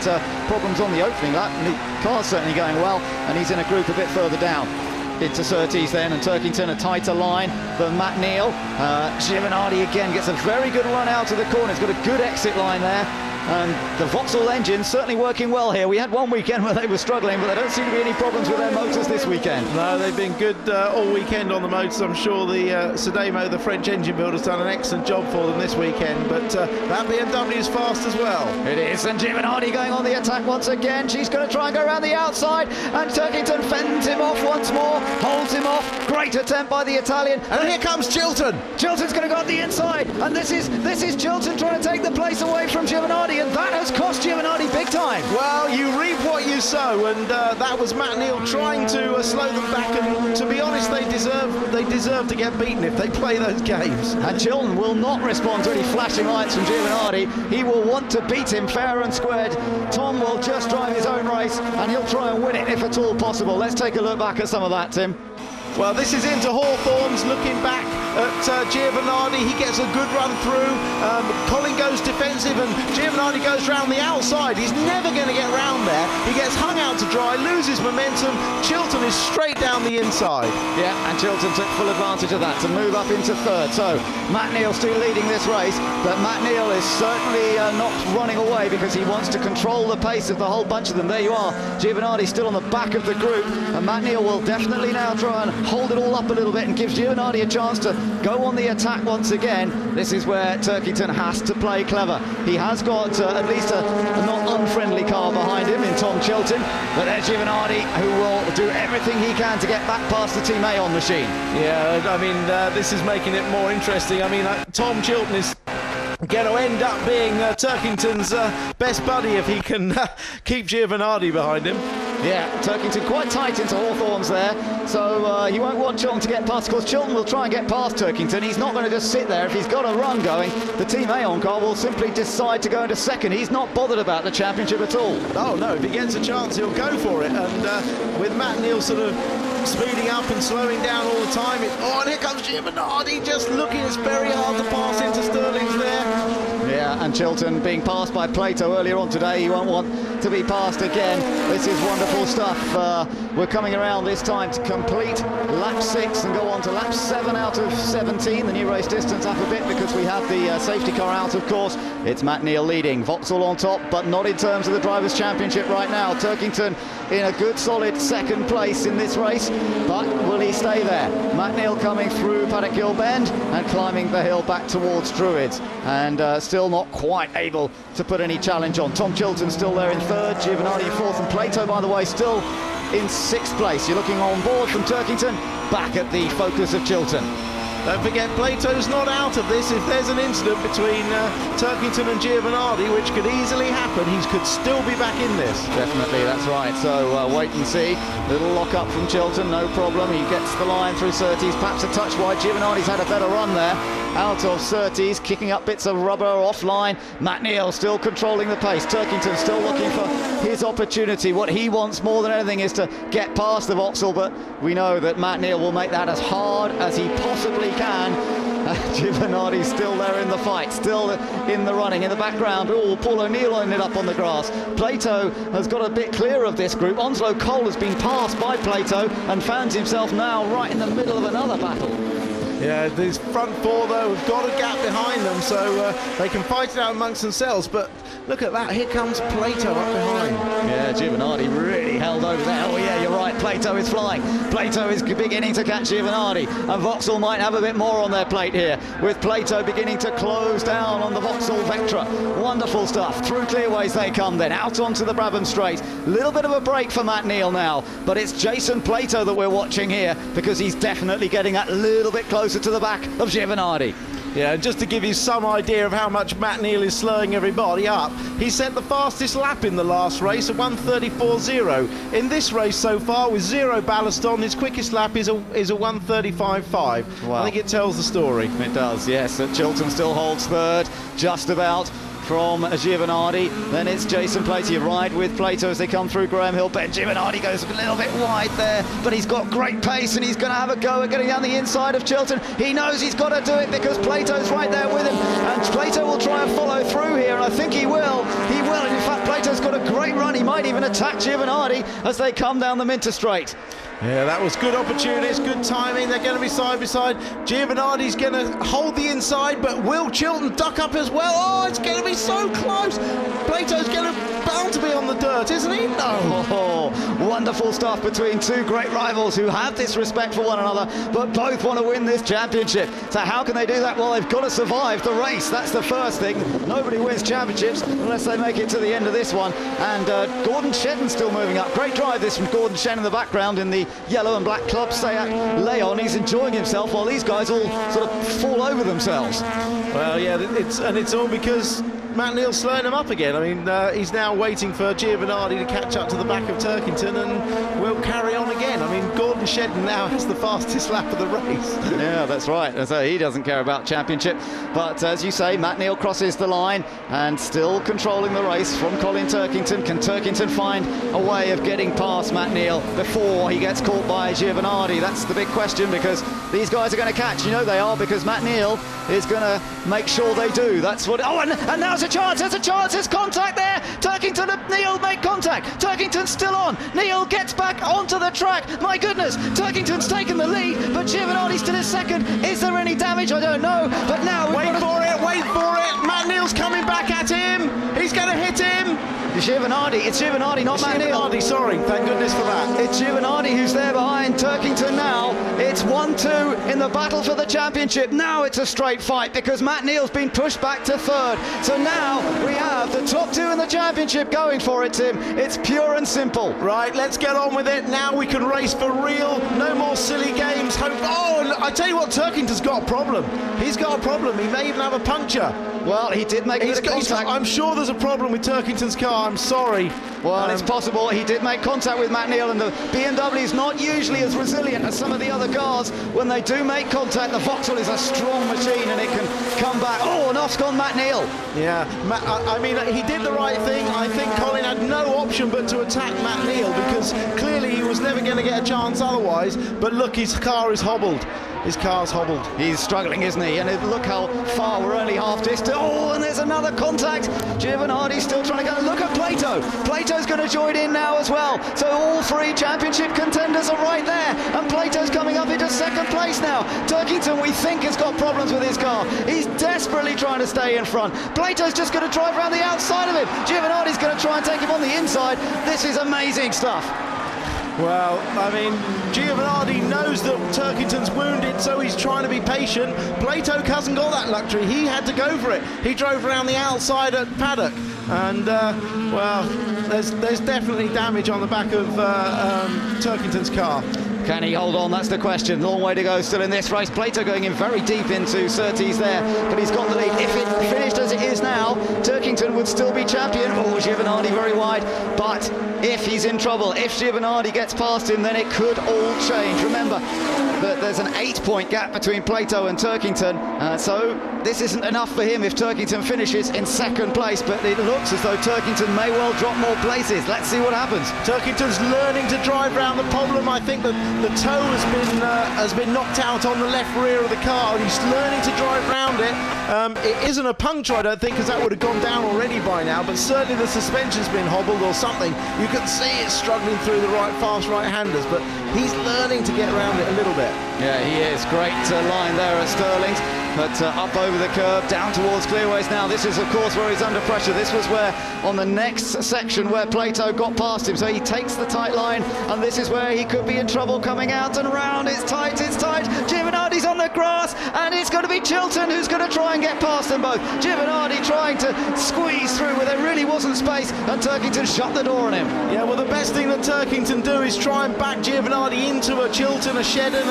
problems on the opening lap. And the car's certainly going well, and he's in a group a bit further down. Into Surtees then, and Turkington a tighter line than Matt Neal. Giovanardi again gets a very good run out of the corner. He's got a good exit line there. And the Vauxhall engine certainly working well here. We had one weekend where they were struggling, but there don't seem to be any problems with their motors this weekend. No, they've been good all weekend on the motors. I'm sure the Sedemo, the French engine builder, has done an excellent job for them this weekend. But that BMW is fast as well. It is, and Giovanardi going on the attack once again. She's going to try and go around the outside, and Turkington fends him off once more, holds him off. Great attempt by the Italian. And here comes Chilton. Chilton's going to go on the inside, and this is Chilton trying to take the place away from Giovanardi, and that has cost Giovanardi big time. Well, you reap what you sow, and that was Matt Neal trying to slow them back, and to be honest, they deserve to get beaten if they play those games. And Chilton will not respond to any flashing lights from Giovanardi. He will want to beat him fair and squared. Tom will just drive his own race, and he'll try and win it if at all possible. Let's take a look back at some of that, Tim. Well, this is into Hawthorns looking back at Giovanardi. He gets a good run through. Colin goes defensive and Giovanardi goes round the outside. He's never going to get round there. He gets hung out to dry, loses momentum. Chilton is straight down the inside. Yeah, and Chilton took full advantage of that to move up into third. So Matt Neal still leading this race, but Matt Neal is certainly not running away because he wants to control the pace of the whole bunch of them. There you are, Giovanardi still on the back of the group, and Matt Neal will definitely now try and hold it all up a little bit and give Giovanardi a chance to go on the attack once again. This is where Turkington has to play clever. He has got at least a not unfriendly car behind him in Tom Chilton, but there's Giovanardi who will do everything he can to get back past the Team Aon machine. Yeah, I mean, this is making it more interesting. I mean, Tom Chilton is going to end up being Turkington's best buddy if he can keep Giovanardi behind him. Yeah, Turkington quite tight into Hawthorns there, so he won't want Chilton to get past. Of course, Chilton will try and get past Turkington. He's not going to just sit there. If he's got a run going, the Team Aon car will simply decide to go into second. He's not bothered about the championship at all. Oh no, if he gets a chance, he'll go for it. And with Matt Neal sort of speeding up and slowing down all the time, and here comes Giovanardi, just looking. It's very hard to pass into Sterling's there. Yeah, and Chilton being passed by Plato earlier on today, he won't want to be passed again. This is wonderful stuff. We're coming around this time to complete lap 6 and go on to lap 7 out of 17. The new race distance up a bit because we have the safety car out, of course. It's Matt Neal leading, Vauxhall on top, but not in terms of the Drivers' Championship right now. Turkington in a good solid second place in this race, but will he stay there? Matt Neal coming through Paddock Hill Bend and climbing the hill back towards Druids, and still not quite able to put any challenge on. Tom Chilton still there in third, Giovanardi fourth, and Plato, by the way, still in sixth place. You're looking on board from Turkington, back at the focus of Chilton. Don't forget, Plato's not out of this. If there's an incident between Turkington and Giovanardi, which could easily happen, he could still be back in this. Definitely, that's right. So wait and see. Little lock up from Chilton, no problem. He gets the line through Surtees, perhaps a touch wide. Giovanardi's had a better run there. Out of Surtees, kicking up bits of rubber offline. Matt Neal still controlling the pace. Turkington still looking for his opportunity. What he wants more than anything is to get past the Vauxhall, but we know that Matt Neal will make that as hard as he possibly can. Giovanardi's still there in the fight, still in the running. In the background, Paul O'Neill ended up on the grass. Plato has got a bit clear of this group. Onslow Cole has been passed by Plato and finds himself now right in the middle of another battle. Yeah, these front four, though, have got a gap behind them, so they can fight it out amongst themselves. But look at that, here comes Plato up behind. Yeah, Giovanardi really held over there. Oh yeah, you're right, Plato is flying. Plato is beginning to catch Giovanardi, and Vauxhall might have a bit more on their plate here, with Plato beginning to close down on the Vauxhall Vectra. Wonderful stuff. Through Clearways they come then, out onto the Brabham Straight. Little bit of a break for Matt Neal now, but it's Jason Plato that we're watching here, because he's definitely getting that little bit closer to the back of Giovanardi. Yeah, just to give you some idea of how much Matt Neal is slowing everybody up, he set the fastest lap in the last race at 1:34.0. In this race so far, with zero ballast on, his quickest lap is a 1:35.5. Wow. I think it tells the story. It does, yes. Chilton still holds third, just about, from Giovanardi. Then it's Jason Plato. You ride with Plato as they come through Graham Hill Bend. Giovanardi goes a little bit wide there, but he's got great pace and he's going to have a go at getting down the inside of Chilton. He knows he's got to do it because Plato's right there with him, and Plato will try and follow through here, and I think he will. He will, and in fact Plato's got a great run. He might even attack Giovanardi as they come down the Minter Straight. Yeah, that was good opportunities, good timing. They're going to be side by side. Giovanardi's going to hold the inside, but will Chilton duck up as well? Oh, it's going to be so close. Plato's bound to be on the dirt, isn't he? No. Oh, wonderful stuff between two great rivals who have this respect for one another, but both want to win this championship. So how can they do that? Well, they've got to survive the race. That's the first thing. Nobody wins championships unless they make it to the end of this one. And Gordon Shedden's still moving up. Great drive this from Gordon Shedden in the background in the yellow and black club Seat Leon. He's enjoying himself while these guys all sort of fall over themselves. Well, yeah, it's all because Matt Neal's slowing him up again. I mean, he's now waiting for Giovanardi to catch up to the back of Turkington, and we'll carry on again. I mean, Gordon Shedden now has the fastest lap of the race. Yeah, that's right. So he doesn't care about championship. But as you say, Matt Neal crosses the line and still controlling the race from Colin Turkington. Can Turkington find a way of getting past Matt Neal before he gets caught by Giovanardi? That's the big question, because these guys are going to catch. You know they are, because Matt Neal is going to make sure they do. That's what... Oh, and now's a chance. There's a chance. There's contact there. Turkington and Neal make contact. Turkington's still on. Neal gets back onto the track. My goodness, Turkington's taken the lead, but Giovanardi still is second. Is there any damage? I don't know. But now... Wait for it. Matt Neal's coming back at him. He's going to hit him. It's Giovanardi, not Matt Neal. Giovanardi, sorry, thank goodness for that. It's Giovanardi who's there behind Turkington now. It's 1-2 in the battle for the championship. Now it's a straight fight because Matt Neal's been pushed back to third. So now we have the top two in the championship going for it, Tim. It's pure and simple. Right, let's get on with it. Now we can race for real. No more silly games. Oh, and I tell you what, Turkington's got a problem. He's got a problem. He may even have a puncture. Well, he did make a bit of contact. I'm sure there's a problem with Turkington's car. I'm sorry. Well, it's possible. He did make contact with Matt Neal, and the BMW is not usually as resilient as some of the other cars. When they do make contact, the Vauxhall is a strong machine, and it can come back. Oh, and off's gone Matt Neal. Yeah, I mean, he did the right thing. I think Colin had no option but to attack Matt Neal, because clearly he was never going to get a chance otherwise. But look, his car is hobbled. His car's hobbled. He's struggling, isn't he? And look how far we're only half distance. Oh, and there's another contact. Giovanardi's still trying to go. Look at Plato. Plato's going to join in now as well. So all three championship contenders are right there. And Plato's coming up into second place now. Turkington, we think, has got problems with his car. He's desperately trying to stay in front. Plato's just going to drive around the outside of him. Giovanardi's going to try and take him on the inside. This is amazing stuff. Well, I mean, Giovanardi knows that Turkington's wounded, so he's trying to be patient. Plato hasn't got that luxury. He had to go for it. He drove around the outside at paddock. And, well, there's definitely damage on the back of Turkington's car. Can he hold on? That's the question. Long way to go still in this race. Plato going in very deep into Surtees there, but he's got the lead. If it finished as it is now, Turkington would still be champion. Oh, Giovanardi very wide. But if he's in trouble, if Giovanardi gets past him, then it could all change. Remember that there's an 8-point gap between Plato and Turkington, so this isn't enough for him if Turkington finishes in second place, but it looks as though Turkington may well drop more places. Let's see what happens. Turkington's learning to drive around the problem. I think that the toe has been knocked out on the left rear of the car, and he's learning to drive around it. It isn't a puncture, I don't think, because that would have gone down already by now, but certainly the suspension's been hobbled or something. You can see it's struggling through the fast right-handers, but he's learning to get around it a little bit. Yeah, he is. Great line there at Stirling's. But up over the curb, down towards Clearways now. This is, of course, where he's under pressure. This was where, on the next section, where Plato got past him. So he takes the tight line, and this is where he could be in trouble coming out and round. It's tight, it's tight. Giovanardi's on the grass, and it's going to be Chilton who's going to try and get past them both. Giovanardi trying to squeeze through where there really wasn't space, and Turkington shut the door on him. Yeah, well, the best thing that Turkington do is try and back Giovanardi into a Chilton, a Shedden,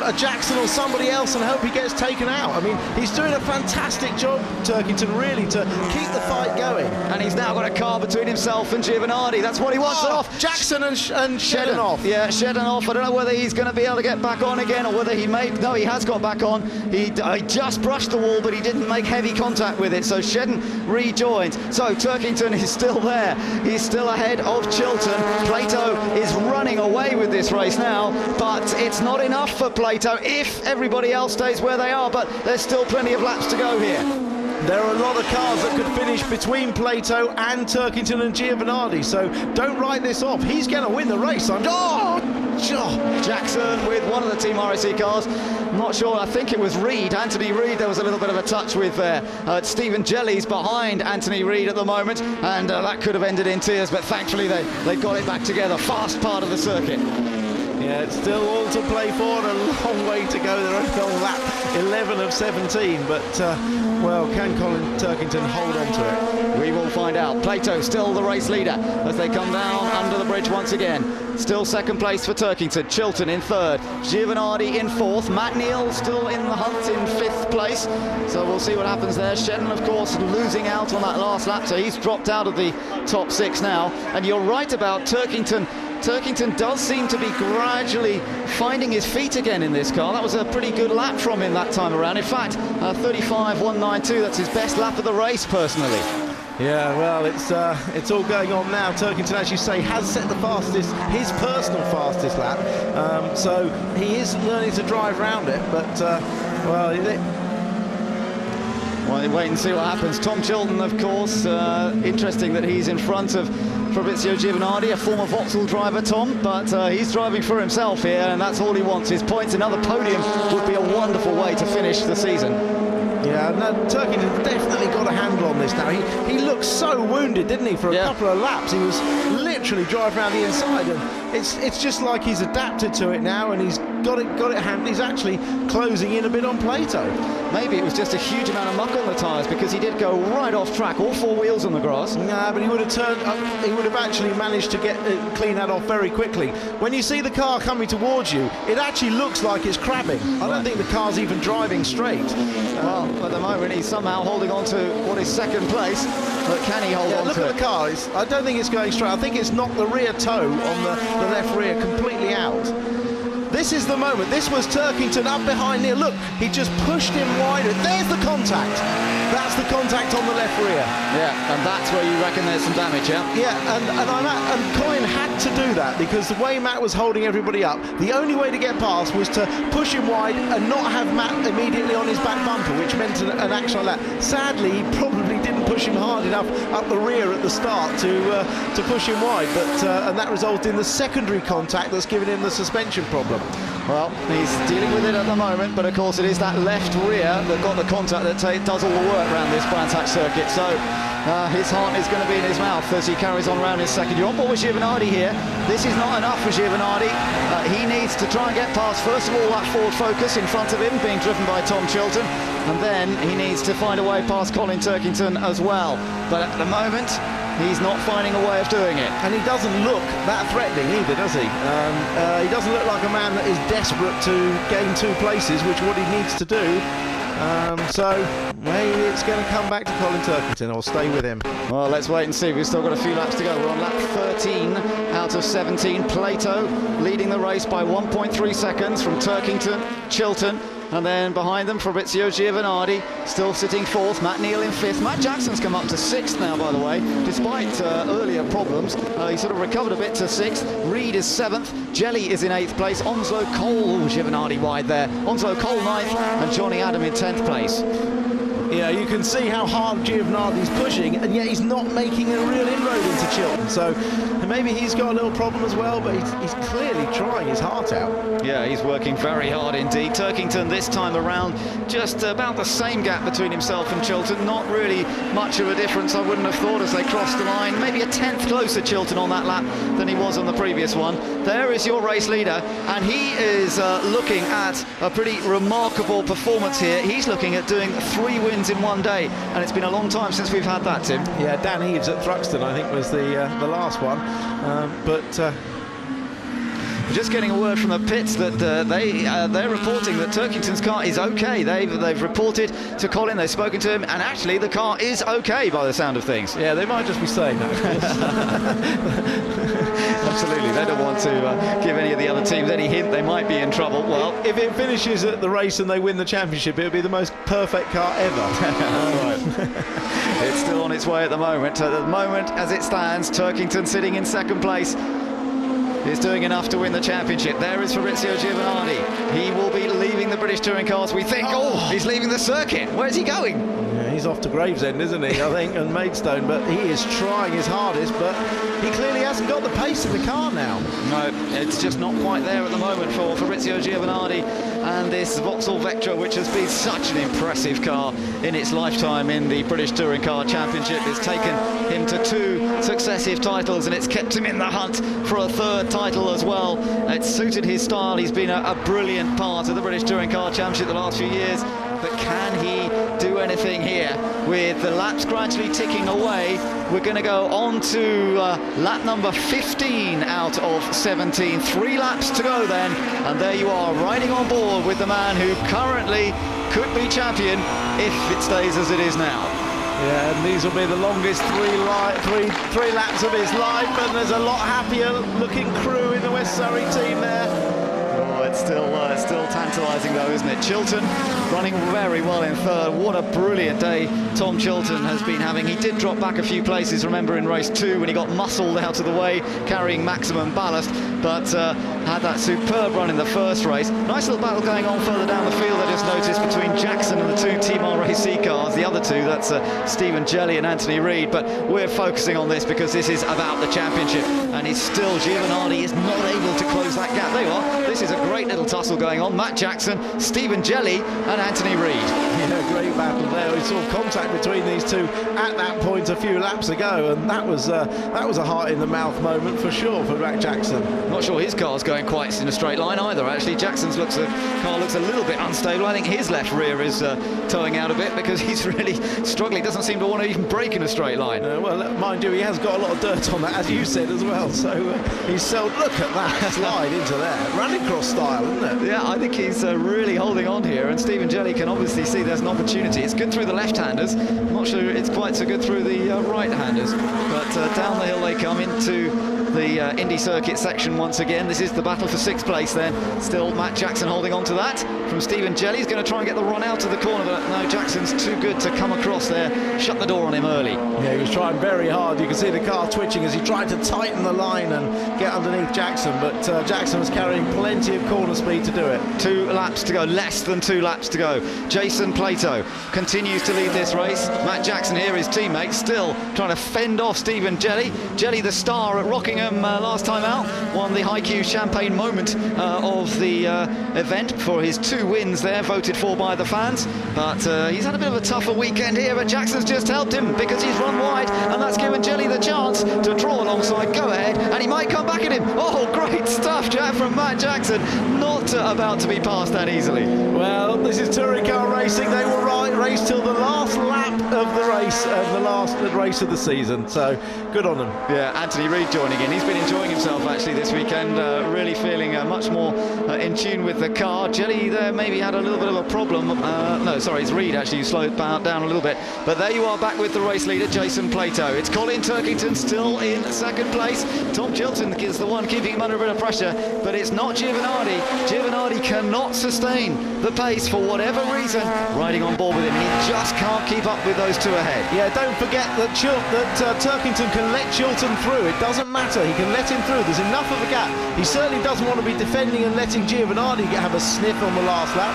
a Jackson or somebody else, and hope he gets taken out. I mean, he's doing a fantastic job, Turkington, really, to keep the fight going. And he's now got a car between himself and Giovanardi. That's what he wants it off. Jackson and Shedden off. Yeah, Shedden off. I don't know whether he's going to be able to get back on again, or whether he may... No, he has got back on. He just brushed the wall, but he didn't make heavy contact with it. So Shedden rejoins. So Turkington is still there. He's still ahead of Chilton. Plato is running away with this race now, but it's not enough for Plato if everybody else stays where they are. But there's still plenty of laps to go here. There are a lot of cars that could finish between Plato and Turkington and Giovanardi, so don't write this off. He's going to win the race. Jackson with one of the Team RSC cars. I'm not sure, I think it was Reed, Anthony Reed. There was a little bit of a touch with Stephen Jelly's behind Anthony Reed at the moment, and that could have ended in tears, but thankfully they got it back together. Fast part of the circuit. Yeah, it's still all to play for and a long way to go. They're only on lap 11 of 17, but, well, can Colin Turkington hold on to it? We will find out. Plato still the race leader as they come down under the bridge once again. Still second place for Turkington. Chilton in third. Giovanardi in fourth. Matt Neal still in the hunt in fifth place. So we'll see what happens there. Shedden, of course, losing out on that last lap, so he's dropped out of the top six now. And you're right about Turkington Turkington does seem to be gradually finding his feet again in this car. That was a pretty good lap from him that time around. In fact, 35.192, that's his best lap of the race, personally. Yeah, well, it's all going on now. Turkington, as you say, has set the fastest, his personal fastest lap. So he is learning to drive around it, but, well, wait and see what happens. Tom Chilton, of course, interesting that he's in front of Fabrizio Giovanardi, a former Vauxhall driver, Tom, but he's driving for himself here, and that's all he wants. His points, another podium would be a wonderful way to finish the season. Yeah, no, Turkington's definitely got a handle on this now. He looked so wounded, didn't he, for a couple of laps? He was literally driving around the inside, and it's just like he's adapted to it now, and he's got it handled. He's actually closing in a bit on Plato. Maybe it was just a huge amount of muck on the tyres, because he did go right off track, all four wheels on the grass. Nah, but he would have turned up, he would have actually managed to clean that off very quickly. When you see the car coming towards you, it actually looks like it's crabbing. I don't think the car's even driving straight. Well, at the moment he's somehow holding on to what is second place, but can he hold on to it? Look at the car. I don't think it's going straight. I think it's knocked the rear toe on the left rear completely out. This is the moment. This was Turkington up behind Neil. Look, he just pushed him wider. There's the contact. That's the contact on the left rear. Yeah, and that's where you reckon there's some damage, yeah? Yeah, and Colin had to do that, because the way Matt was holding everybody up, the only way to get past was to push him wide and not have Matt immediately on his back bumper, which meant an action like that. Sadly, he probably didn't push him hard enough up the rear at the start to push him wide, but and that resulted in the secondary contact that's given him the suspension problem. Well, he's dealing with it at the moment, but of course it is that left rear that got the contact that does all the work around this Brands Hatch circuit. So his heart is going to be in his mouth as he carries on around his second. You're on board with Giovanardi here. This is not enough for Giovanardi. He needs to try and get past, first of all, that Ford Focus in front of him, being driven by Tom Chilton, and then he needs to find a way past Colin Turkington as well. But at the moment, he's not finding a way of doing it. And he doesn't look that threatening either, does he? He doesn't look like a man that is desperate to gain 2 places, which is what he needs to do. So maybe it's going to come back to Colin Turkington, or stay with him. Well, let's wait and see. We've still got a few laps to go. We're on lap 13 out of 17. Plato leading the race by 1.3 seconds from Turkington, Chilton, and then behind them Fabrizio Giovanardi still sitting 4th, Matt Neal in 5th. Matt Jackson's come up to 6th now, by the way, despite earlier problems. He sort of recovered a bit to 6th. Reed is 7th, Jelly is in 8th place, Onslow Cole, Giovanardi wide there, Onslow Cole 9th, and Johnny Adam in 10th place. Yeah, you can see how hard Giovanardi's pushing, and yet he's not making a real inroad into Chilton. So maybe he's got a little problem as well, but he's clearly trying his heart out. Yeah, he's working very hard indeed. Turkington this time around, just about the same gap between himself and Chilton. Not really much of a difference, I wouldn't have thought, as they crossed the line. Maybe a 10th closer, Chilton, on that lap than he was on the previous one. There is your race leader, and he is looking at a pretty remarkable performance here. He's looking at doing 3 wins in one day, and it's been a long time since we've had that, Tim. Yeah, Dan Eaves at Thruxton, I think, was the last one. We're just getting a word from the pits that they're reporting that Turkington's car is okay. They've reported to Colin, they've spoken to him, and actually the car is okay by the sound of things. Yeah, they might just be saying that, of course. Absolutely, they don't want to give any of the other teams any hint they might be in trouble. Well, if it finishes at the race and they win the championship, it'll be the most perfect car ever. It's still on its way at the moment. At the moment, as it stands, Turkington sitting in 2nd place is doing enough to win the championship. There is Fabrizio Giovanardi. He will be leaving the British Touring Cars, we think. Oh, he's leaving the circuit. Where's he going? Yeah, he's off to Gravesend, isn't he, I think, and Maidstone, but he is trying his hardest, but he clearly hasn't got the pace in the car now. No, it's just not quite there at the moment for Fabrizio Giovanardi and this Vauxhall Vectra, which has been such an impressive car in its lifetime in the British Touring Car Championship. It's taken him to 2 successive titles, and it's kept him in the hunt for a 3rd title as well. It's suited his style. He's been a brilliant part of the British Touring Car Championship the last few years, but can he do anything here? With the laps gradually ticking away, we're going to go on to lap number 15 out of 17. 3 laps to go then, and there you are, riding on board with the man who currently could be champion if it stays as it is now. Yeah, and these will be the longest three laps of his life, and there's a lot happier looking crew in the West Surrey team there. Oh, it's still tantalising though, isn't it? Chilton running very well in third. What a brilliant day Tom Chilton has been having. He did drop back a few places, remember, in race 2 when he got muscled out of the way, carrying maximum ballast, but had that superb run in the first race. Nice little battle going on further down the field, I just noticed, between Jackson and the 2 Team RAC cars. The other 2, that's Stephen Jelly and Anthony Reid, but we're focusing on this because this is about the championship, and it's still Giovanardi is not able to close that gap. There you are. This is a great little tussle going on. Matt Jackson, Stephen Jelly and Anthony Reid. Yeah, great battle there. We saw contact between these two at that point a few laps ago, and that was a heart in the mouth moment for sure for Matt Jackson. Not sure his car's going quite in a straight line either, actually. Jackson's car looks a little bit unstable. I think his left rear is towing out a bit because he's really struggling. Doesn't seem to want to even brake in a straight line. Well, mind you, he has got a lot of dirt on that, as you said as well. So he's look at that slide into there, rallycross style, isn't it? Yeah, I think he's really holding on here, and Stephen Jelly can obviously see there's an opportunity. It's good through the left-handers. I'm not sure it's quite so good through the right-handers, but down the hill they come into the Indy Circuit section once again. This is the battle for 6th place then. Still Matt Jackson holding on to that from Stephen Jelly. He's going to try and get the run out of the corner, but no, Jackson's too good to come across there. Shut the door on him early. Yeah, he was trying very hard. You can see the car twitching as he tried to tighten the line and get underneath Jackson, but Jackson was carrying plenty of corner speed to do it. 2 laps to go, less than 2 laps to go. Jason Plato continues to lead this race. Matt Jackson here, his teammate, still trying to fend off Stephen Jelly. Jelly, the star at Rockingham last time out, won the High Q Champagne moment of the event for his 2 wins there, voted for by the fans. But he's had a bit of a tougher weekend here, but Jackson's just helped him because he's run wide, and that's given Jelly the chance to draw alongside Go Ahead, and he might come back at him. Oh, great stuff, Jack, from Matt Jackson. Not about to be passed that easily. Well, this is touring car racing. They will race till the last lap of the race and the last race of the season, so good on them. Yeah, Anthony Reid joining in. He's been enjoying himself actually this weekend, really feeling much more in tune with the car. Jelly there maybe had a little bit of a problem. No, sorry, it's Reid actually who slowed down a little bit. But there you are, back with the race leader, Jason Plato. It's Colin Turkington still in 2nd place. Tom Chilton is the one keeping him under a bit of pressure, but it's not Giovanardi. Giovanardi cannot sustain the pace for whatever reason. Riding on board with him, he just can't keep up with those 2 ahead. Yeah, don't forget that Turkington can let Chilton through. It doesn't matter. He can let him through. There's enough of a gap. He certainly doesn't want to be defending and letting Giovanardi have a sniff on the last lap.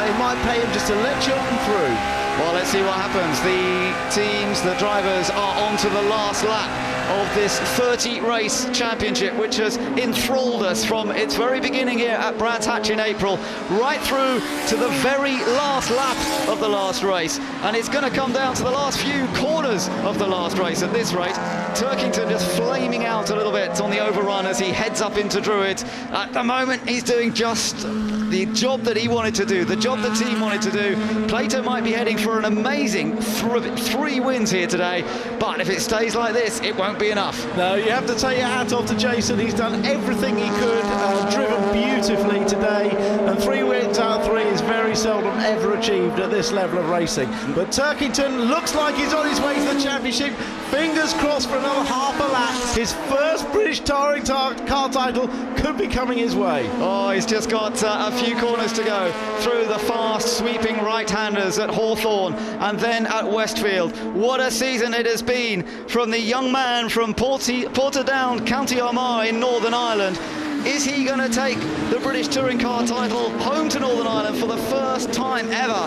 It might pay him just to let Chilton through. Well, let's see what happens. The teams, the drivers are on to the last lap of this 30-race championship, which has enthralled us from its very beginning here at Brands Hatch in April, right through to the very last lap of the last race. And it's going to come down to the last few corners of the last race at this rate. Turkington just flaming out a little bit on the overrun as he heads up into Druids. At the moment, he's doing just the job that he wanted to do, the job the team wanted to do. Plato might be heading for an amazing 3 wins here today, but if it stays like this, it won't be enough. No, you have to take your hat off to Jason. He's done everything he could, driven beautifully today, and 3 wins out of 3 is very seldom ever achieved at this level of racing. But Turkington looks like he's on his way to the championship. Fingers crossed for another half a lap. His first British touring car title could be coming his way. Oh, he's just got a few corners to go through the fast sweeping right-handers at Hawthorne and then at Westfield. What a season it has been from the young man from Portadown, County Armagh in Northern Ireland. Is he going to take the British touring car title home to Northern Ireland for the first time ever?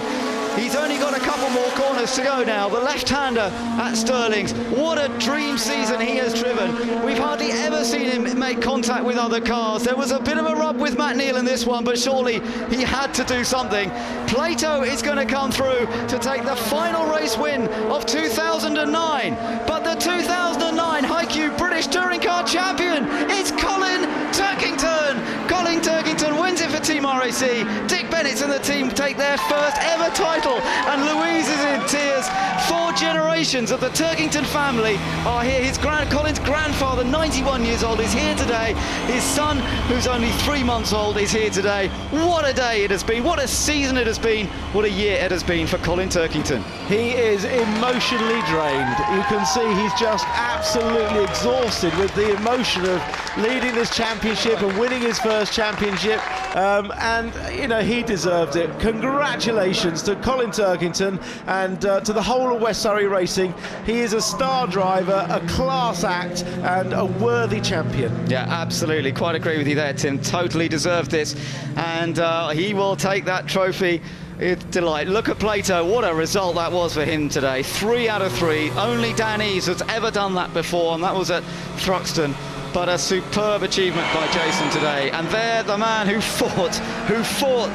He's only got a couple more corners to go now. The left-hander at Stirling's. What a dream season he has driven. We've hardly ever seen him make contact with other cars. There was a bit of a rub with Matt Neal in this one, but surely he had to do something. Plato is going to come through to take the final race win of 2009. But the 2009 High Q British Touring Car Champion is Colin Turkington. Colin Turkington wins it for Team RAC. Dick Bennett and the team take their first ever title, and Louise is in tears. 4 generations of the Turkington family are here. Colin's grandfather, 91 years old, is here today. His son, who's only 3 months old, is here today. What a day it has been, what a season it has been, what a year it has been for Colin Turkington. He is emotionally drained. You can see he's just absolutely exhausted with the emotion of leading this championship and winning his first championship, and you know, he deserved it. Congratulations to Colin Turkington and to the whole of West Surrey Racing. He is a star driver, a class act and a worthy champion. Yeah, absolutely, quite agree with you there, Tim. Totally deserved this, and he will take that trophy. It's delight. Look at Plato, what a result that was for him today. 3 out of 3. Only Dan Eves has ever done that before, and that was at Thruxton. But a superb achievement by Jason today. And there, the man who fought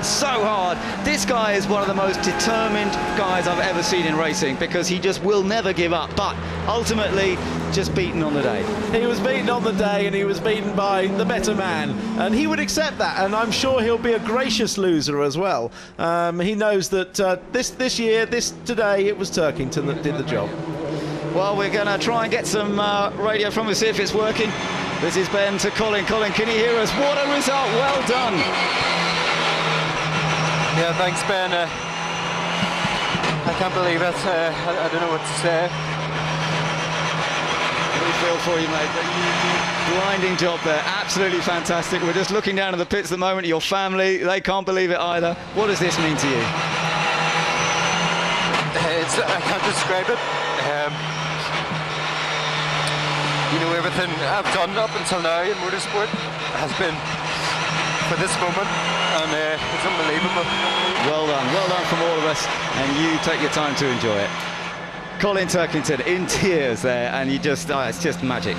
so hard. This guy is one of the most determined guys I've ever seen in racing, because he just will never give up. But ultimately, just beaten on the day. He was beaten on the day, and he was beaten by the better man. And he would accept that, and I'm sure he'll be a gracious loser as well. He knows that today, it was Turkington that did the job. Well, we're going to try and get some radio from us, see if it's working. This is Ben to Colin. Colin, can you hear us? What a result, well done. Yeah, thanks, Ben. I can't believe it. I don't know what to say. We feel for you, mate. Blinding job there, absolutely fantastic. We're just looking down in the pits at the moment. Your family, they can't believe it either. What does this mean to you? I can't describe it. You know, everything I've done up until now in motorsport has been for this moment, and it's unbelievable. Well done from all of us, and you take your time to enjoy it. Colin Turkington in tears there, and you just, it's just magic.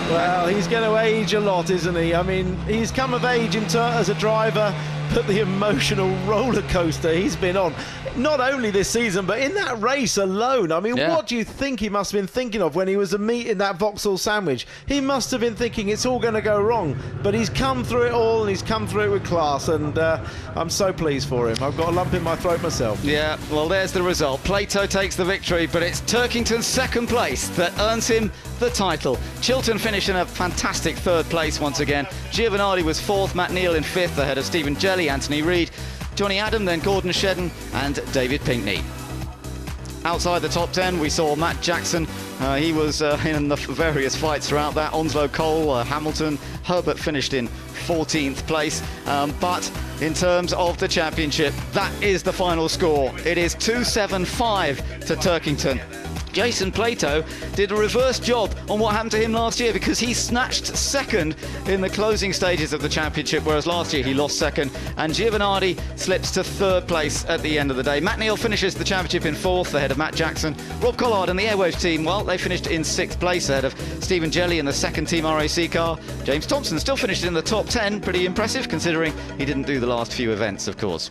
Well, he's going to age a lot, isn't he? I mean, he's come of age as a driver, but the emotional roller coaster he's been on, not only this season, but in that race alone. I mean, What do you think he must have been thinking of when he was eating that Vauxhall sandwich? He must have been thinking it's all going to go wrong, but he's come through it all, and he's come through it with class, and I'm so pleased for him. I've got a lump in my throat myself. Yeah, well, there's the result. Plato takes the victory, but it's Turkington's second place that earns him the title. Chilton finished in a fantastic 3rd place once again. Giovanardi was 4th, Matt Neal in 5th ahead of Stephen Jelly, Anthony Reid, Johnny Adam, then Gordon Shedden and David Pinkney. Outside the top 10, we saw Matt Jackson. He was in the various fights throughout that. Onslow, Cole, Hamilton, Herbert finished in 14th place. But in terms of the championship, that is the final score. It is 275 to Turkington. Jason Plato did a reverse job on what happened to him last year, because he snatched 2nd in the closing stages of the championship, whereas last year he lost 2nd, and Giovanardi slips to 3rd place at the end of the day. Matt Neal finishes the championship in 4th ahead of Matt Jackson. Rob Collard and the Airwaves team, well, they finished in 6th place ahead of Stephen Jelly in the 2nd Team RAC car. James Thompson still finished in the top 10, pretty impressive considering he didn't do the last few events, of course.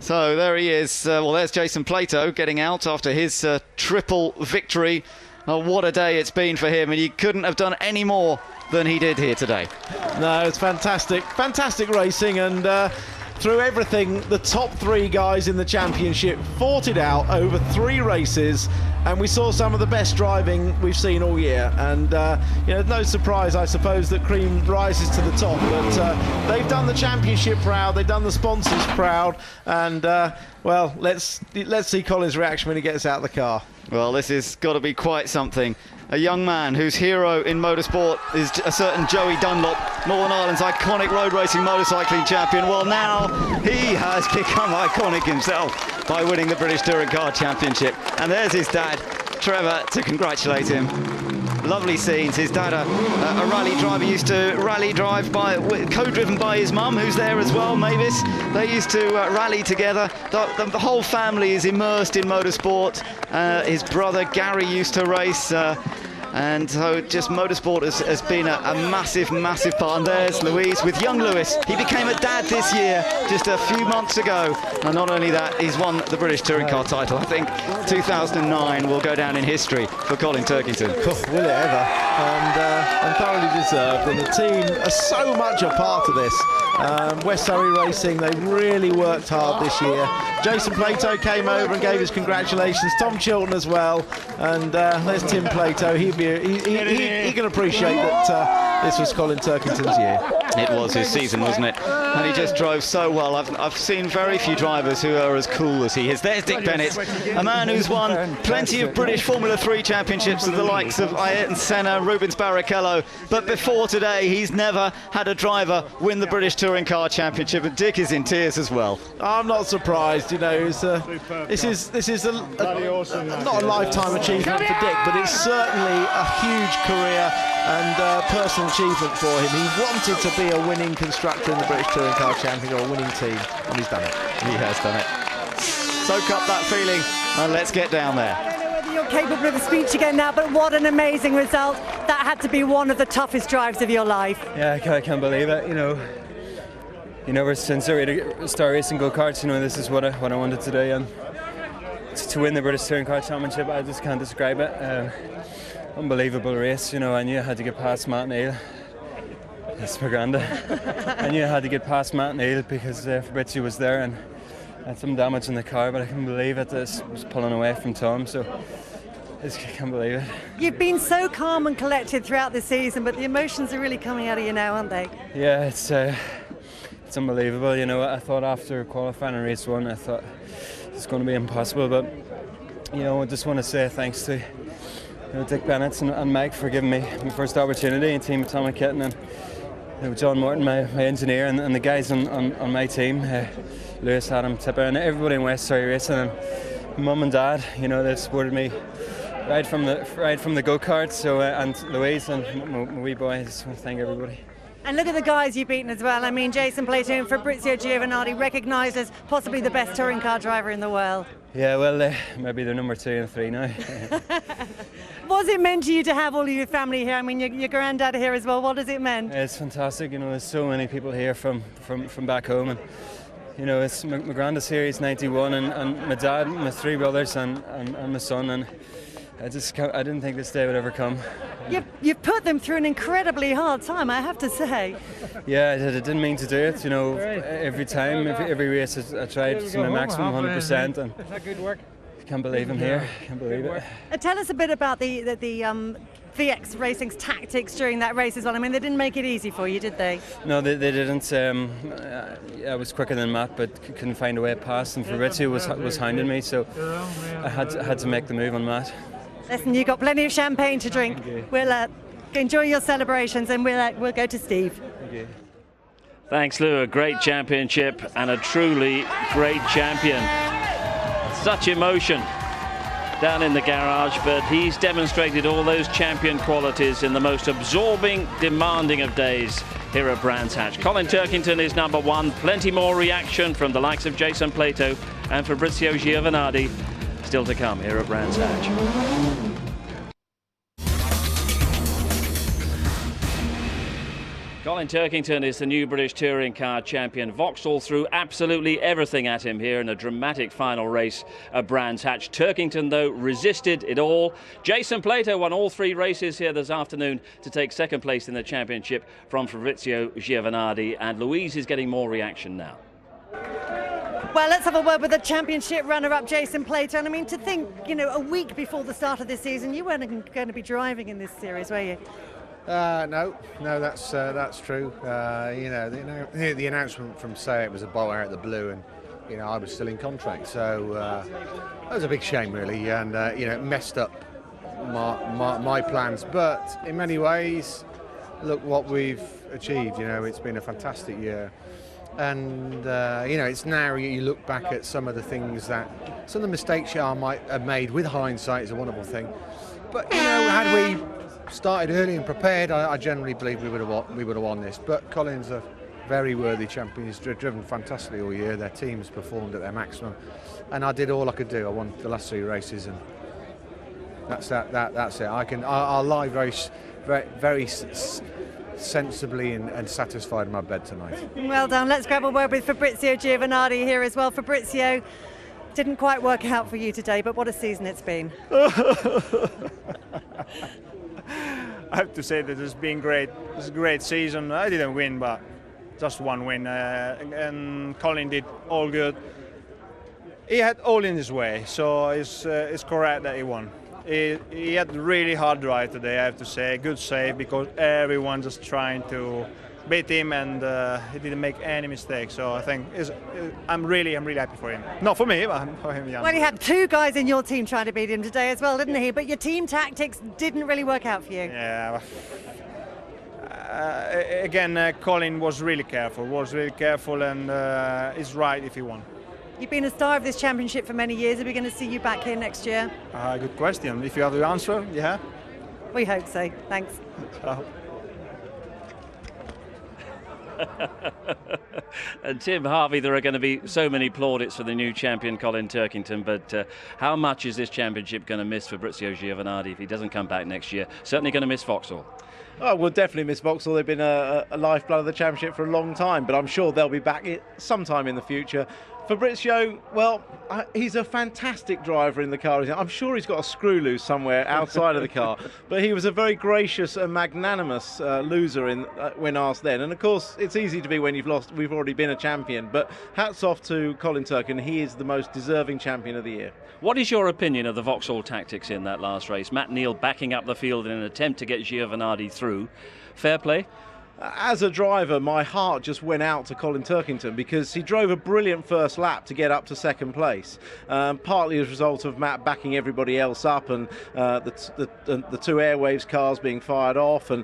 So there he is. Well, there's Jason Plato getting out after his triple victory. What a day it's been for him, and he couldn't have done any more than he did here today. No, it's fantastic. Fantastic racing, and through everything, the top 3 guys in the championship fought it out over 3 races, and we saw some of the best driving we've seen all year. And you know, no surprise, I suppose, that Cream rises to the top. But they've done the championship proud, they've done the sponsors proud, and well, let's see Colin's reaction when he gets out of the car. Well, this has got to be quite something. A young man whose hero in motorsport is a certain Joey Dunlop, Northern Ireland's iconic road racing motorcycling champion. Well, now he has become iconic himself by winning the British Touring Car Championship. And there's his dad, Trevor, to congratulate him. Lovely scenes. His dad, a rally driver, used to rally drive co-driven by his mum, who's there as well, Mavis. They used to rally together. The whole family is immersed in motorsport. His brother Gary used to race. And so just motorsport has been a massive, massive part. And there's Louise with young Lewis. He became a dad this year, just a few months ago. And not only that, he's won the British Touring Car title. I think 2009 will go down in history for Colin Turkington. Will it ever? And thoroughly deserved. And the team are so much a part of this. West Surrey Racing, they really worked hard this year. Jason Plato came over and gave his congratulations. Tom Chilton as well. And there's Tim Plato. He can appreciate that this was Colin Turkington's year. It was his season, wasn't it? And he just drove so well. I've seen very few drivers who are as cool as he is. There's Dick Bennett, a man who's won plenty of British Formula 3 championships with the likes of Ayrton Senna, Rubens Barrichello. But before today, he's never had a driver win the British Touring Car Championship. And Dick is in tears as well. I'm not surprised. You know, this is not a lifetime achievement for Dick, but it's certainly a huge career and personal achievement for him. He wanted to be a winning constructor in the British Touring Car Championship, or a winning team, and he's done it. He has done it. Soak up that feeling and let's get down there. I don't know whether you're capable of a speech again now, but what an amazing result. That had to be one of the toughest drives of your life. Yeah, I can't believe it. You know, ever since I started racing go-karts, you know, this is what I wanted to do, and to win the British Touring Car Championship, I just can't describe it. Unbelievable race, you know. I knew I had to get past Matt Neal. That's my granda. I knew I had to get past Matt Neal because Fabrizio was there and had some damage in the car, but I couldn't believe it. This was pulling away from Tom, so I just can't believe it. You've been so calm and collected throughout the season, but the emotions are really coming out of you now, aren't they? Yeah, it's unbelievable. You know, I thought after qualifying in race 1, I thought it's going to be impossible, but you know, I just want to say thanks to Dick Bennett and Mike for giving me my first opportunity, and Team Atomic Kitten, and John Morton, my engineer, and the guys on my team, Lewis, Adam, Tipper, and everybody in West Surrey Racing, and Mum and Dad. You know, they've supported me right from the go-kart. So and Louise and my wee boy. I just want to thank everybody. And look at the guys you've beaten as well. I mean, Jason Plato and Fabrizio Giovanardi, recognised as possibly the best touring car driver in the world. Yeah, well, maybe they're number 2 and 3 now. What's it meant to you to have all of your family here? I mean, your granddad here as well. What does it mean? It's fantastic. You know, there's so many people here from back home, and you know, it's my granddad's here. He's 91, and my dad, my 3 brothers, and my son. And I didn't think this day would ever come. You've put them through an incredibly hard time, I have to say. Yeah, I didn't mean to do it. You know, every time, every race, I tried to my maximum 100%, and I can't believe I'm here. I can't believe it. Tell us a bit about the VX Racing's tactics during that race as well. I mean, they didn't make it easy for you, did they? No, they didn't. I was quicker than Matt, but couldn't find a way past, and Fabrizio was hounding me, so I had to make the move on Matt. Listen, you've got plenty of champagne to drink. We'll enjoy your celebrations, and we'll go to Steve. Thank you. Thanks, Lou. A great championship and a truly great champion. Such emotion down in the garage, but he's demonstrated all those champion qualities in the most absorbing, demanding of days here at Brands Hatch. Colin Turkington is number 1. Plenty more reaction from the likes of Jason Plato and Fabrizio Giovanardi still to come here at Brands Hatch. Colin Turkington is the new British Touring Car Champion. Vauxhall threw absolutely everything at him here in a dramatic final race at Brands Hatch. Turkington, though, resisted it all. Jason Plato won all 3 races here this afternoon to take second place in the championship from Fabrizio Giovanardi, and Louise is getting more reaction now. Well, let's have a word with the championship runner-up, Jason Plato. And I mean, to think, you know, a week before the start of this season, you weren't going to be driving in this series, were you? No, that's true. You know, the announcement from Say it was a bolt out of the blue, and you know, I was still in contract, so that was a big shame, really, and you know, it messed up my plans. But in many ways, look what we've achieved. You know, it's been a fantastic year, and you know, it's now you look back at some of the things some of the mistakes I might have made. With hindsight, is a wonderful thing. But you know, had we started early and prepared, I generally believe we would have won this. But Colin's a very worthy champion. He's driven fantastically all year. Their team's performed at their maximum, and I did all I could do. I won the last 3 races, and That's it. I'll lie very sensibly and satisfied in my bed tonight. Well done. Let's grab a word with Fabrizio Giovanardi here as well. Fabrizio, didn't quite work out for you today, but what a season it's been. I have to say that it's been great. It's a great season. I didn't win, but just one win. And Colin did all good. He had all in his way, so it's correct that he won. He had a really hard drive today, I have to say. Good save, because everyone just trying to beat him, and he didn't make any mistakes. So I think I'm really happy for him. Not for me, but for him. Yeah. Well, he had two guys in your team trying to beat him today as well, didn't he? But your team tactics didn't really work out for you. Yeah. Again, Colin was really careful, and is right if he won. You've been a star of this championship for many years. Are we going to see you back here next year? Good question. If you have the answer, yeah. We hope so. Thanks. And Tim Harvey, there are going to be so many plaudits for the new champion Colin Turkington, but how much is this championship going to miss Fabrizio Giovanardi if he doesn't come back next year? Certainly going to miss Vauxhall. Oh, we'll definitely miss Vauxhall. They've been a lifeblood of the championship for a long time, but I'm sure they'll be back sometime in the future. Fabrizio, well, he's a fantastic driver in the car. I'm sure he's got a screw loose somewhere outside of the car, but he was a very gracious and magnanimous loser when asked then. And of course, it's easy to be when you've lost. We've already been a champion, but hats off to Colin Turkington. He is the most deserving champion of the year. What is your opinion of the Vauxhall tactics in that last race? Matt Neal backing up the field in an attempt to get Giovanardi through. Fair play? As a driver, my heart just went out to Colin Turkington because he drove a brilliant first lap to get up to second place, partly as a result of Matt backing everybody else up and the two Airwaves cars being fired off, and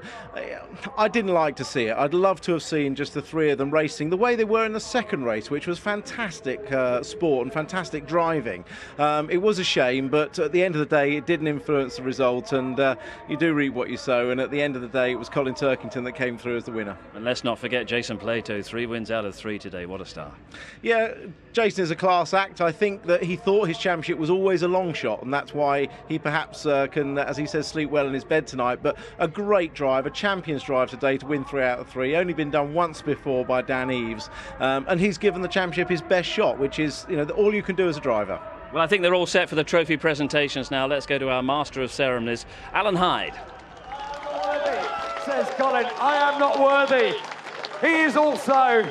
I didn't like to see it. I'd love to have seen just the three of them racing the way they were in the second race, which was fantastic sport and fantastic driving. It was a shame, but at the end of the day it didn't influence the result, and you do reap what you sow, and at the end of the day it was Colin Turkington that came through as the winner. And let's not forget Jason Plato, 3 wins out of 3 today. What a star. Yeah, Jason is a class act. I think that he thought his championship was always a long shot, and that's why he perhaps can, as he says, sleep well in his bed tonight. But a great drive, a champion's drive today to win 3 out of 3. Only been done once before by Dan Eves, and he's given the championship his best shot, which is, all you can do as a driver. Well, I think they're all set for the trophy presentations now. Let's go to our master of ceremonies, Alan Hyde. Says Colin, I am not worthy. He is also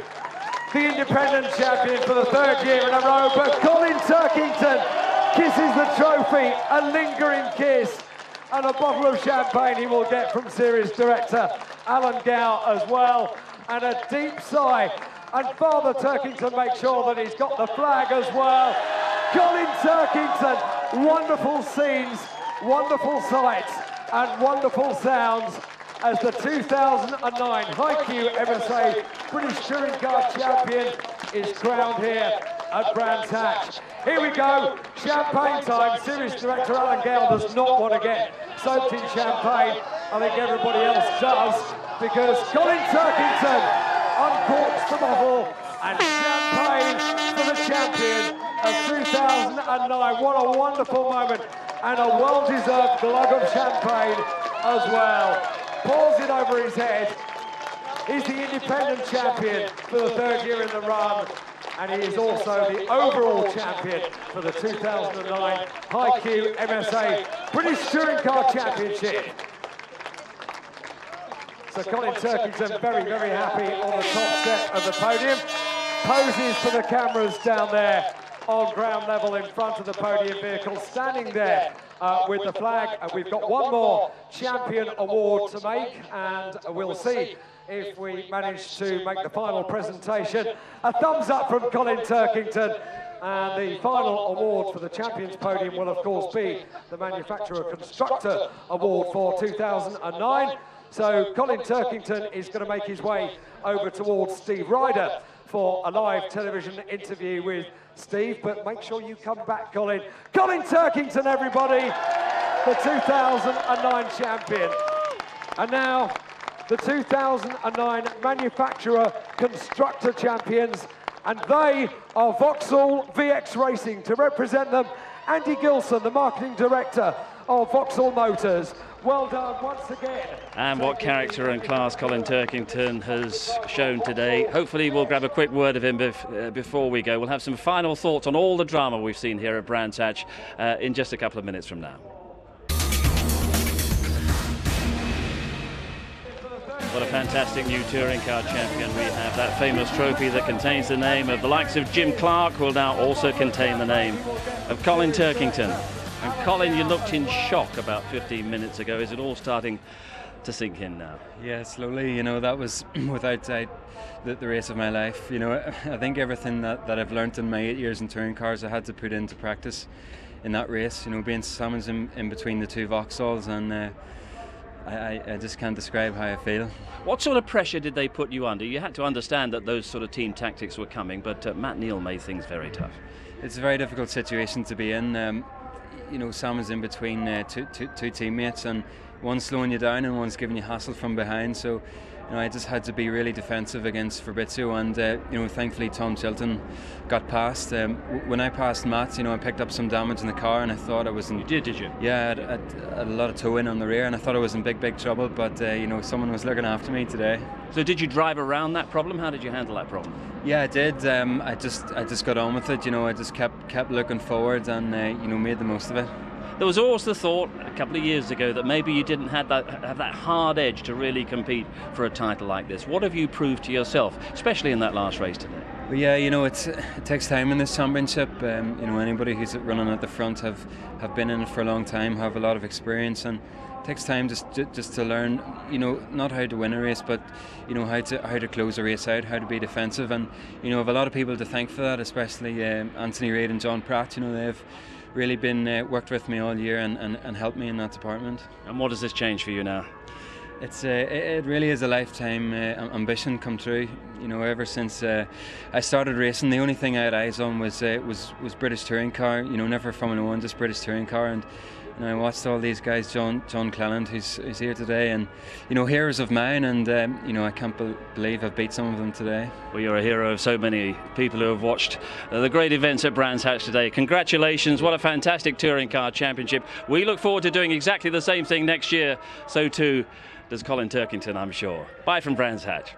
the independent champion for the 3rd year in a row, but Colin Turkington kisses the trophy, a lingering kiss, and a bottle of champagne he will get from series director Alan Gow as well, and a deep sigh. And Father Turkington makes sure that he's got the flag as well. Colin Turkington, wonderful scenes, wonderful sights, and wonderful sounds as the 2009 High-Q MSA British Touring Car Champion is crowned here at Brands Hatch. Here we go, champagne time. Series Director Alan Gale does not want to get soaked in champagne. I think everybody else does, because Colin Turkington uncorks the bottle, and champagne for the champion of 2009. What a wonderful moment, and a well-deserved glug of champagne as well. Pours it over his head. He's the independent champion for the 3rd year in the run, and he is also the overall champion for the 2009 High-Q MSA British Touring Car Championship. So Colin Turkington very happy on the top step of the podium. Poses for the cameras down there on ground level in front of the podium vehicle, standing there with the flag. And we've got one more champion award to make, and we'll see if we manage to make the final presentation. A thumbs up from Colin Turkington, and the final award for the champions podium will of course be the Manufacturer Constructor Award for 2009. So Colin Turkington is going to make his way over towards Steve Ryder for a live television interview with Steve, but make sure you come back, Colin. Colin Turkington, everybody, the 2009 champion. And now, the 2009 Manufacturer Constructor Champions, and they are Vauxhall VX Racing. To represent them, Andy Gilson, the Marketing Director of Vauxhall Motors. Well done once again. And what character and class Colin Turkington has shown today. Hopefully we'll grab a quick word of him before we go. We'll have some final thoughts on all the drama we've seen here at Brands Hatch in just a couple of minutes from now. What a fantastic new touring car champion we have. That famous trophy that contains the name of the likes of Jim Clark will now also contain the name of Colin Turkington. And Colin, you looked in shock about 15 minutes ago. Is it all starting to sink in now? Yeah, slowly. You know, that was without doubt the race of my life. You know, I think everything that I've learnt in my 8 years in touring cars I had to put into practice in that race. You know, being Salmons in between the two Vauxhalls, and I just can't describe how I feel. What sort of pressure did they put you under? You had to understand that those sort of team tactics were coming, but Matt Neal made things very tough. It's a very difficult situation to be in. You know, Salmon's in between two teammates, and one's slowing you down and one's giving you hassle from behind. So, you know, I just had to be really defensive against Fabrizio, and you know, thankfully Tom Chilton got past. When I passed Matt, you know, I picked up some damage in the car, and I thought I was in. You did you? Yeah, I had a lot of toe in on the rear, and I thought I was in big trouble. But you know, someone was looking after me today. So did you drive around that problem? How did you handle that problem? Yeah, I did. I just got on with it. You know, I just kept looking forward, and you know, made the most of it. There was always the thought a couple of years ago that maybe you didn't have that hard edge to really compete for a title like this. What have you proved to yourself, especially in that last race today? Well, yeah, you know, it takes time in this championship. You know, anybody who's running at the front have been in it for a long time, have a lot of experience, and it takes time just to learn, you know, not how to win a race, but you know, how to close a race out, how to be defensive. And you know, I have a lot of people to thank for that, especially Anthony Reid and John Pratt. You know, they've really been worked with me all year and helped me in that department. And what does this change for you now? It really is a lifetime ambition come true. You know, ever since I started racing, the only thing I had eyes on was British touring car. You know, never Formula 1, just British touring car. And you know, I watched all these guys, John Cleland, who's here today, and you know, heroes of mine. And you know, I can't believe I've beat some of them today. Well, you're a hero of so many people who have watched the great events at Brands Hatch today. Congratulations! What a fantastic touring car championship. We look forward to doing exactly the same thing next year. So too does Colin Turkington, I'm sure. Bye from Brands Hatch.